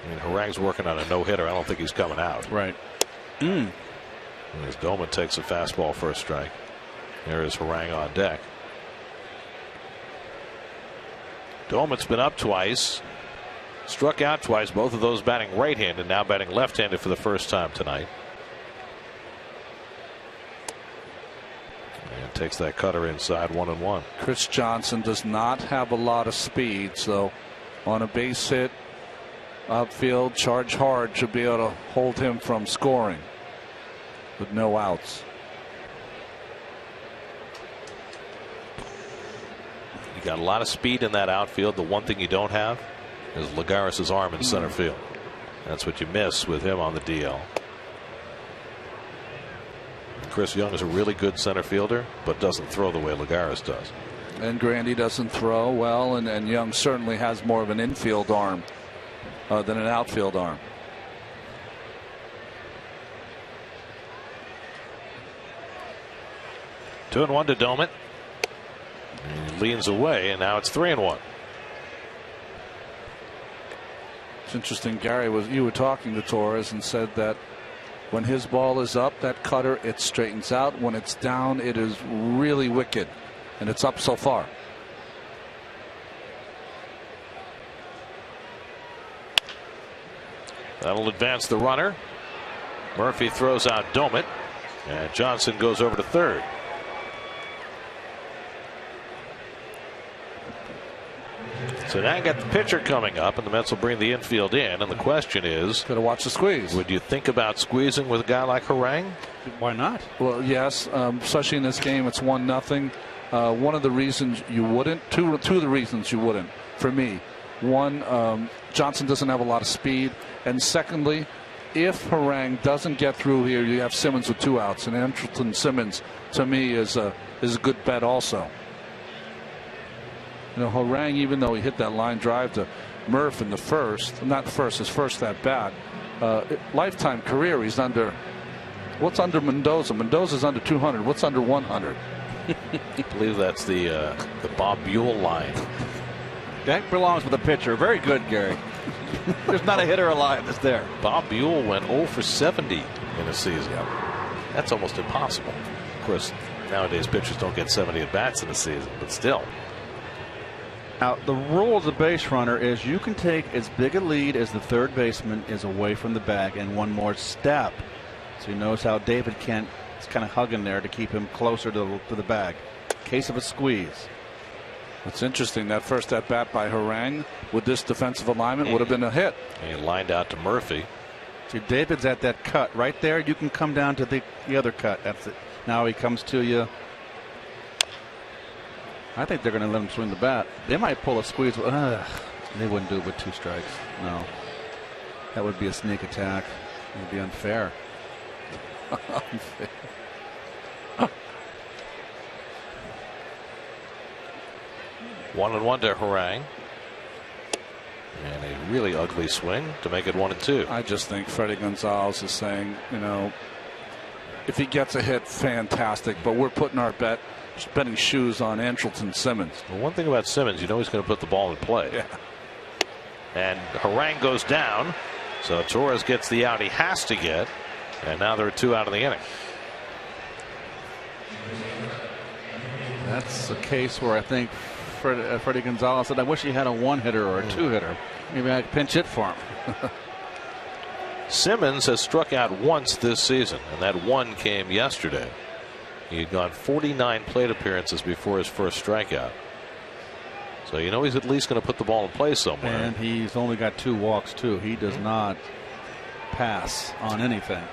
[SPEAKER 7] I mean, Harang's working on a no-hitter. I don't think he's coming out.
[SPEAKER 6] Right.
[SPEAKER 7] As Domit takes a fastball for a strike. There is Harang on deck. Domit's been up twice. Struck out twice, both of those batting right-handed, now batting left-handed for the first time tonight. And takes that cutter inside 1-1.
[SPEAKER 3] Chris Johnson does not have a lot of speed, so on a base hit, outfield, charge hard, should be able to hold him from scoring with no outs.
[SPEAKER 7] You got a lot of speed in that outfield. The one thing you don't have is Lagares' arm in center field. That's what you miss with him on the DL. Chris Young is a really good center fielder, but doesn't throw the way Lagares does.
[SPEAKER 3] And Grandy doesn't throw well, and Young certainly has more of an infield arm than an outfield arm.
[SPEAKER 7] 2-1 to Domit. He leans away, and now it's 3-1.
[SPEAKER 3] It's interesting, Gary, you were talking to Torres and said that when his ball is up, that cutter, it straightens out. When it's down, it is really wicked, and it's up so far.
[SPEAKER 7] That'll advance the runner. Murphy throws out Domit, and Johnson goes over to third. So now you got the pitcher coming up, and the Mets will bring the infield in. And the question is,
[SPEAKER 3] gotta watch the squeeze.
[SPEAKER 7] Would you think about squeezing with a guy like Harang?
[SPEAKER 6] Why not?
[SPEAKER 3] Well, yes, especially in this game, it's 1-0. One of the reasons you wouldn't, two of the reasons you wouldn't, for me. One, Johnson doesn't have a lot of speed, and secondly, if Harang doesn't get through here, you have Simmons with 2 outs, and Andrelton Simmons, to me, is a good bet also. You know, Harang, even though he hit that line drive to Murph in the first, not the first, his first at bat, lifetime career, he's under, what's under Mendoza? Mendoza's under 200. What's under 100?
[SPEAKER 7] I believe that's the Bob Buell line.
[SPEAKER 6] That belongs with a pitcher. Very good, Gary. There's not a hitter alive that's there.
[SPEAKER 7] Bob Buell went 0 for 70 in a season. That's almost impossible. Of course, nowadays pitchers don't get 70 at bats in a season, but still.
[SPEAKER 6] Now, the rule as a base runner is you can take as big a lead as the third baseman is away from the bag and one more step. So you notice how David Kent is kind of hugging there to keep him closer to the bag. Case of a squeeze.
[SPEAKER 3] It's interesting, that first at bat by Harang with this defensive alignment would have been a hit.
[SPEAKER 7] And he lined out to Murphy.
[SPEAKER 6] See, David's at that cut right there. You can come down to the other cut. That's it. Now he comes to you. I think they're going to let him swing the bat. They might pull a squeeze. They wouldn't do it with 2 strikes. No. That would be a sneak attack. It would be unfair.
[SPEAKER 3] Unfair.
[SPEAKER 7] 1-1 to Harang. And a really ugly swing to make it 1-2.
[SPEAKER 3] I just think Freddie Gonzalez is saying, you know, if he gets a hit, fantastic, but we're putting our betting shoes on Andrelton Simmons.
[SPEAKER 7] Well, one thing about Simmons, you know he's going to put the ball in play.
[SPEAKER 3] Yeah.
[SPEAKER 7] And Harang goes down, so Torres gets the out he has to get. And now there are 2 out of the inning.
[SPEAKER 6] That's a case where I think Freddie Gonzalez said, I wish he had a 1-hitter or a 2-hitter. Maybe I could pinch hit for him.
[SPEAKER 7] Simmons has struck out once this season, and that one came yesterday. He had gone 49 plate appearances before his first strikeout. So you know he's at least going to put the ball in play somewhere.
[SPEAKER 6] And he's only got 2 walks, too. He does not pass on anything.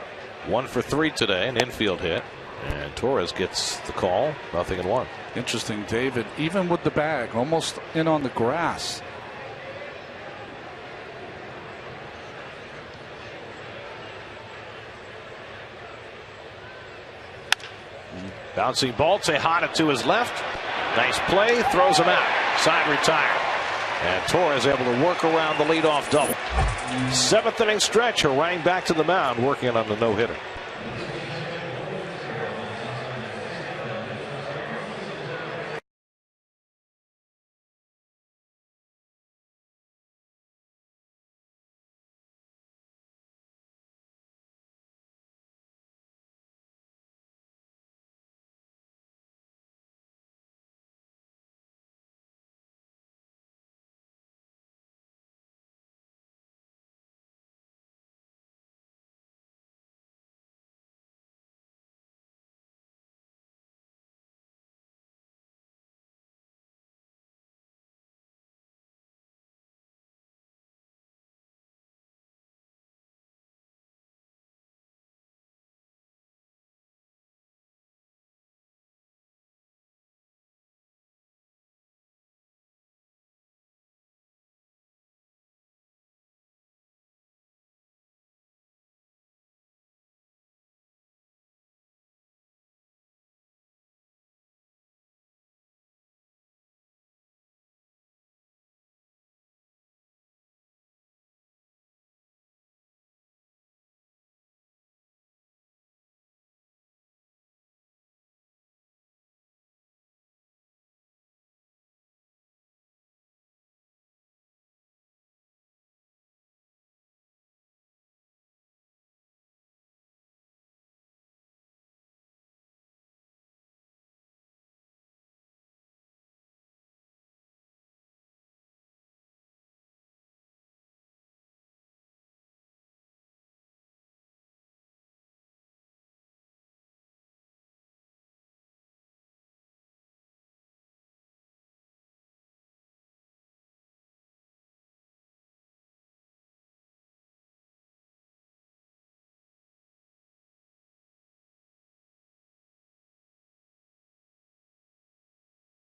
[SPEAKER 7] 1 for 3 today, an infield hit. And Torres gets the call, 0-1.
[SPEAKER 3] Interesting, David, even with the bag, almost in on the grass.
[SPEAKER 7] Bouncing ball, Tejada to his left. Nice play, throws him out. Side retired. And Torres able to work around the leadoff double. 7th inning stretch, Harang back to the mound, working on the no-hitter.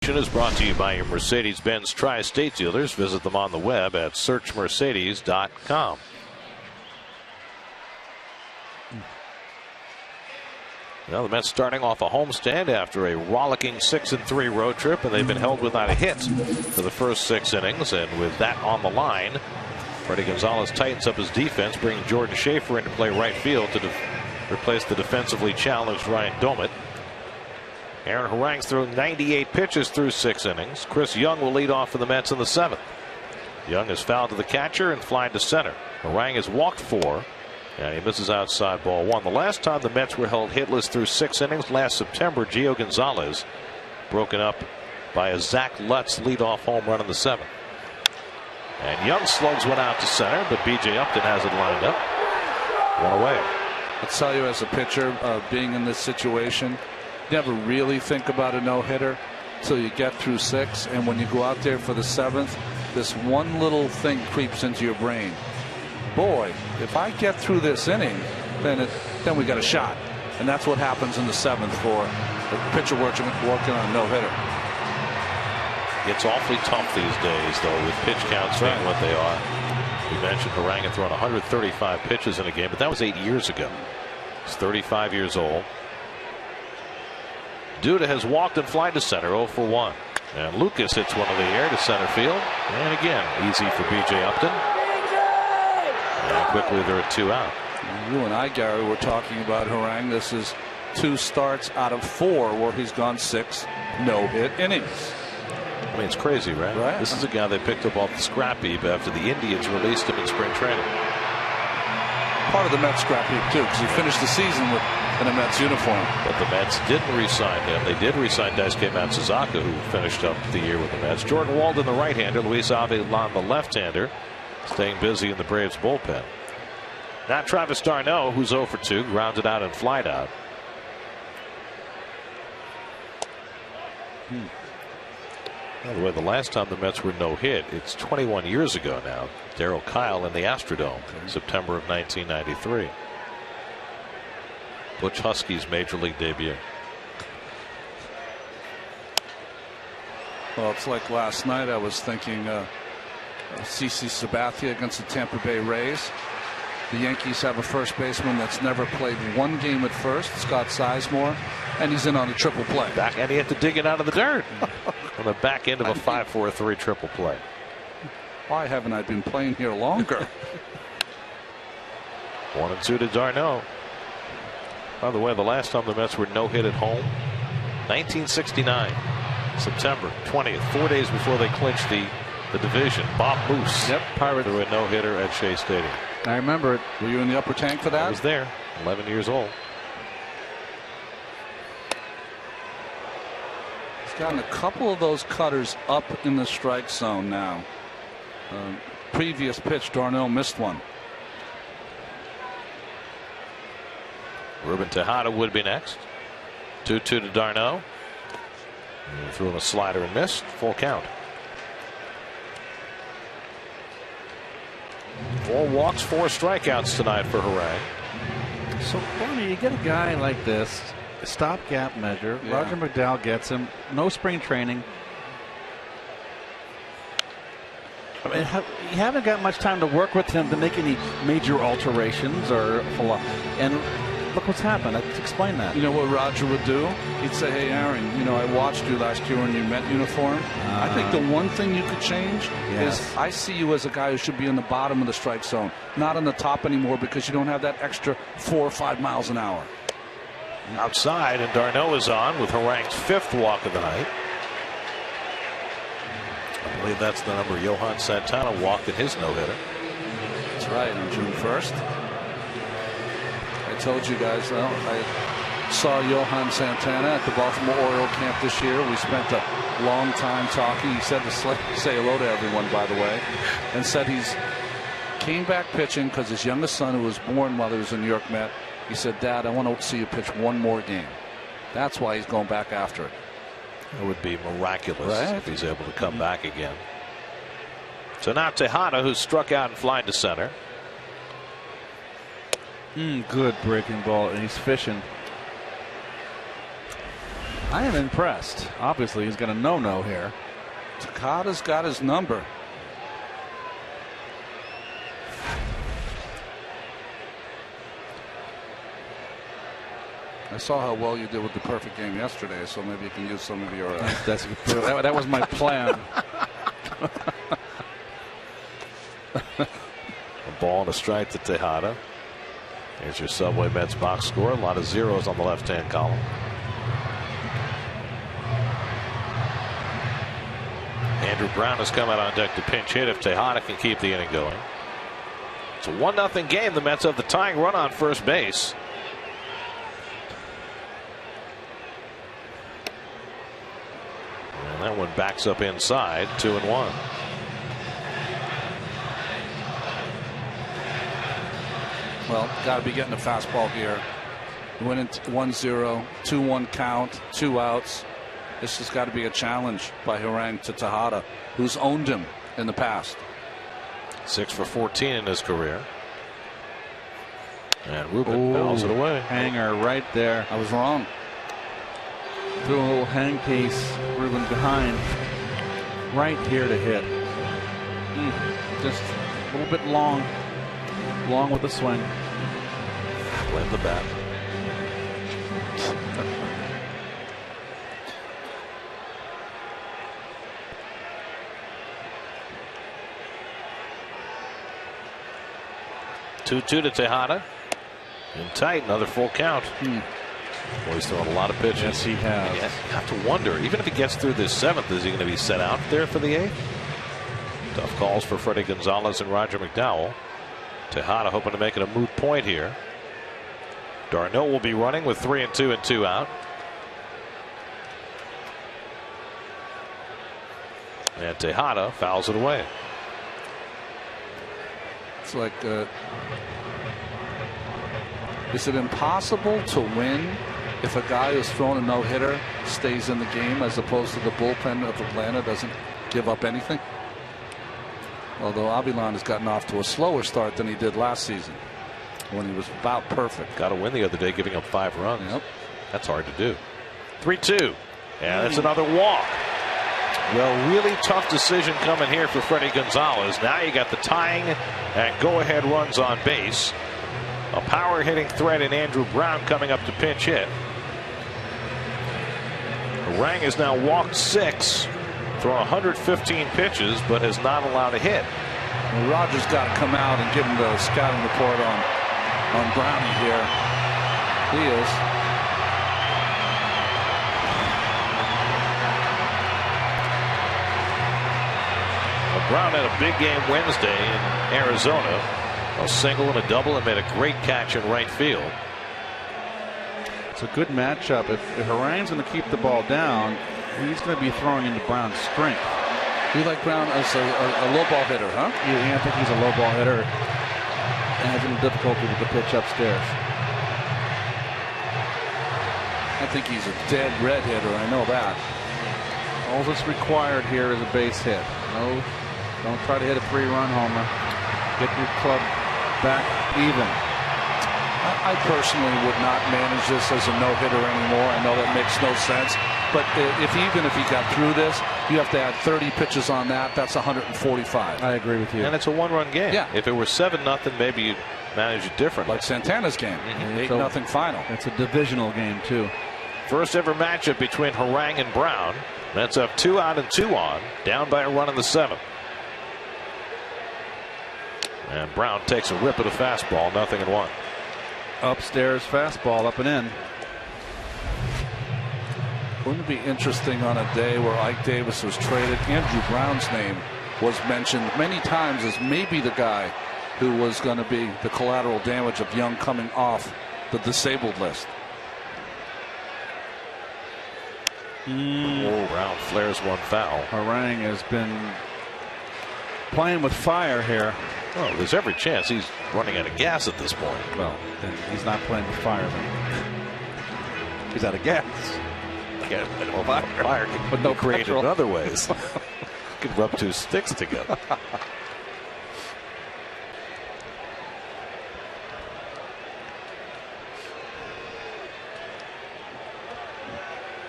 [SPEAKER 7] Is brought to you by your Mercedes-Benz Tri-State dealers. Visit them on the web at searchmercedes.com. Well, the Mets starting off a homestand after a rollicking 6-3 road trip, and they've been held without a hit for the first 6 innings. And with that on the line, Freddie Gonzalez tightens up his defense, bringing Jordan Schaefer into play right field to replace the defensively challenged Ryan Domit. Aaron Harang's thrown 98 pitches through 6 innings. Chris Young will lead off for the Mets in the 7th. Young is fouled to the catcher and flied to center. Harang has walked 4, and he misses outside ball 1. The last time the Mets were held hitless through 6 innings, last September, Gio Gonzalez broken up by a Zach Lutz leadoff home run in the 7th. And Young slugs one out to center, but B.J. Upton has it lined up. 1 away.
[SPEAKER 3] I'll tell you, as a pitcher, being in this situation, never really think about a no-hitter until you get through 6, and when you go out there for the 7th, this one little thing creeps into your brain. Boy, if I get through this inning, then we got a shot, and that's what happens in the 7th for the pitcher working on a no-hitter.
[SPEAKER 7] It's awfully tough these days, though, with pitch counts being what they are. We mentioned Harang had thrown 135 pitches in a game, but that was 8 years ago. He's 35 years old. Duda has walked and flied to center, 0 for 1. And Lucas hits one in the air to center field. And again, easy for B.J. Upton. And quickly there are 2 out.
[SPEAKER 3] You and I, Gary, were talking about Harang. This is 2 starts out of 4 where he's gone 6 no-hit innings.
[SPEAKER 7] I mean, it's crazy, right? This is a guy they picked up off the scrap heap after the Indians released him in spring training.
[SPEAKER 3] part of the Mets scrap heap too, because he finished the season in a Mets uniform.
[SPEAKER 7] But the Mets didn't re-sign him. They did re-sign Daisuke Matsuzaka, who finished up the year with the Mets. Jordan Walden, the right-hander. Luis Avilan, the left-hander, staying busy in the Braves bullpen. Now Travis d'Arnaud, who's 0 for 2, grounded out and flied out. By the way, the last time the Mets were no-hit, it's 21 years ago now. Darryl Kyle in the Astrodome in September of 1993. Butch Huskey's major league debut.
[SPEAKER 3] Well, it's like last night. I was thinking CC Sabathia against the Tampa Bay Rays. The Yankees have a first baseman that's never played one game at first, Scott Sizemore, and he's in on a triple play.
[SPEAKER 7] And he had to dig it out of the dirt on the back end of a 5-4-3 triple play.
[SPEAKER 3] Why haven't I been playing here longer?
[SPEAKER 7] 1-2 to d'Arnaud. By the way, the last time the Mets were no-hit at home, 1969, September 20th, 4 days before they clinched the division. Bob Moose
[SPEAKER 6] Pirates
[SPEAKER 7] threw a no-hitter at Shea Stadium.
[SPEAKER 6] I remember it.
[SPEAKER 3] Were you in the upper tank for that?
[SPEAKER 7] I was there, 11 years old.
[SPEAKER 3] He's gotten a couple of those cutters up in the strike zone now. Previous pitch, d'Arnaud missed one.
[SPEAKER 7] Ruben Tejada would be next. 2-2 to d'Arnaud. Threw him a slider and missed. Full count. 4 walks, 4 strikeouts tonight for Harang.
[SPEAKER 6] So, Barney, you get a guy like this, a stopgap measure.
[SPEAKER 3] Yeah.
[SPEAKER 6] Roger McDowell gets him. No spring training. I mean, you haven't got much time to work with him to make any major alterations and look what's happened. Let's explain that.
[SPEAKER 3] You know what Roger would do? He'd say, "Hey, Aaron, I watched you last year in your Met uniform. I think the one thing you could change is I see you as a guy who should be in the bottom of the strike zone, not on the top anymore, because you don't have that extra 4 or 5 miles an hour."
[SPEAKER 7] Outside, and d'Arnaud is on with Harang's 5th walk of the night. I believe that's the number Johan Santana walked in his no-hitter.
[SPEAKER 3] That's right, on June 1st. I told you guys, I saw Johan Santana at the Baltimore Orioles camp this year. We spent a long time talking. He said to say hello to everyone, by the way, and said he's came back pitching because his youngest son, who was born while he was a New York Met, he said, "Dad, I want to see you pitch one more game." That's why he's going back after it.
[SPEAKER 7] It would be miraculous if he's able to come back again. So now Tejada, who struck out and flied to center.
[SPEAKER 6] Good breaking ball, and he's fishing. I am impressed. Obviously, he's got a no-no here.
[SPEAKER 3] Tejada's got his number. I saw how well you did with the perfect game yesterday, so maybe you can use some of your.
[SPEAKER 6] That was my plan.
[SPEAKER 7] A ball and a strike to Tejada. Here's your Subway Mets box score. A lot of zeros on the left-hand column. Andrew Brown has come out on deck to pinch hit if Tejada can keep the inning going. It's a 1-0 game. The Mets have the tying run on first base. And that one backs up inside. 2-1.
[SPEAKER 3] Well, got to be getting a fastball here. Went into 1-0, 2-1 count, 2 outs. This has got to be a challenge by Harang to Tejada, who's owned him in the past.
[SPEAKER 7] 6 for 14 in his career. And Ruben fouls it away.
[SPEAKER 6] Hanger right there.
[SPEAKER 3] I was wrong.
[SPEAKER 6] Threw a little hang piece, Ruben behind, right here to hit. Just a little bit long with the swing.
[SPEAKER 7] Blame the bat. Two to Tejada. In tight, another full count. Well, he's throwing a lot of pitches.
[SPEAKER 6] Yes, he has.
[SPEAKER 7] You have to wonder, even if he gets through this 7th, is he going to be set out there for the 8th? Tough calls for Freddie Gonzalez and Roger McDowell. Tejada hoping to make it a moot point here. Darno will be running with 3-2 and 2 out. And Tejada fouls it away.
[SPEAKER 6] It's like, is it impossible to win if a guy who's thrown a no-hitter stays in the game as opposed to the bullpen of Atlanta doesn't give up anything? Although Avilan has gotten off to a slower start than he did last season when he was about perfect.
[SPEAKER 7] Got a win the other day, giving up 5 runs. Yep. That's hard to do. 3-2. And that's another walk. Well, really tough decision coming here for Freddie Gonzalez. Now you got the tying and go-ahead runs on base. A power hitting threat in Andrew Brown coming up to pinch hit. Rang has now walked 6, thrown 115 pitches, but has not allowed a hit.
[SPEAKER 6] Well, Rogers got to come out and give him the scouting report on Brownie here. He is.
[SPEAKER 7] Brown had a big game Wednesday in Arizona. A single and a double, and made a great catch in right field.
[SPEAKER 2] It's a good matchup. If Harang's going to keep the ball down, he's going to be throwing into Brown's strength.
[SPEAKER 6] You like Brown as a low ball hitter, huh?
[SPEAKER 2] Yeah, I think he's a low ball hitter and has some difficulty with the pitch upstairs.
[SPEAKER 6] I think he's a dead red hitter. I know that.
[SPEAKER 2] All that's required here is a base hit. No, don't try to hit a 3-run homer. Get your club back even.
[SPEAKER 6] I personally would not manage this as a no-hitter anymore. I know that makes no sense. But even if he got through this, you have to add 30 pitches on that. That's 145.
[SPEAKER 2] I agree with you.
[SPEAKER 7] And it's a 1-run game.
[SPEAKER 6] Yeah.
[SPEAKER 7] If it were 7-0, maybe you'd manage it differently.
[SPEAKER 6] Like Santana's game. 8-0 final.
[SPEAKER 2] It's a divisional game, too.
[SPEAKER 7] First ever matchup between Harang and Brown. Mets up 2 out and 2 on, down by a run in the 7th. And Brown takes a rip at a fastball, 0-1.
[SPEAKER 2] Upstairs fastball, up and in.
[SPEAKER 6] Wouldn't it be interesting on a day where Ike Davis was traded? Andrew Brown's name was mentioned many times as maybe the guy who was going to be the collateral damage of Young coming off the disabled list.
[SPEAKER 7] Oh, Brown flares one foul.
[SPEAKER 2] Harang has been playing with fire here.
[SPEAKER 7] Oh, there's every chance he's running out of gas at this point.
[SPEAKER 2] Well, then he's not playing with fire then. He's out of gas.
[SPEAKER 7] Yeah, fire can be created in other ways. You could rub 2 sticks together.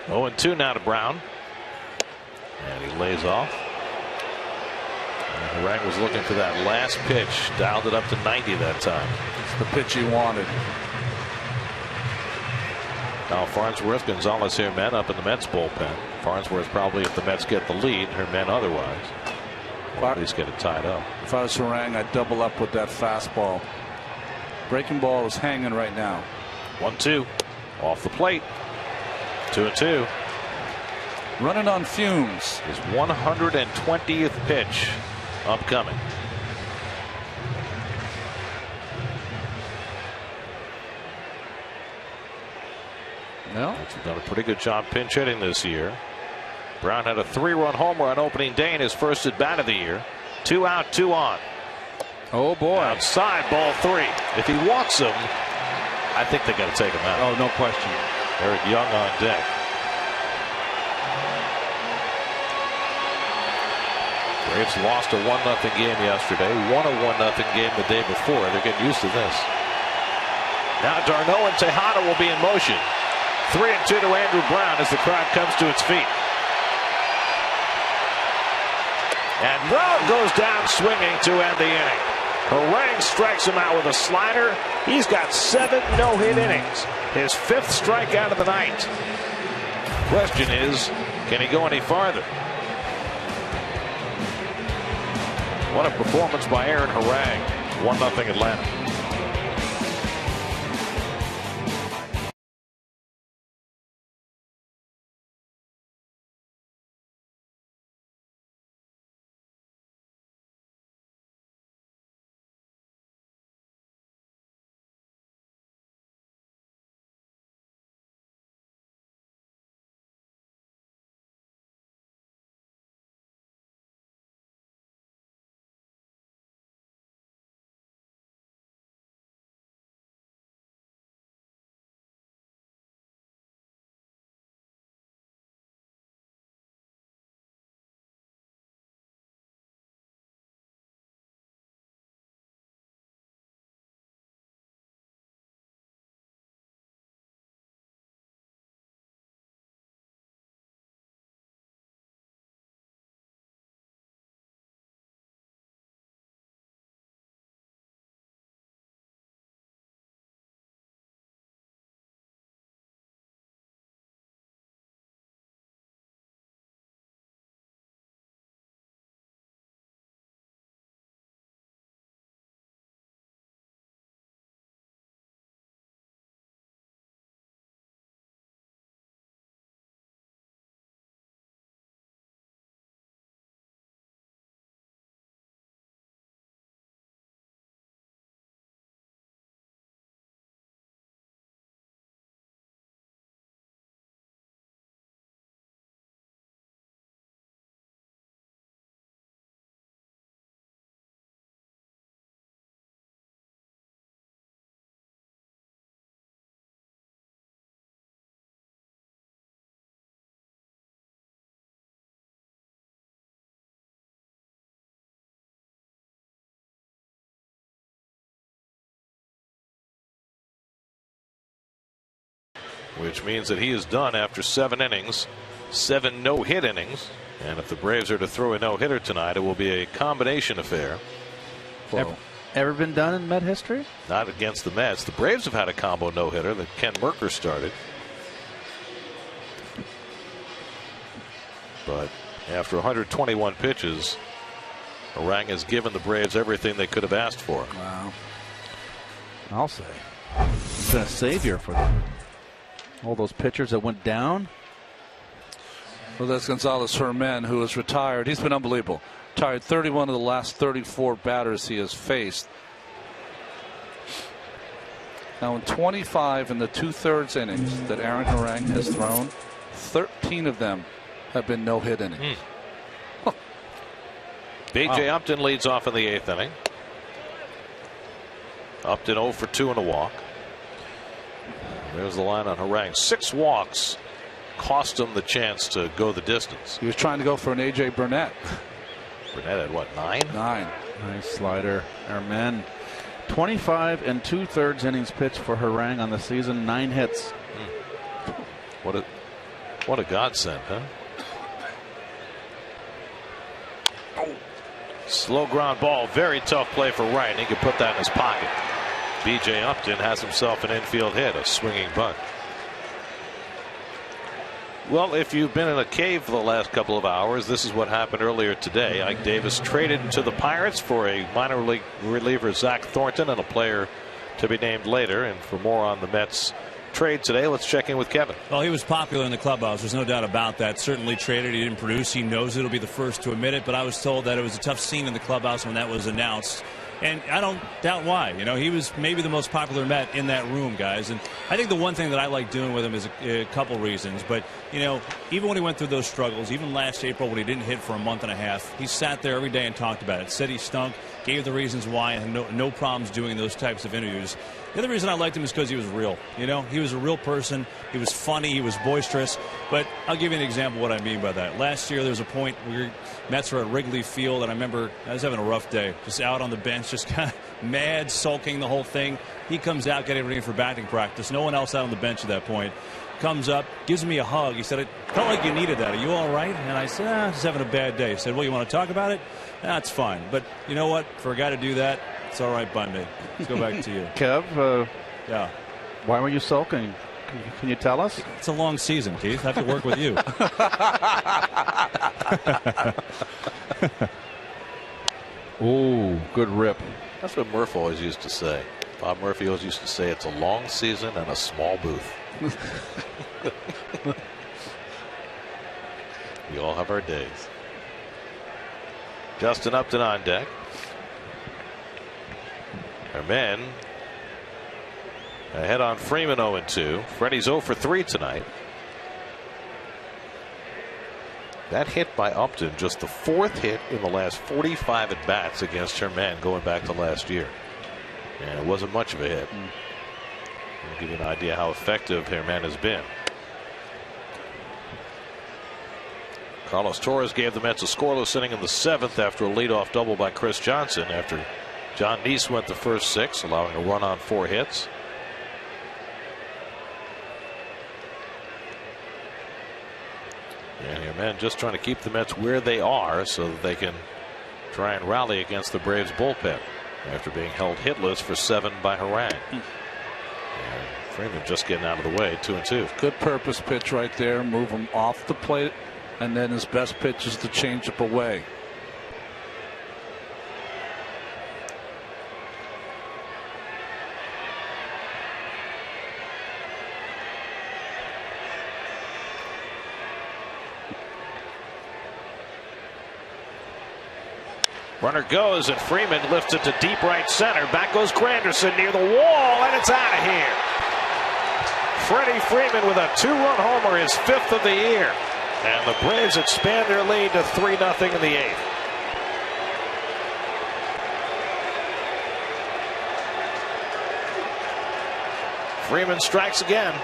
[SPEAKER 7] 0-2 now to Brown. And he lays off. And Harang was looking for that last pitch. Dialed it up to 90 that time.
[SPEAKER 6] It's the pitch he wanted.
[SPEAKER 7] Now Farnsworth, Gonzalez here, men up in the Mets bullpen. Farnsworth probably, if the Mets get the lead, her men otherwise. Or at least get it tied up.
[SPEAKER 6] If I was Harang, I'd double up with that fastball. Breaking ball is hanging right now.
[SPEAKER 7] 1-2 off the plate. 2-2.
[SPEAKER 6] Running on fumes.
[SPEAKER 7] His 120th pitch upcoming.
[SPEAKER 2] No,
[SPEAKER 7] he's done a pretty good job pinch hitting this year. Brown had a 3-run homer on opening day in his first at bat of the year. 2 out, 2 on.
[SPEAKER 2] Oh boy!
[SPEAKER 7] Outside, ball 3. If he walks him, I think they got to take him out.
[SPEAKER 2] Oh, no question.
[SPEAKER 7] Eric Young on deck. Braves lost a 1-0 game yesterday. Won a 1-0 game the day before. They're getting used to this. Now Darno and Tejada will be in motion. 3-2 to Andrew Brown as the crowd comes to its feet. And Brown goes down swinging to end the inning. Harang strikes him out with a slider. He's got 7 no-hit innings. His 5th strikeout of the night. Question is, can he go any farther? What a performance by Aaron Harang. 1-0 Atlanta. which means that he is done after 7 innings, 7 no-hit innings. And if the Braves are to throw a no-hitter tonight, it will be a combination affair.
[SPEAKER 6] Ever been done in Met history?
[SPEAKER 7] Not against the Mets. The Braves have had a combo no-hitter that Ken Merker started. But after 121 pitches, Harang has given the Braves everything they could have asked for.
[SPEAKER 6] Wow. I'll say. He's been a savior for them. All those pitchers that went down.
[SPEAKER 3] Well, that's Gonzalez Herman, who is retired. He's been unbelievable. Retired 31 of the last 34 batters he has faced. Now, in 25 in the 2/3 innings that Aaron Harang has thrown, 13 of them have been no-hit innings.
[SPEAKER 7] B.J. Upton leads off in the 8th inning. Upton 0 for 2 and a walk. There's the line on Harang. 6 walks cost him the chance to go the distance.
[SPEAKER 3] He was trying to go for an A.J. Burnett.
[SPEAKER 7] Burnett had what, 9?
[SPEAKER 3] 9.
[SPEAKER 6] Nice slider. Herman. 25 and 2/3 innings pitched for Harang on the season. 9 hits.
[SPEAKER 7] What a godsend, huh? Slow ground ball. Very tough play for Wright. He could put that in his pocket. B.J. Upton has himself an infield hit, a swinging bunt. Well, if you've been in a cave for the last couple of hours, this is what happened earlier today. Ike Davis traded to the Pirates for a minor league reliever, Zach Thornton, and a player to be named later. And for more on the Mets trade today, let's check in with Kevin.
[SPEAKER 13] Well, he was popular in the clubhouse. There's no doubt about that. Certainly traded. He didn't produce. He knows it'll be the first to admit it. But I was told that it was a tough scene in the clubhouse when that was announced. And I don't doubt why. You know, he was maybe the most popular Met in that room, guys. And I think the one thing that I like doing with him is a couple reasons. But, you know, even when he went through those struggles, even last April when he didn't hit for a month and a half, he sat there every day and talked about it. Said he stunk, gave the reasons why, and no problems doing those types of interviews. The other reason I liked him is because he was real. You know, he was a real person. He was funny. He was boisterous. But I'll give you an example of what I mean by that. Last year, there was a point where Mets were at Wrigley Field, and I remember I was having a rough day, just out on the bench, just kind of mad, sulking the whole thing. He comes out, getting ready for batting practice. No one else out on the bench at that point. Comes up, gives me a hug. He said, "It felt like you needed that. Are you all right?" And I said, "I'm just having a bad day." He said, "Well, you want to talk about it?" That's fine. But you know what? For a guy to do that, it's all right by me. Let's go back to you.
[SPEAKER 6] Kev,
[SPEAKER 13] yeah.
[SPEAKER 6] Why were you sulking? Can you tell us?
[SPEAKER 13] It's a long season, Keith. I have to work with you.
[SPEAKER 6] Ooh, good rip.
[SPEAKER 7] That's what Murph always used to say. Bob Murphy always used to say it's a long season and a small booth. We all have our days. Justin Upton on deck. Herman ahead on Freeman 0-2. Freddie's 0 for 3 tonight. That hit by Upton, just the 4th hit in the last 45 at bats against Herman going back to last year. And it wasn't much of a hit. I'll give you an idea how effective Herman has been. Carlos Torres gave the Mets a scoreless inning in the 7th after a leadoff double by Chris Johnson after John Neese went the first 6, allowing a run on 4 hits. And Herman just trying to keep the Mets where they are so that they can try and rally against the Braves bullpen after being held hitless for 7 by Harang. And Freeman just getting out of the way, 2-2.
[SPEAKER 3] Good purpose pitch right there. Move him off the plate. And then his best pitch is to change up away.
[SPEAKER 7] Runner goes, and Freeman lifts it to deep right center. Back goes Granderson near the wall, and it's out of here. Freddie Freeman with a 2-run homer, his 5th of the year. And the Braves expand their lead to 3-0 in the 8th. Freeman strikes again.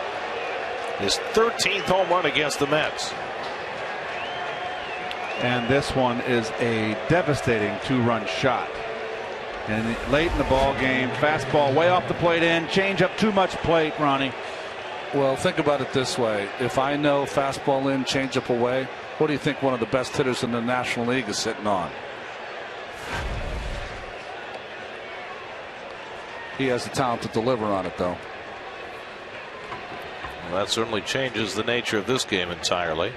[SPEAKER 7] His 13th home run against the Mets.
[SPEAKER 6] And this one is a devastating 2-run shot. And late in the ball game, fastball way off the plate in, change up too much plate, Ronnie.
[SPEAKER 3] Well, think about it this way. If I know fastball in, changeup away, what do you think one of the best hitters in the National League is sitting on? He has the talent to deliver on it, though.
[SPEAKER 7] Well, that certainly changes the nature of this game entirely.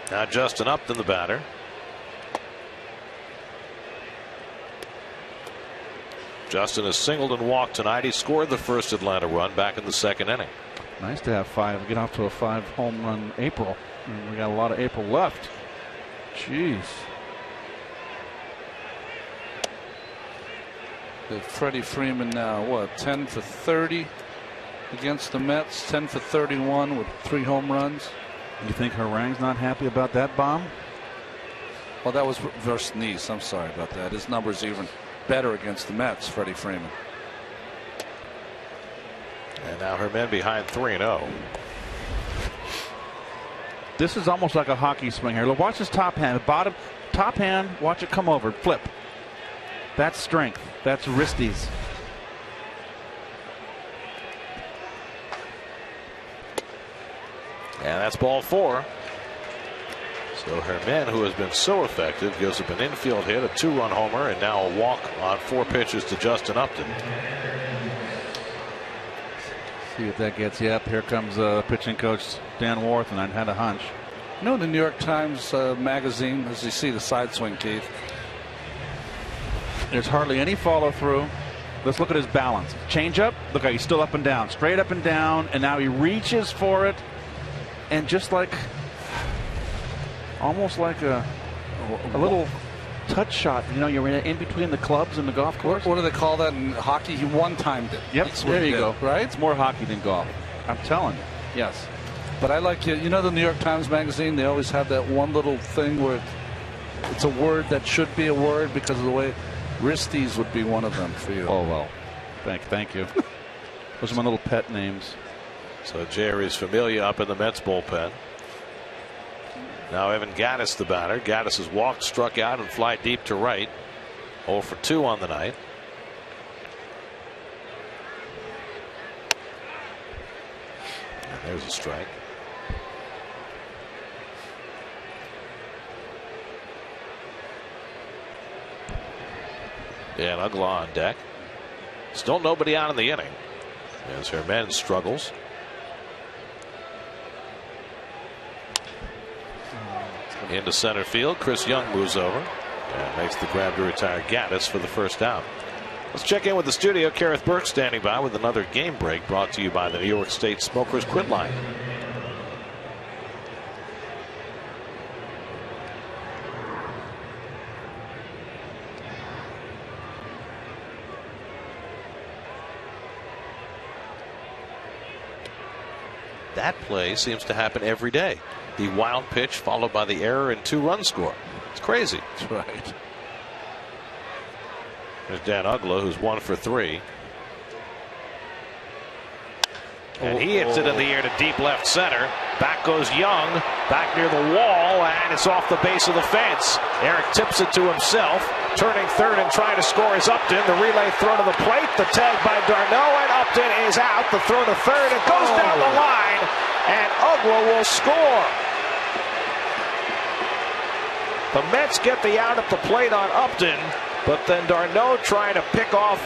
[SPEAKER 7] Now Justin Upton, the batter. Justin has singled and walked tonight. He scored the first Atlanta run back in the second inning.
[SPEAKER 6] Nice to have 5. Get off to a 5 home run April. And we got a lot of April left. Jeez.
[SPEAKER 3] Freddie Freeman now, what, 10 for 30 against the Mets, 10 for 31 with 3 home runs.
[SPEAKER 6] You think Harang's not happy about that bomb?
[SPEAKER 3] Well, that was versus Nice. I'm sorry about that. His number's even better against the Mets, Freddie Freeman.
[SPEAKER 7] And now her men behind 3-0.
[SPEAKER 6] This is almost like a hockey swing here. Look, watch his top hand. Bottom, top hand, watch it come over. Flip. That's strength. That's wristies.
[SPEAKER 7] And that's ball 4. So Herman, who has been so effective, gives up an infield hit, a 2-run homer, and now a walk on 4 pitches to Justin Upton.
[SPEAKER 6] See if that gets you up. Here comes pitching coach Dan Warth, and I had a hunch.
[SPEAKER 3] You know, the New York Times magazine, as you see the side swing, Keith.
[SPEAKER 6] There's hardly any follow through. Let's look at his balance. Change up. Look how he's still up and down, straight up and down, and now he reaches for it, and just like, almost like a little touch shot. You know, you're in between the clubs and the golf course.
[SPEAKER 3] What do they call that in hockey? He one-timed it.
[SPEAKER 6] Yep, there you go.
[SPEAKER 3] Right?
[SPEAKER 6] It's more hockey than golf. I'm telling you. Yes.
[SPEAKER 3] But I like, you know, the New York Times magazine, they always have that one little thing where it's a word that should be a word because of the way. Wristies would be one of them for you.
[SPEAKER 6] Oh, well. Thank you. Those are my little pet names.
[SPEAKER 7] So Jerry's Familia up in the Mets bullpen. Now Evan Gattis, the batter. Gattis has walked, struck out, and fly deep to right. 0 for 2 on the night. And there's a strike. And Ugla on deck. Still nobody out in the inning as Herman struggles. Into center field. Chris Young moves over and makes the grab to retire Gattis for the first out. Let's check in with the studio. Kareth Burke standing by with another game break brought to you by the New York State Smokers Quit Line. That play seems to happen every day. The wild pitch followed by the error and 2-run score. It's crazy.
[SPEAKER 3] That's right.
[SPEAKER 7] There's Dan Ugla, who's 1 for 3. And he hits it in the air to deep left center. Back goes Young, back near the wall, and it's off the base of the fence. Eric tips it to himself, turning third and trying to score is Upton. The relay throw to the plate, the tag by Darno, and Upton is out. The throw to third, it goes down the line, and Ugla will score. The Mets get the out at the plate on Upton, but then Darno trying to pick off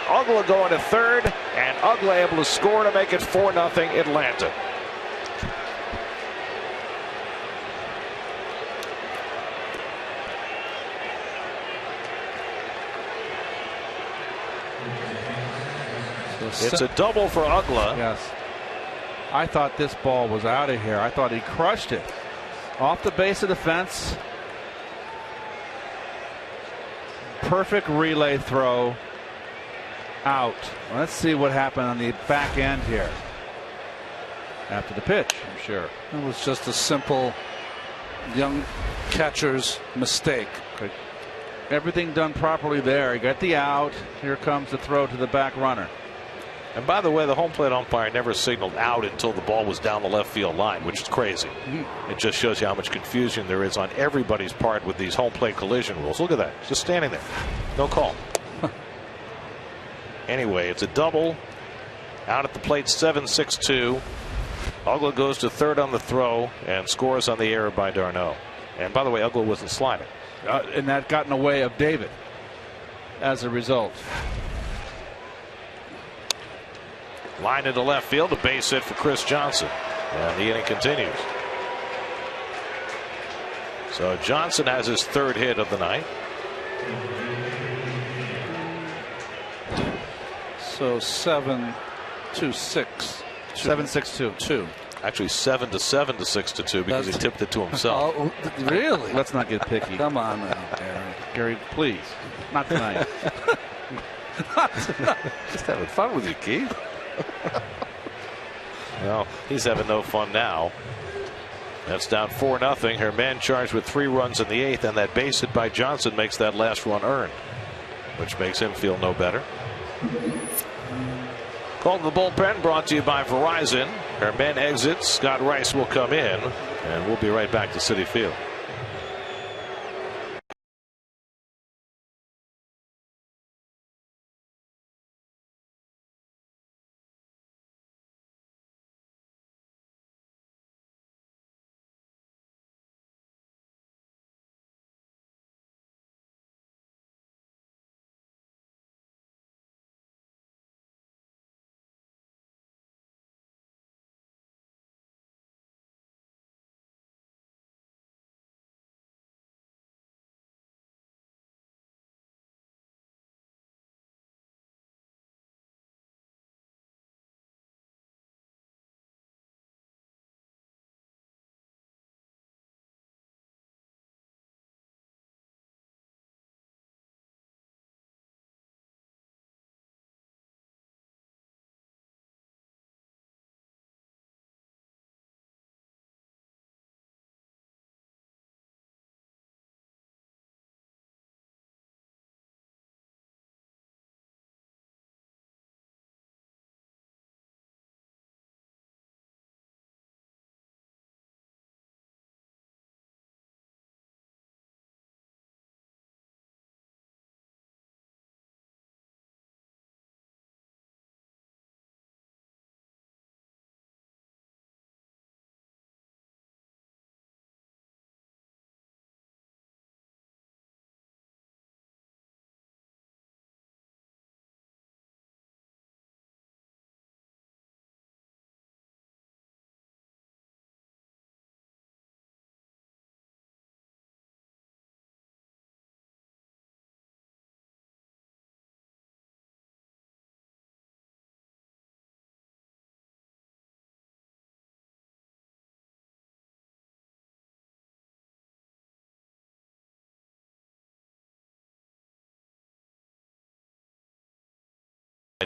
[SPEAKER 7] Ugla going to third, and Ugla able to score to make it 4-0 Atlanta. It's a double for Ugla.
[SPEAKER 6] Yes. I thought this ball was out of here. I thought he crushed it. Off the base of the fence. Perfect relay throw. Out. Let's see what happened on the back end here. After the pitch, I'm sure.
[SPEAKER 3] It was just a simple young catcher's mistake.
[SPEAKER 6] Okay. Everything done properly there. He got the out. Here comes the throw to the back runner.
[SPEAKER 7] And by the way, the home plate umpire never signaled out until the ball was down the left field line, which is crazy. It just shows you how much confusion there is on everybody's part with these home plate collision rules. Look at that. Just standing there. No call. Anyway, it's a double Out at the plate, 7-6-2. Uggla goes to third on the throw and scores on the error by d'Arnaud. And by the way, Uggla wasn't sliding.
[SPEAKER 6] And that got in the way of David as a result.
[SPEAKER 7] Line into left field, a base hit for Chris Johnson. And the inning continues. So Johnson has his third hit of the night.
[SPEAKER 6] So 7-6. 7-6-2. Actually
[SPEAKER 7] 7-7 to 6-2 because he tipped it to himself.
[SPEAKER 6] Oh, really? Let's not get picky. Come on now, Gary, please. Not tonight.
[SPEAKER 7] Just having fun with you, Keith. Well, he's having no fun now. That's down 4-0. Herman charged with 3 runs in the 8th, and that base hit by Johnson makes that last run earned, which makes him feel no better. Called the bullpen, brought to you by Verizon. Herman exits. Scott Rice will come in, and we'll be right back to Citi Field.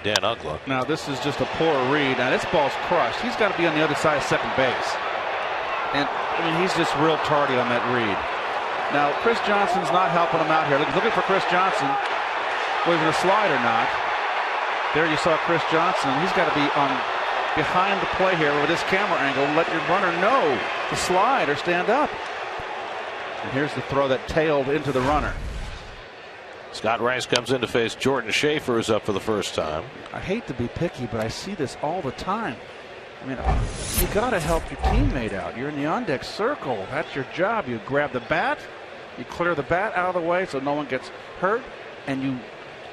[SPEAKER 7] Dan Uggla.
[SPEAKER 6] Now this is just a poor read. Now this ball's crushed. He's got to be on the other side of second base. And I mean, he's just real tardy on that read. Now Chris Johnson's not helping him out here. Looking for Chris Johnson. Was it a slide or not? There you saw Chris Johnson. He's got to be on behind the play here with this camera angle. Let your runner know to slide or stand up. And here's the throw that tailed into the runner.
[SPEAKER 7] Scott Rice comes in to face Jordan Schaefer, who's up for the first time.
[SPEAKER 6] I hate to be picky, but I see this all the time. I mean, you got to help your teammate out. You're in the on-deck circle. That's your job. You grab the bat, you clear the bat out of the way so no one gets hurt, and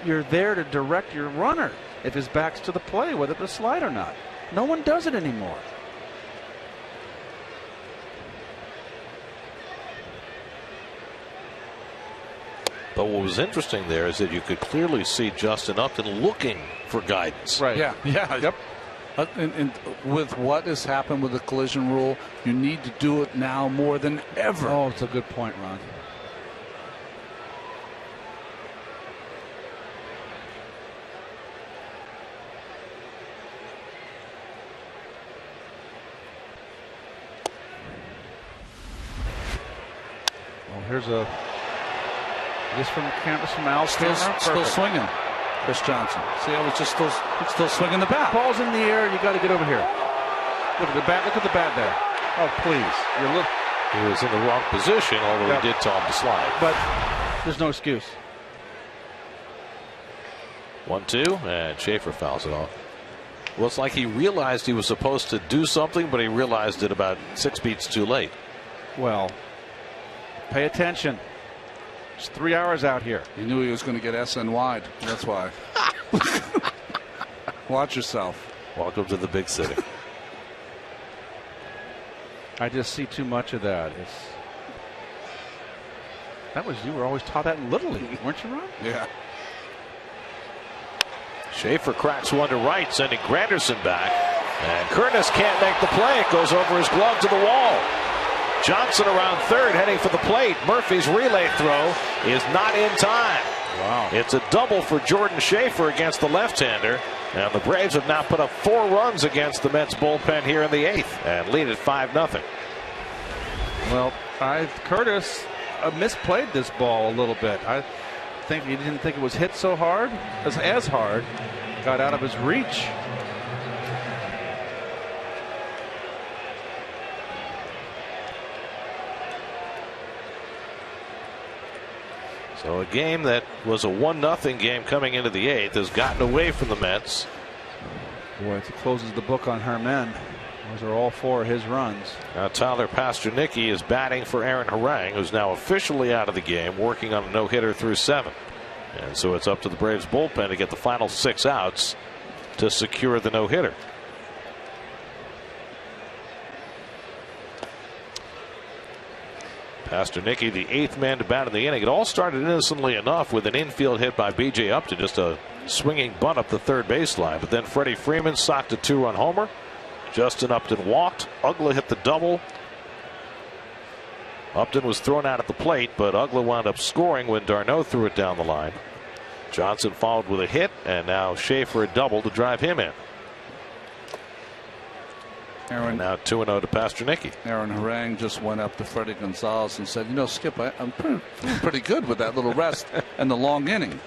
[SPEAKER 6] you're there to direct your runner if his back's to the play, whether it's a slide or not. No one does it anymore.
[SPEAKER 7] But what was interesting there is that you could clearly see Justin Upton looking for guidance.
[SPEAKER 6] Right.
[SPEAKER 3] Yeah. Yep. And with what has happened with the collision rule, you need to do it now more than ever.
[SPEAKER 6] Oh, it's a good point, Ron. Well, here's a. This from campus from Al.
[SPEAKER 3] Still swinging. Chris Johnson. See, I was just still swinging the bat.
[SPEAKER 6] Ball's in the air. You got to get over here. Look at the bat. Look at the bat there. Oh, please.
[SPEAKER 7] He was in the wrong position, although he did tell him to slide.
[SPEAKER 6] But there's no excuse.
[SPEAKER 7] 1-2, and Schaefer fouls it off. Well, it's like he realized he was supposed to do something, but he realized it about 6 beats too late.
[SPEAKER 6] Well, pay attention. It's 3 hours out here.
[SPEAKER 15] He knew he was going to get SNY'd. That's why. Watch yourself.
[SPEAKER 7] Welcome to the big city.
[SPEAKER 6] I just see too much of that. You were always taught that in Little League, weren't you, Ron?
[SPEAKER 15] Yeah.
[SPEAKER 7] Schaefer cracks one to right, sending Granderson back. And Curtis can't make the play. It goes over his glove to the wall. Johnson around third, heading for the plate. Murphy's relay throw is not in time.
[SPEAKER 6] Wow.
[SPEAKER 7] It's a double for Jordan Schaefer against the left-hander. And the Braves have now put up 4 runs against the Mets bullpen here in the 8th and lead at 5-0.
[SPEAKER 6] Well, Curtis misplayed this ball a little bit. I think he didn't think it was hit so hard, as hard. Got out of his reach.
[SPEAKER 7] So a game that was a 1-0 game coming into the 8th has gotten away from the Mets.
[SPEAKER 6] Boy, it closes the book on Herman. Those are all 4 of his runs.
[SPEAKER 7] Now Tyler Pasternicki is batting for Aaron Harang, who's now officially out of the game, working on a no-hitter through 7. And so it's up to the Braves bullpen to get the final 6 outs to secure the no-hitter. Pasternicki, the 8th man to bat in the inning. It all started innocently enough with an infield hit by B.J. Upton, just a swinging bunt up the third baseline. But then Freddie Freeman socked a 2-run homer. Justin Upton walked. Ugla hit the double. Upton was thrown out at the plate, but Ugla wound up scoring when Darno threw it down the line. Johnson followed with a hit, and now Schaefer a double to drive him in. And now 2-0 to Pasternicki.
[SPEAKER 15] Aaron Harang just went up to Freddie Gonzalez and said, Skip, I'm pretty good with that little rest and the long inning.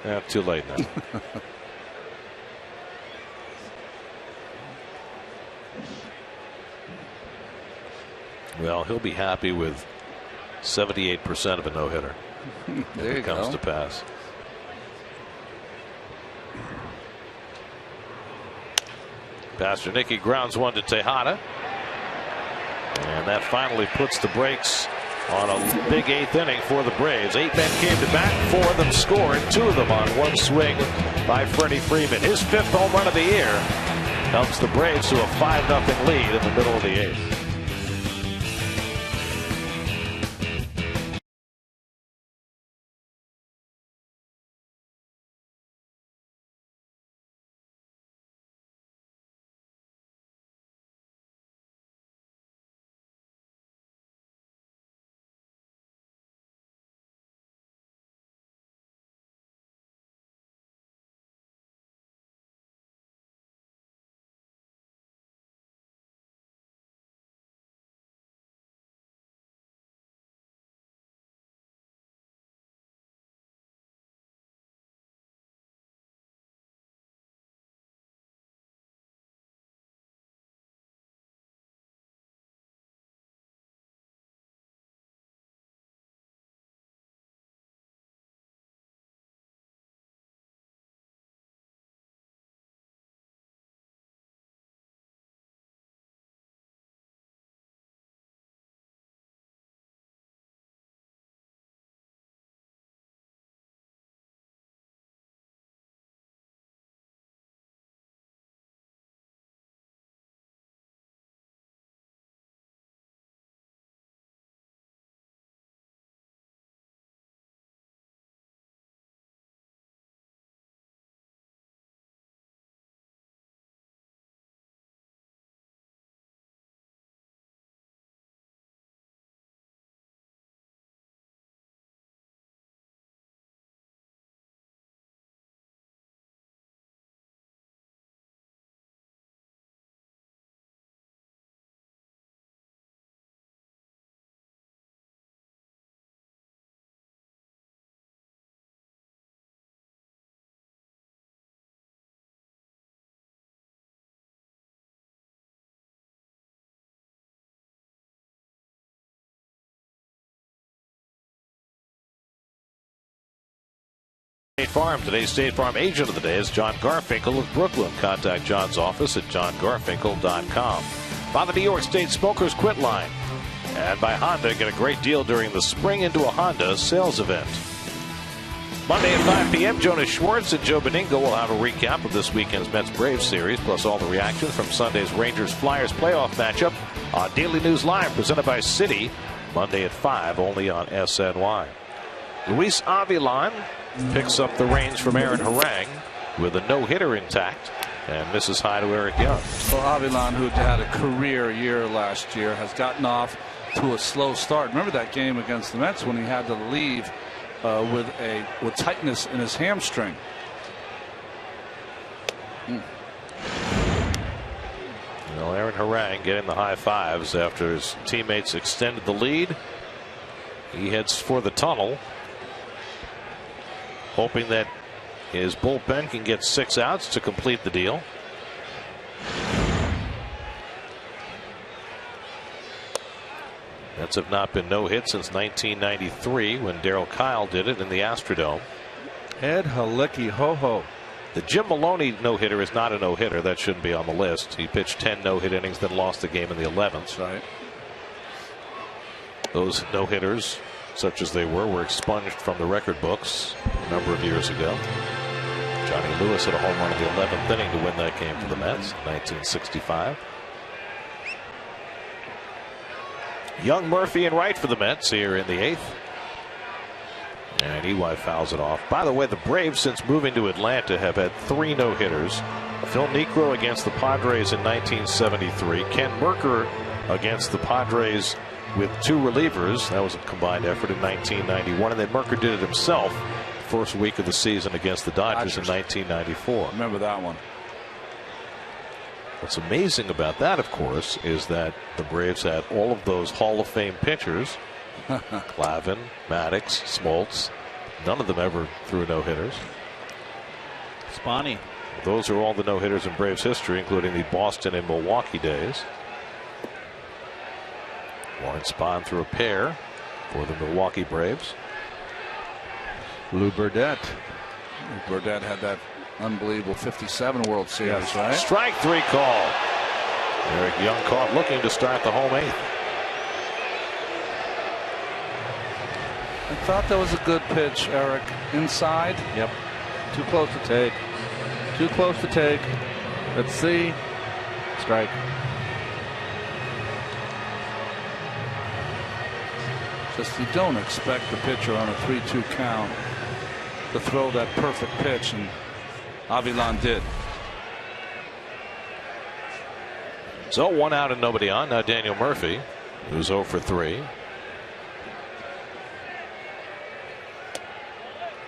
[SPEAKER 7] Yeah, too late now. Well, he'll be happy with 78% of a no-hitter.
[SPEAKER 15] There you
[SPEAKER 7] it comes
[SPEAKER 15] go.
[SPEAKER 7] to pass. Pasternicki grounds one to Tejada. And that finally puts the brakes on a big 8th inning for the Braves. 8 men came to bat, 4 of them scored, 2 of them on one swing by Freddie Freeman. His 5th home run of the year helps the Braves to a 5-0 lead in the middle of the 8th. State Farm. Today's State Farm agent of the day is John Garfinkel of Brooklyn. Contact John's office at johngarfinkel.com. By the New York State Smokers Quit line. And by Honda, get a great deal during the Spring into a Honda sales event. Monday at 5 p.m., Jonas Schwartz and Joe Beningo will have a recap of this weekend's Mets-Braves series, plus all the reactions from Sunday's Rangers-Flyers playoff matchup on Daily News Live, presented by Citi, Monday at 5, only on SNY. Luis Avilan picks up the reins from Aaron Harang with a no-hitter intact and misses high to Eric Young.
[SPEAKER 15] Well, Avilan, who had a career year last year, has gotten off to a slow start. Remember that game against the Mets when he had to leave with tightness in his hamstring.
[SPEAKER 7] Aaron Harang getting the high fives after his teammates extended the lead. He heads for the tunnel, hoping that his bullpen can get 6 outs to complete the deal. Mets have not been no-hit since 1993 when Darryl Kyle did it in the Astrodome.
[SPEAKER 15] Ed Halicki ho-ho.
[SPEAKER 7] The Jim Maloney no-hitter is not a no-hitter. That shouldn't be on the list. He pitched 10 no-hit innings, then lost the game in the 11th.
[SPEAKER 15] Right.
[SPEAKER 7] Those no-hitters, such as they were expunged from the record books a number of years ago. Johnny Lewis hit a home run in the 11th inning to win that game for the Mets in 1965. Young, Murphy, and Wright for the Mets here in the 8th. And EY fouls it off. By the way, the Braves, since moving to Atlanta, have had 3 no-hitters. Phil Niekro against the Padres in 1973. Ken Merker against the Padres with 2 relievers. That was a combined effort in 1991. And then Merker did it himself first week of the season against the Dodgers in 1994.
[SPEAKER 15] Remember that one.
[SPEAKER 7] What's amazing about that, of course, is that the Braves had all of those Hall of Fame pitchers. Clavin, Maddox, Smoltz. None of them ever threw no-hitters.
[SPEAKER 6] Spani.
[SPEAKER 7] Those are all the no-hitters in Braves history, including the Boston and Milwaukee days. Warren Spahn threw a pair for the Milwaukee Braves.
[SPEAKER 15] Lou Burdett. Burdett had that unbelievable 57 World Series, right?
[SPEAKER 7] Strike 3 call. Eric Young caught looking to start the home 8th.
[SPEAKER 15] I thought that was a good pitch, Eric. Inside.
[SPEAKER 6] Yep. Too close to take. Too close to take. Let's see. Strike.
[SPEAKER 15] Just you don't expect the pitcher on a 3-2 count to throw that perfect pitch, and Avilan did.
[SPEAKER 7] So 1 out and nobody on. Now Daniel Murphy, who's 0 for 3.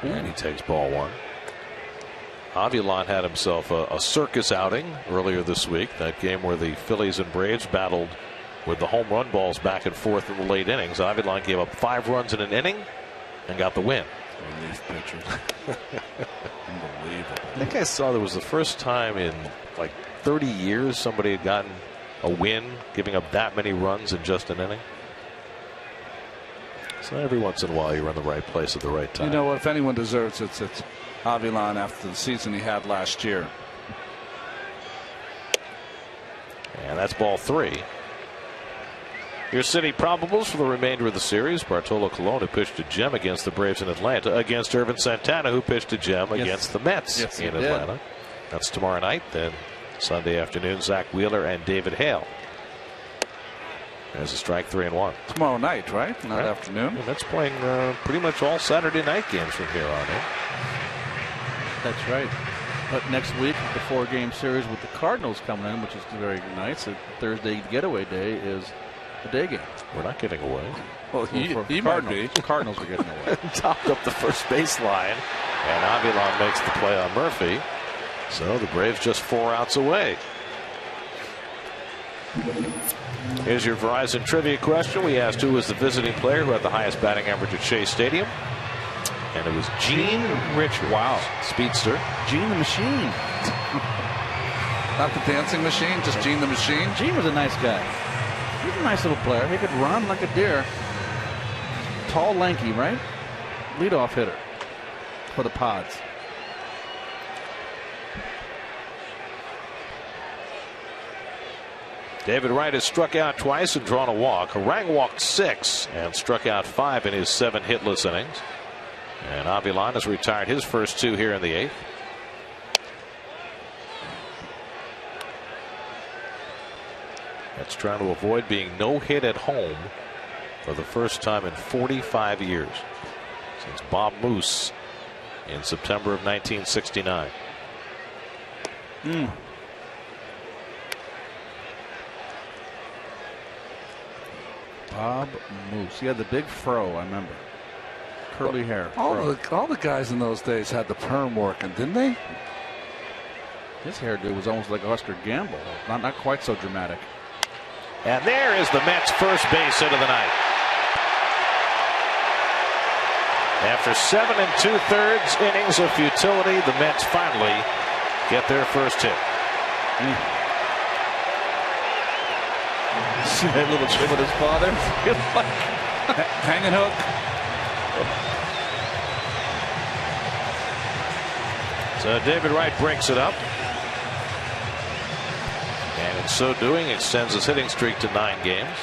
[SPEAKER 7] And he takes ball 1. Avilan had himself a circus outing earlier this week. That game where the Phillies and Braves battled with the home run balls back and forth in the late innings. Avilan gave up 5 runs in an inning and got the win.
[SPEAKER 15] Relief pitcher. Unbelievable.
[SPEAKER 7] I think I saw there was the first time in like 30 years somebody had gotten a win giving up that many runs in just an inning. So every once in a while you're in the right place at the right time.
[SPEAKER 15] You know what? If anyone deserves it, it's Avilan after the season he had last year.
[SPEAKER 7] And that's ball 3. Your City probables for the remainder of the series. Bartolo Colon, who pitched a gem against the Braves in Atlanta, against Irvin Santana, who pitched a gem against the Mets in Atlanta. That's tomorrow night. Then Sunday afternoon, Zach Wheeler and David Hale. There's a strike, 3-1.
[SPEAKER 15] Tomorrow night, right? Not afternoon.
[SPEAKER 7] And that's playing pretty much all Saturday night games from here on in.
[SPEAKER 6] That's right. But next week, the 4-game series with the Cardinals coming in, which is very nice. The Thursday getaway day is a day game.
[SPEAKER 7] We're not getting away.
[SPEAKER 15] Well, he might be.
[SPEAKER 6] Cardinals are getting away.
[SPEAKER 7] Topped up the first base line, and Avilan makes the play on Murphy. So the Braves just 4 outs away. Here's your Verizon trivia question. We asked who was the visiting player who had the highest batting average at Shea Stadium. And it was Gene Richards.
[SPEAKER 6] Wow.
[SPEAKER 7] Speedster.
[SPEAKER 6] Gene the Machine.
[SPEAKER 15] Not the dancing machine, just Gene the Machine.
[SPEAKER 6] Gene was a nice guy. He's a nice little player. He could run like a deer. Tall, lanky, right? Leadoff hitter.
[SPEAKER 15] for the Pods.
[SPEAKER 7] David Wright has struck out twice and drawn a walk. Harang walked 6 and struck out 5 in his 7 hitless innings. And Avilan has retired his first 2 here in the 8th. That's trying to avoid being no hit at home for the first time in 45 years since Bob Moose in September of 1969.
[SPEAKER 15] Bob Moose. He had the big fro, I remember. Curly hair.
[SPEAKER 6] All the guys in those days had the perm working, didn't they?
[SPEAKER 15] His hairdo was almost like Oscar Gamble. Not quite so dramatic.
[SPEAKER 7] And there is the Mets' first base hit of the night. After 7 2/3 innings of futility, the Mets finally get their first hit.
[SPEAKER 15] See that little chip with his father?
[SPEAKER 6] Hanging hook.
[SPEAKER 7] So David Wright breaks it up. And in so doing, extends his hitting streak to 9 games.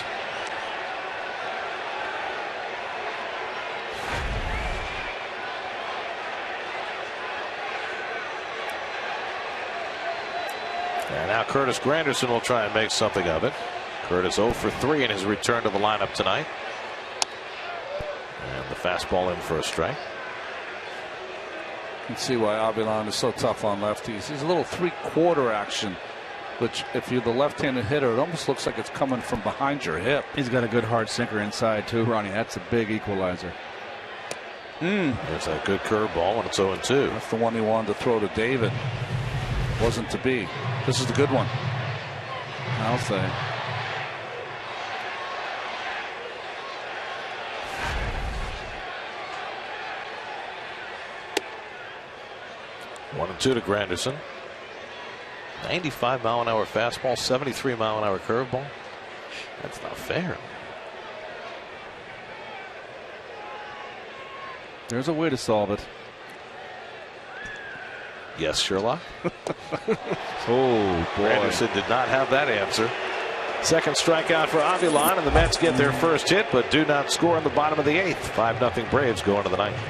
[SPEAKER 7] And now Curtis Granderson will try and make something of it. Curtis 0 for 3 in his return to the lineup tonight. And the fastball in for a strike.
[SPEAKER 6] You can see why Avilan is so tough on lefties. He's a little 3/4 action, which if you're the left-handed hitter, it almost looks like it's coming from behind your hip.
[SPEAKER 15] He's got a good hard sinker inside too, Ronnie. That's a big equalizer.
[SPEAKER 7] There's a good curveball when it's 0-2.
[SPEAKER 6] That's the one he wanted to throw to David. Wasn't to be. This is the good one.
[SPEAKER 15] I'll say.
[SPEAKER 7] One and 2 to Granderson. 95-mile-an-hour fastball, 73-mile-an-hour curveball. That's not fair.
[SPEAKER 15] There's a way to solve it.
[SPEAKER 7] Yes, Sherlock.
[SPEAKER 15] Oh, boy.
[SPEAKER 7] Granderson did not have that answer. Second strikeout for Avilan, and the Mets get their first hit, but do not score in the bottom of the 8th. 5-0 Braves go into the 9th.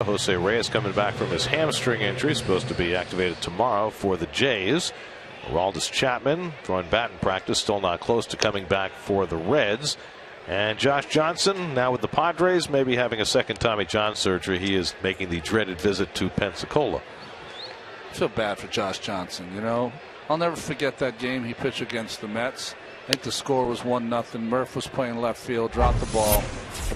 [SPEAKER 7] Jose Reyes coming back from his hamstring injury, supposed to be activated tomorrow for the Jays. Aroldis Chapman throwing batting practice, still not close to coming back for the Reds. And Josh Johnson, now with the Padres, maybe having a second Tommy John surgery. He is making the dreaded visit to Pensacola.
[SPEAKER 15] I feel bad for Josh Johnson. You know, I'll never forget that game he pitched against the Mets. I think the score was 1-0. Murph was playing left field, dropped the ball,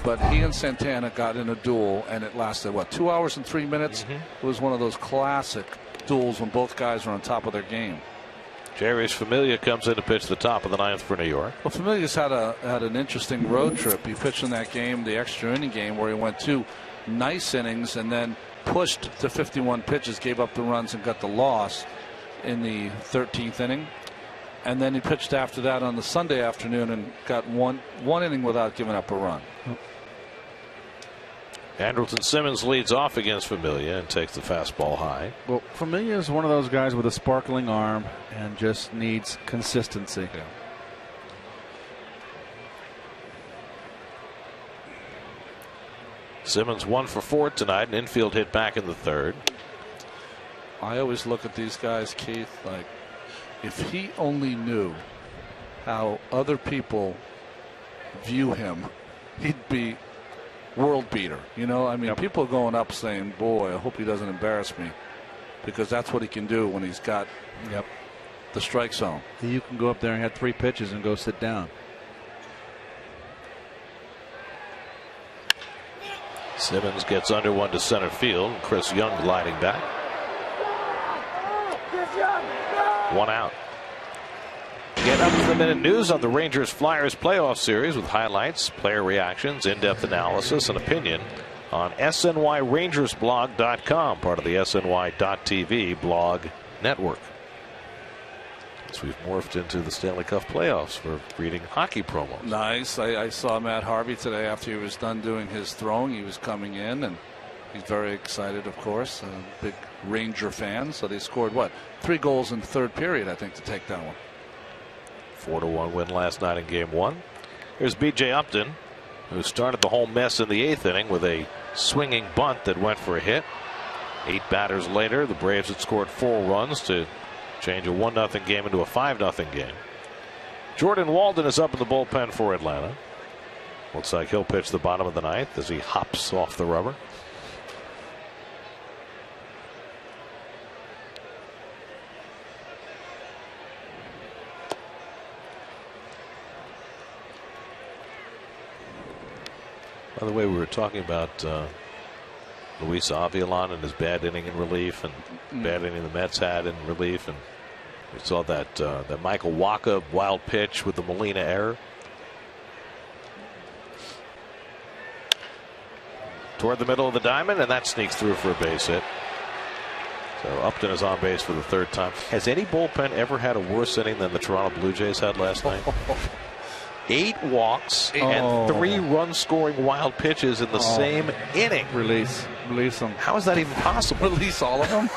[SPEAKER 15] but he and Santana got in a duel, and it lasted, 2 hours and 3 minutes? It was one of those classic duels when both guys were on top of their game.
[SPEAKER 7] Jerry's Familia comes in to pitch the top of the ninth for New York.
[SPEAKER 15] Well, Familia's had an interesting road trip. He pitched in that game, the extra inning game, where he went 2 nice innings and then pushed to 51 pitches, gave up the runs, and got the loss in the 13th inning. And then he pitched after that on the Sunday afternoon and got one inning without giving up a run.
[SPEAKER 7] Andrelton Simmons leads off against Familia and takes the fastball high.
[SPEAKER 6] Well, Familia is one of those guys with a sparkling arm and just needs consistency.
[SPEAKER 15] Yeah.
[SPEAKER 7] Simmons 1 for 4 tonight, an infield hit back in the third.
[SPEAKER 15] I always look at these guys, Keith, like if he only knew how other people view him, he'd be world beater. You know, I mean, people going up saying, boy, I hope he doesn't embarrass me, because that's what he can do when he's got the strike zone.
[SPEAKER 6] You can go up there and have 3 pitches and go sit down.
[SPEAKER 7] Simmons gets under one to center field. Chris Young gliding back. 1 out. Get up to the minute news on the Rangers Flyers playoff series with highlights, player reactions, in-depth analysis, and opinion on SNYRangersblog.com, part of the SNY.TV blog network. So we've morphed into the Stanley Cup playoffs for reading hockey promos.
[SPEAKER 15] Nice. I saw Matt Harvey today after he was done doing his throwing. He was coming in, and he's very excited, of course. A big Ranger fan. So they scored, 3 goals in the third period, I think, to take that one.
[SPEAKER 7] 4-1 win last night in Game 1. Here's B.J. Upton, who started the whole mess in the 8th inning with a swinging bunt that went for a hit. 8 batters later, the Braves had scored 4 runs to change a 1-0 game into a 5-0 game. Jordan Walden is up in the bullpen for Atlanta. Looks like he'll pitch the bottom of the 9th as he hops off the rubber. By the way, we were talking about Luis Avilan and his bad inning in relief and bad inning the Mets had in relief, and we saw that Michael Wacha wild pitch with the Molina error. Toward the middle of the diamond, and that sneaks through for a base hit. So Upton is on base for the 3rd time. Has any bullpen ever had a worse inning than the Toronto Blue Jays had last night? 8 walks and 3 run-scoring wild pitches in the same inning.
[SPEAKER 6] Release them.
[SPEAKER 7] How is that even possible?
[SPEAKER 15] Release all of them?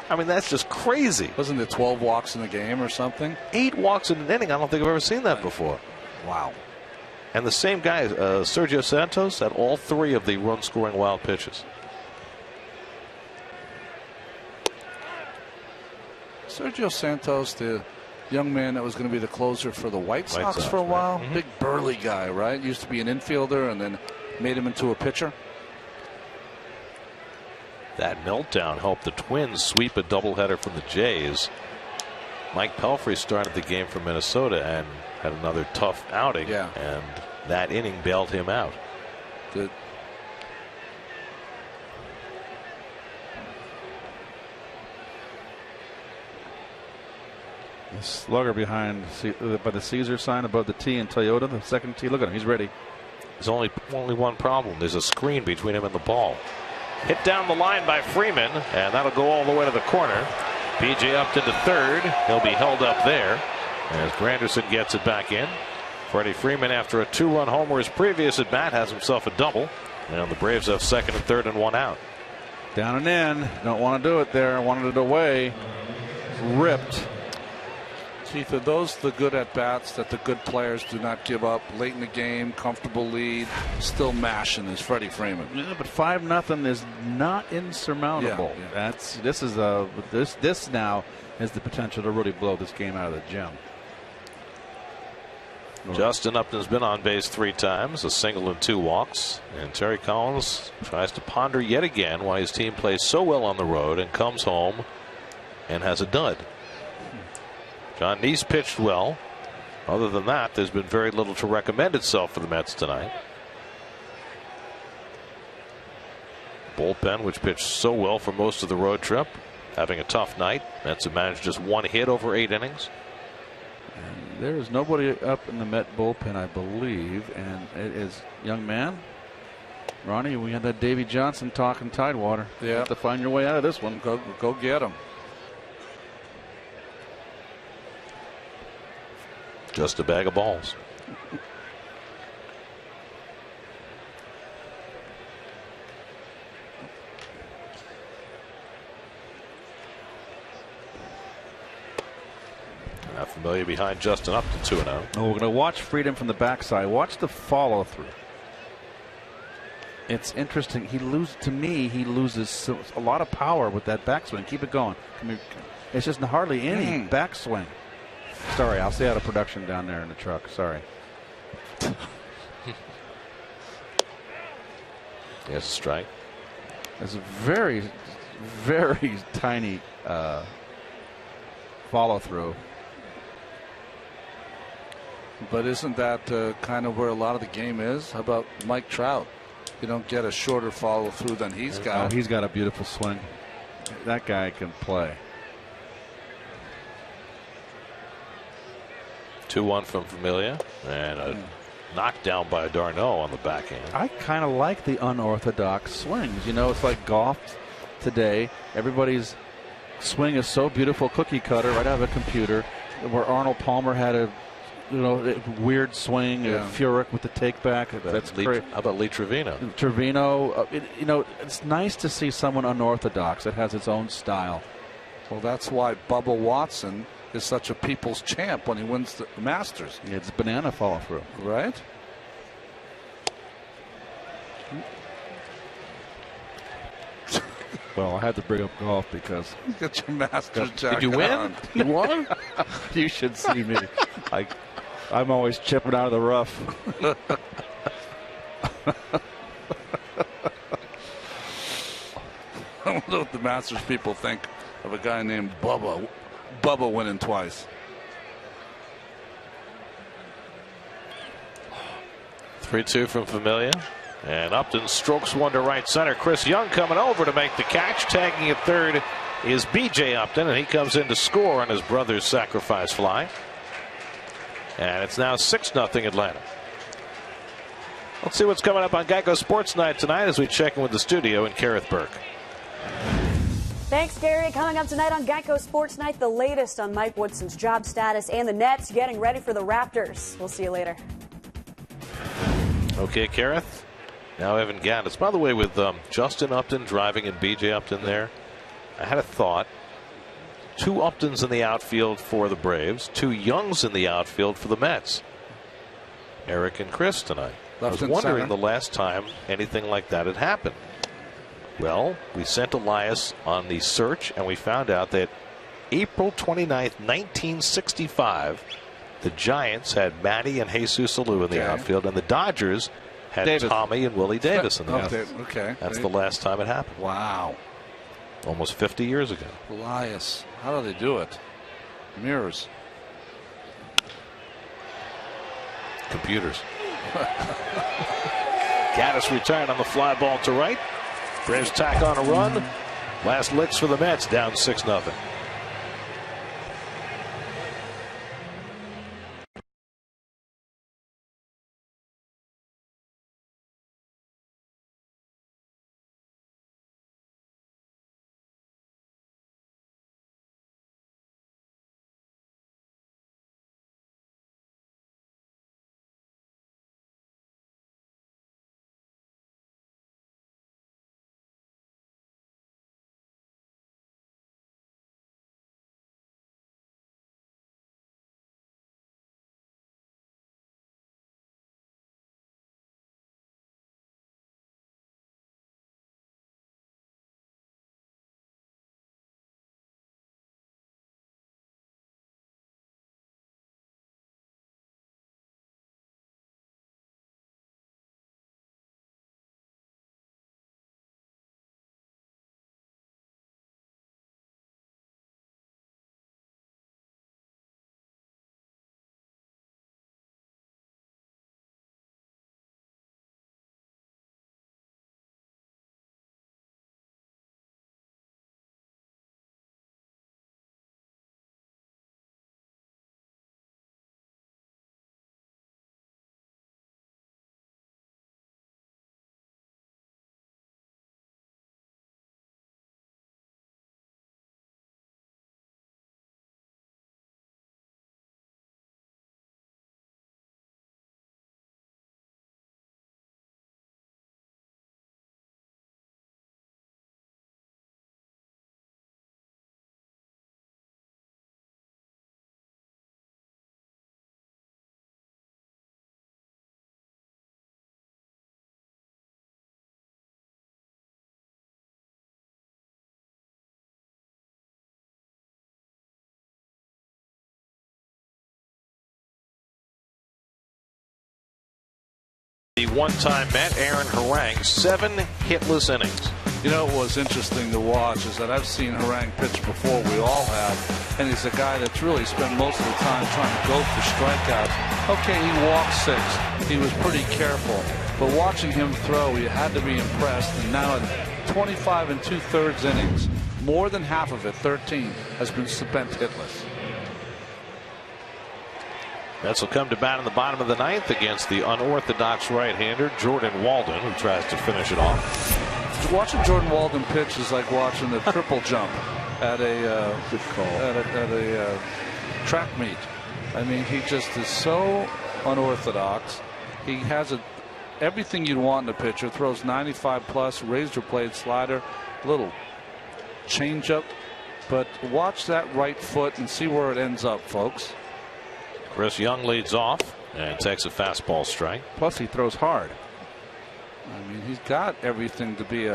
[SPEAKER 7] I mean, that's just crazy.
[SPEAKER 15] Wasn't it 12 walks in the game or something?
[SPEAKER 7] 8 walks in an inning. I don't think I've ever seen that before.
[SPEAKER 15] Wow.
[SPEAKER 7] And the same guy, Sergio Santos, had all 3 of the run-scoring wild pitches.
[SPEAKER 15] Sergio Santos, the young man that was going to be the closer for the White Sox for a while.
[SPEAKER 7] Right.
[SPEAKER 15] Big burly guy, right? Used to be an infielder and then made him into a pitcher.
[SPEAKER 7] That meltdown helped the Twins sweep a doubleheader from the Jays. Mike Pelfrey started the game for Minnesota and had another tough outing.
[SPEAKER 15] Yeah.
[SPEAKER 7] And that inning bailed him out.
[SPEAKER 15] The
[SPEAKER 6] slugger behind by the Caesar sign above the T in Toyota, the second T. Look at him, he's ready.
[SPEAKER 7] There's only one problem. There's a screen between him and the ball. Hit down the line by Freeman, and that'll go all the way to the corner. P.J. Upton to 3rd. He'll be held up there as Granderson gets it back in. Freddie Freeman, after a 2-run homer his previous at bat, has himself a double. And the Braves have 2nd and 3rd and 1 out.
[SPEAKER 6] Down and in. Don't want to do it there. Wanted it away. Ripped.
[SPEAKER 15] Keith, are those the good at-bats that the good players do not give up late in the game, comfortable lead, still mashing is Freddie Freeman.
[SPEAKER 6] Yeah, but 5-0 is not insurmountable.
[SPEAKER 15] Yeah.
[SPEAKER 6] This now has the potential to really blow this game out of the gym.
[SPEAKER 7] Justin Upton's been on base 3 times, a single and 2 walks. And Terry Collins tries to ponder yet again why his team plays so well on the road and comes home and has a dud. John Neese pitched well. Other than that, there's been very little to recommend itself for the Mets tonight. Bullpen, which pitched so well for most of the road trip, having a tough night. Mets have managed just 1 hit over 8 innings.
[SPEAKER 6] And there is nobody up in the Met bullpen, I believe, and it is young man. Ronnie, we had that Davy Johnson talking Tidewater.
[SPEAKER 15] Yeah.
[SPEAKER 6] You have to find your way out of this one.
[SPEAKER 15] Go get him.
[SPEAKER 7] Just a bag of balls. Now Familia behind Justin Upton 2-0.
[SPEAKER 6] Oh, we're going to watch Freedom from the backside. Watch the follow through. It's interesting. He loses a lot of power with that backswing. Keep it going. It's just hardly any backswing. Sorry, I'll stay out of production down there in the truck. Sorry.
[SPEAKER 7] Yes, a strike.
[SPEAKER 6] It's a very, very tiny follow through.
[SPEAKER 15] But isn't that kind of where a lot of the game is? How about Mike Trout? You don't get a shorter follow through than he's got.
[SPEAKER 6] Oh, he's got a beautiful swing. That guy can play.
[SPEAKER 7] 2-1 from Familia, and a knockdown by Darno on the backhand.
[SPEAKER 6] I kind of like the unorthodox swings. You know, it's like golf today. Everybody's swing is so beautiful, cookie cutter, right out of a computer. Where Arnold Palmer had a weird swing, Furyk with the take back. That's great.
[SPEAKER 7] How about Lee Trevino?
[SPEAKER 6] Trevino, it's nice to see someone unorthodox that has its own style.
[SPEAKER 15] Well, that's why Bubba Watson is such a people's champ when he wins the Masters.
[SPEAKER 6] It's banana follow through,
[SPEAKER 15] right?
[SPEAKER 6] Well, I had to bring up golf because
[SPEAKER 15] get your Masters jacket.
[SPEAKER 7] Did you win?
[SPEAKER 15] On.
[SPEAKER 6] You won. You should see me. I'm always chipping out of the rough.
[SPEAKER 15] I wonder what the Masters people think of a guy named Bubba. Bubba winning twice.
[SPEAKER 7] 3-2 from Familia. And Upton strokes one to right center. Chris Young coming over to make the catch. Tagging at third is B.J. Upton, and he comes in to score on his brother's sacrifice fly. And it's now 6-0 Atlanta. Let's see what's coming up on Geico Sports Night tonight as we check in with the studio in Carithburg.
[SPEAKER 16] Thanks, Gary. Coming up tonight on Geico Sports Night, the latest on Mike Woodson's job status and the Nets getting ready for the Raptors. We'll see you later.
[SPEAKER 7] Okay, Kareth. Now Evan Gattis. By the way, with Justin Upton driving and B.J. Upton there, I had a thought. 2 Uptons in the outfield for the Braves, 2 Youngs in the outfield for the Mets. Eric and Chris tonight. I was wondering the last time anything like that had happened. Well, we sent Elias on the search, and we found out that April 29th, 1965, the Giants had Matty and Jesus Alou in the outfield, and the Dodgers had Tommy and Willie Davis in the outfield.
[SPEAKER 15] Okay.
[SPEAKER 7] That's the last time it happened.
[SPEAKER 15] Wow.
[SPEAKER 7] Almost 50 years ago.
[SPEAKER 15] Elias. How do they do it? Mirrors.
[SPEAKER 7] Computers. Gattis retired on the fly ball to right. Braves tack on a run. Last licks for the Mets, down 6-0. The one-time Met, Aaron Harang, 7 hitless innings.
[SPEAKER 15] You know what was interesting to watch is that I've seen Harang pitch before, we all have, and he's a guy that's really spent most of the time trying to go for strikeouts. Okay, he walked 6. He was pretty careful. But watching him throw, you had to be impressed. And now at 25 2/3 innings, more than half of it, 13, has been spent hitless.
[SPEAKER 7] Mets will come to bat in the bottom of the 9th against the unorthodox right-hander Jordan Walden, who tries to finish it off.
[SPEAKER 15] Watching Jordan Walden pitch is like watching the triple jump at a good call at a track meet. I mean, he just is so unorthodox. He has everything you'd want in a pitcher. Throws 95 plus, razor blade slider, little changeup. But watch that right foot and see where it ends up, folks.
[SPEAKER 7] Chris Young leads off and takes a fastball strike.
[SPEAKER 6] Plus, he throws hard.
[SPEAKER 15] I mean, he's got everything to be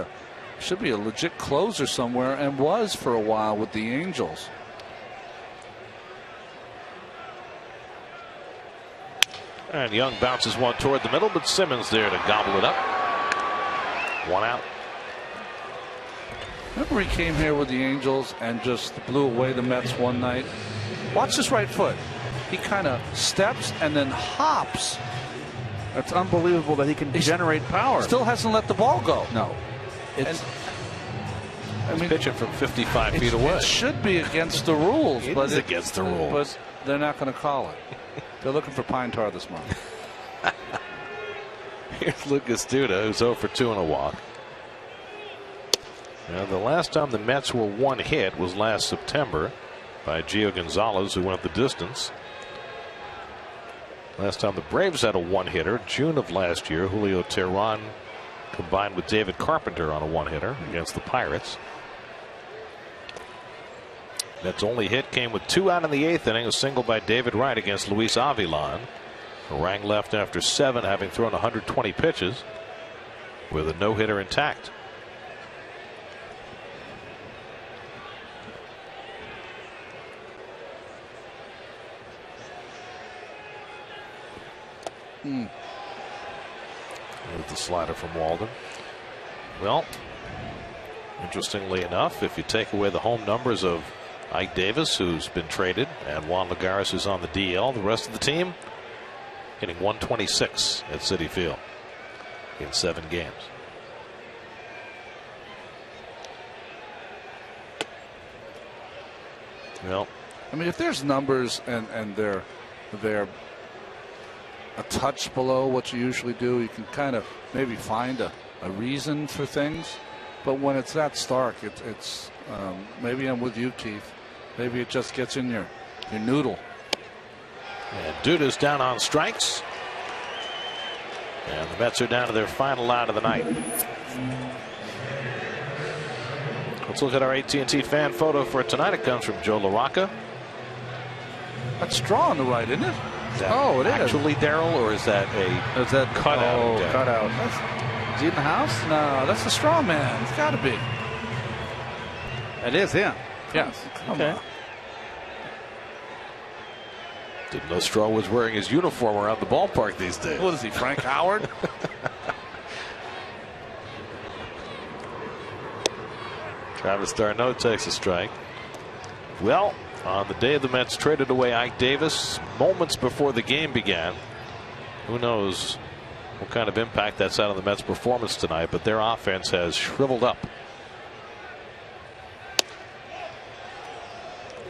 [SPEAKER 15] should be a legit closer somewhere, and was for a while with the Angels.
[SPEAKER 7] And Young bounces one toward the middle, but Simmons there to gobble it up. 1 out.
[SPEAKER 15] Remember he came here with the Angels and just blew away the Mets one night? Watch this right foot. He kind of steps and then hops.
[SPEAKER 6] That's unbelievable that he can generate power.
[SPEAKER 15] Still hasn't let the ball go.
[SPEAKER 6] No.
[SPEAKER 7] He's pitching from 55 feet away.
[SPEAKER 15] It should be against the rules.
[SPEAKER 7] It is against the rules.
[SPEAKER 15] But they're not going to call it. They're looking for pine tar this month.
[SPEAKER 7] Here's Lucas Duda, who's 0 for 2 and a walk. Now, the last time the Mets were one hit was last September by Gio Gonzalez, who went the distance. Last time the Braves had a one-hitter, June of last year, Julio Teheran combined with David Carpenter on a one-hitter against the Pirates. Mets' only hit came with 2 out in the 8th inning, a single by David Wright against Luis Avilan. Harang left after 7, having thrown 120 pitches with a no-hitter intact. With the slider from Walden. Well, interestingly enough, if you take away the home numbers of Ike Davis, who's been traded, and Juan Lagares, who's on the DL, the rest of the team hitting 126 at Citi Field in 7 games. Well,
[SPEAKER 15] I mean, if there's numbers and they're a touch below what you usually do, you can kind of maybe find a reason for things. But when it's that stark, it's maybe I'm with you, Keith. Maybe it just gets in your noodle.
[SPEAKER 7] And Duda's down on strikes. And the Mets are down to their final out of the night. Let's look at our AT&T fan photo for tonight. It comes from Joe LaRocca.
[SPEAKER 15] That's straw on the right, isn't it?
[SPEAKER 7] Oh, it is. Actually, Daryl, or is that a cutout?
[SPEAKER 15] Oh, cutout. Is he in the house? No, that's the straw man. It's got to be.
[SPEAKER 6] It is him.
[SPEAKER 15] Yes.
[SPEAKER 6] Come on.
[SPEAKER 7] Didn't know Straw was wearing his uniform around the ballpark these days.
[SPEAKER 15] What is he, Frank Howard?
[SPEAKER 7] Travis d'Arnaud takes a strike. Well, on the day the Mets traded away Ike Davis, moments before the game began, who knows what kind of impact that's had on the Mets' performance tonight, but their offense has shriveled up.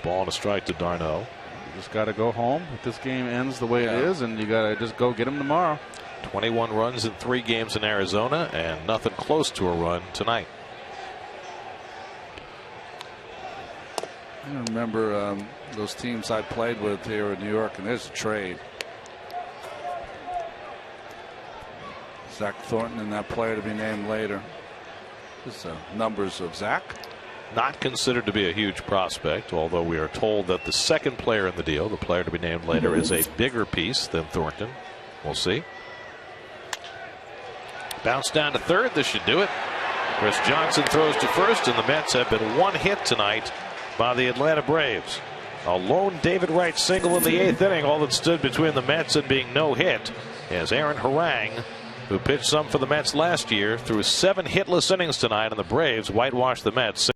[SPEAKER 7] Ball and a strike to d'Arnaud.
[SPEAKER 6] You just got to go home if this game ends the way it is, and you got to just go get him tomorrow.
[SPEAKER 7] 21 runs in 3 games in Arizona, and nothing close to a run tonight.
[SPEAKER 15] I remember those teams I played with here in New York, and there's a trade. Zach Thornton and that player to be named later. This numbers of Zach.
[SPEAKER 7] Not considered to be a huge prospect, although we are told that the second player in the deal, the player to be named later, is a bigger piece than Thornton. We'll see. Bounce down to third. This should do it. Chris Johnson throws to first, and the Mets have been one hit tonight by the Atlanta Braves. A lone David Wright single in the 8th inning, all that stood between the Mets and being no hit, as Aaron Harang who pitched some for the Mets last year, threw 7 hitless innings tonight, and the Braves whitewashed the Mets.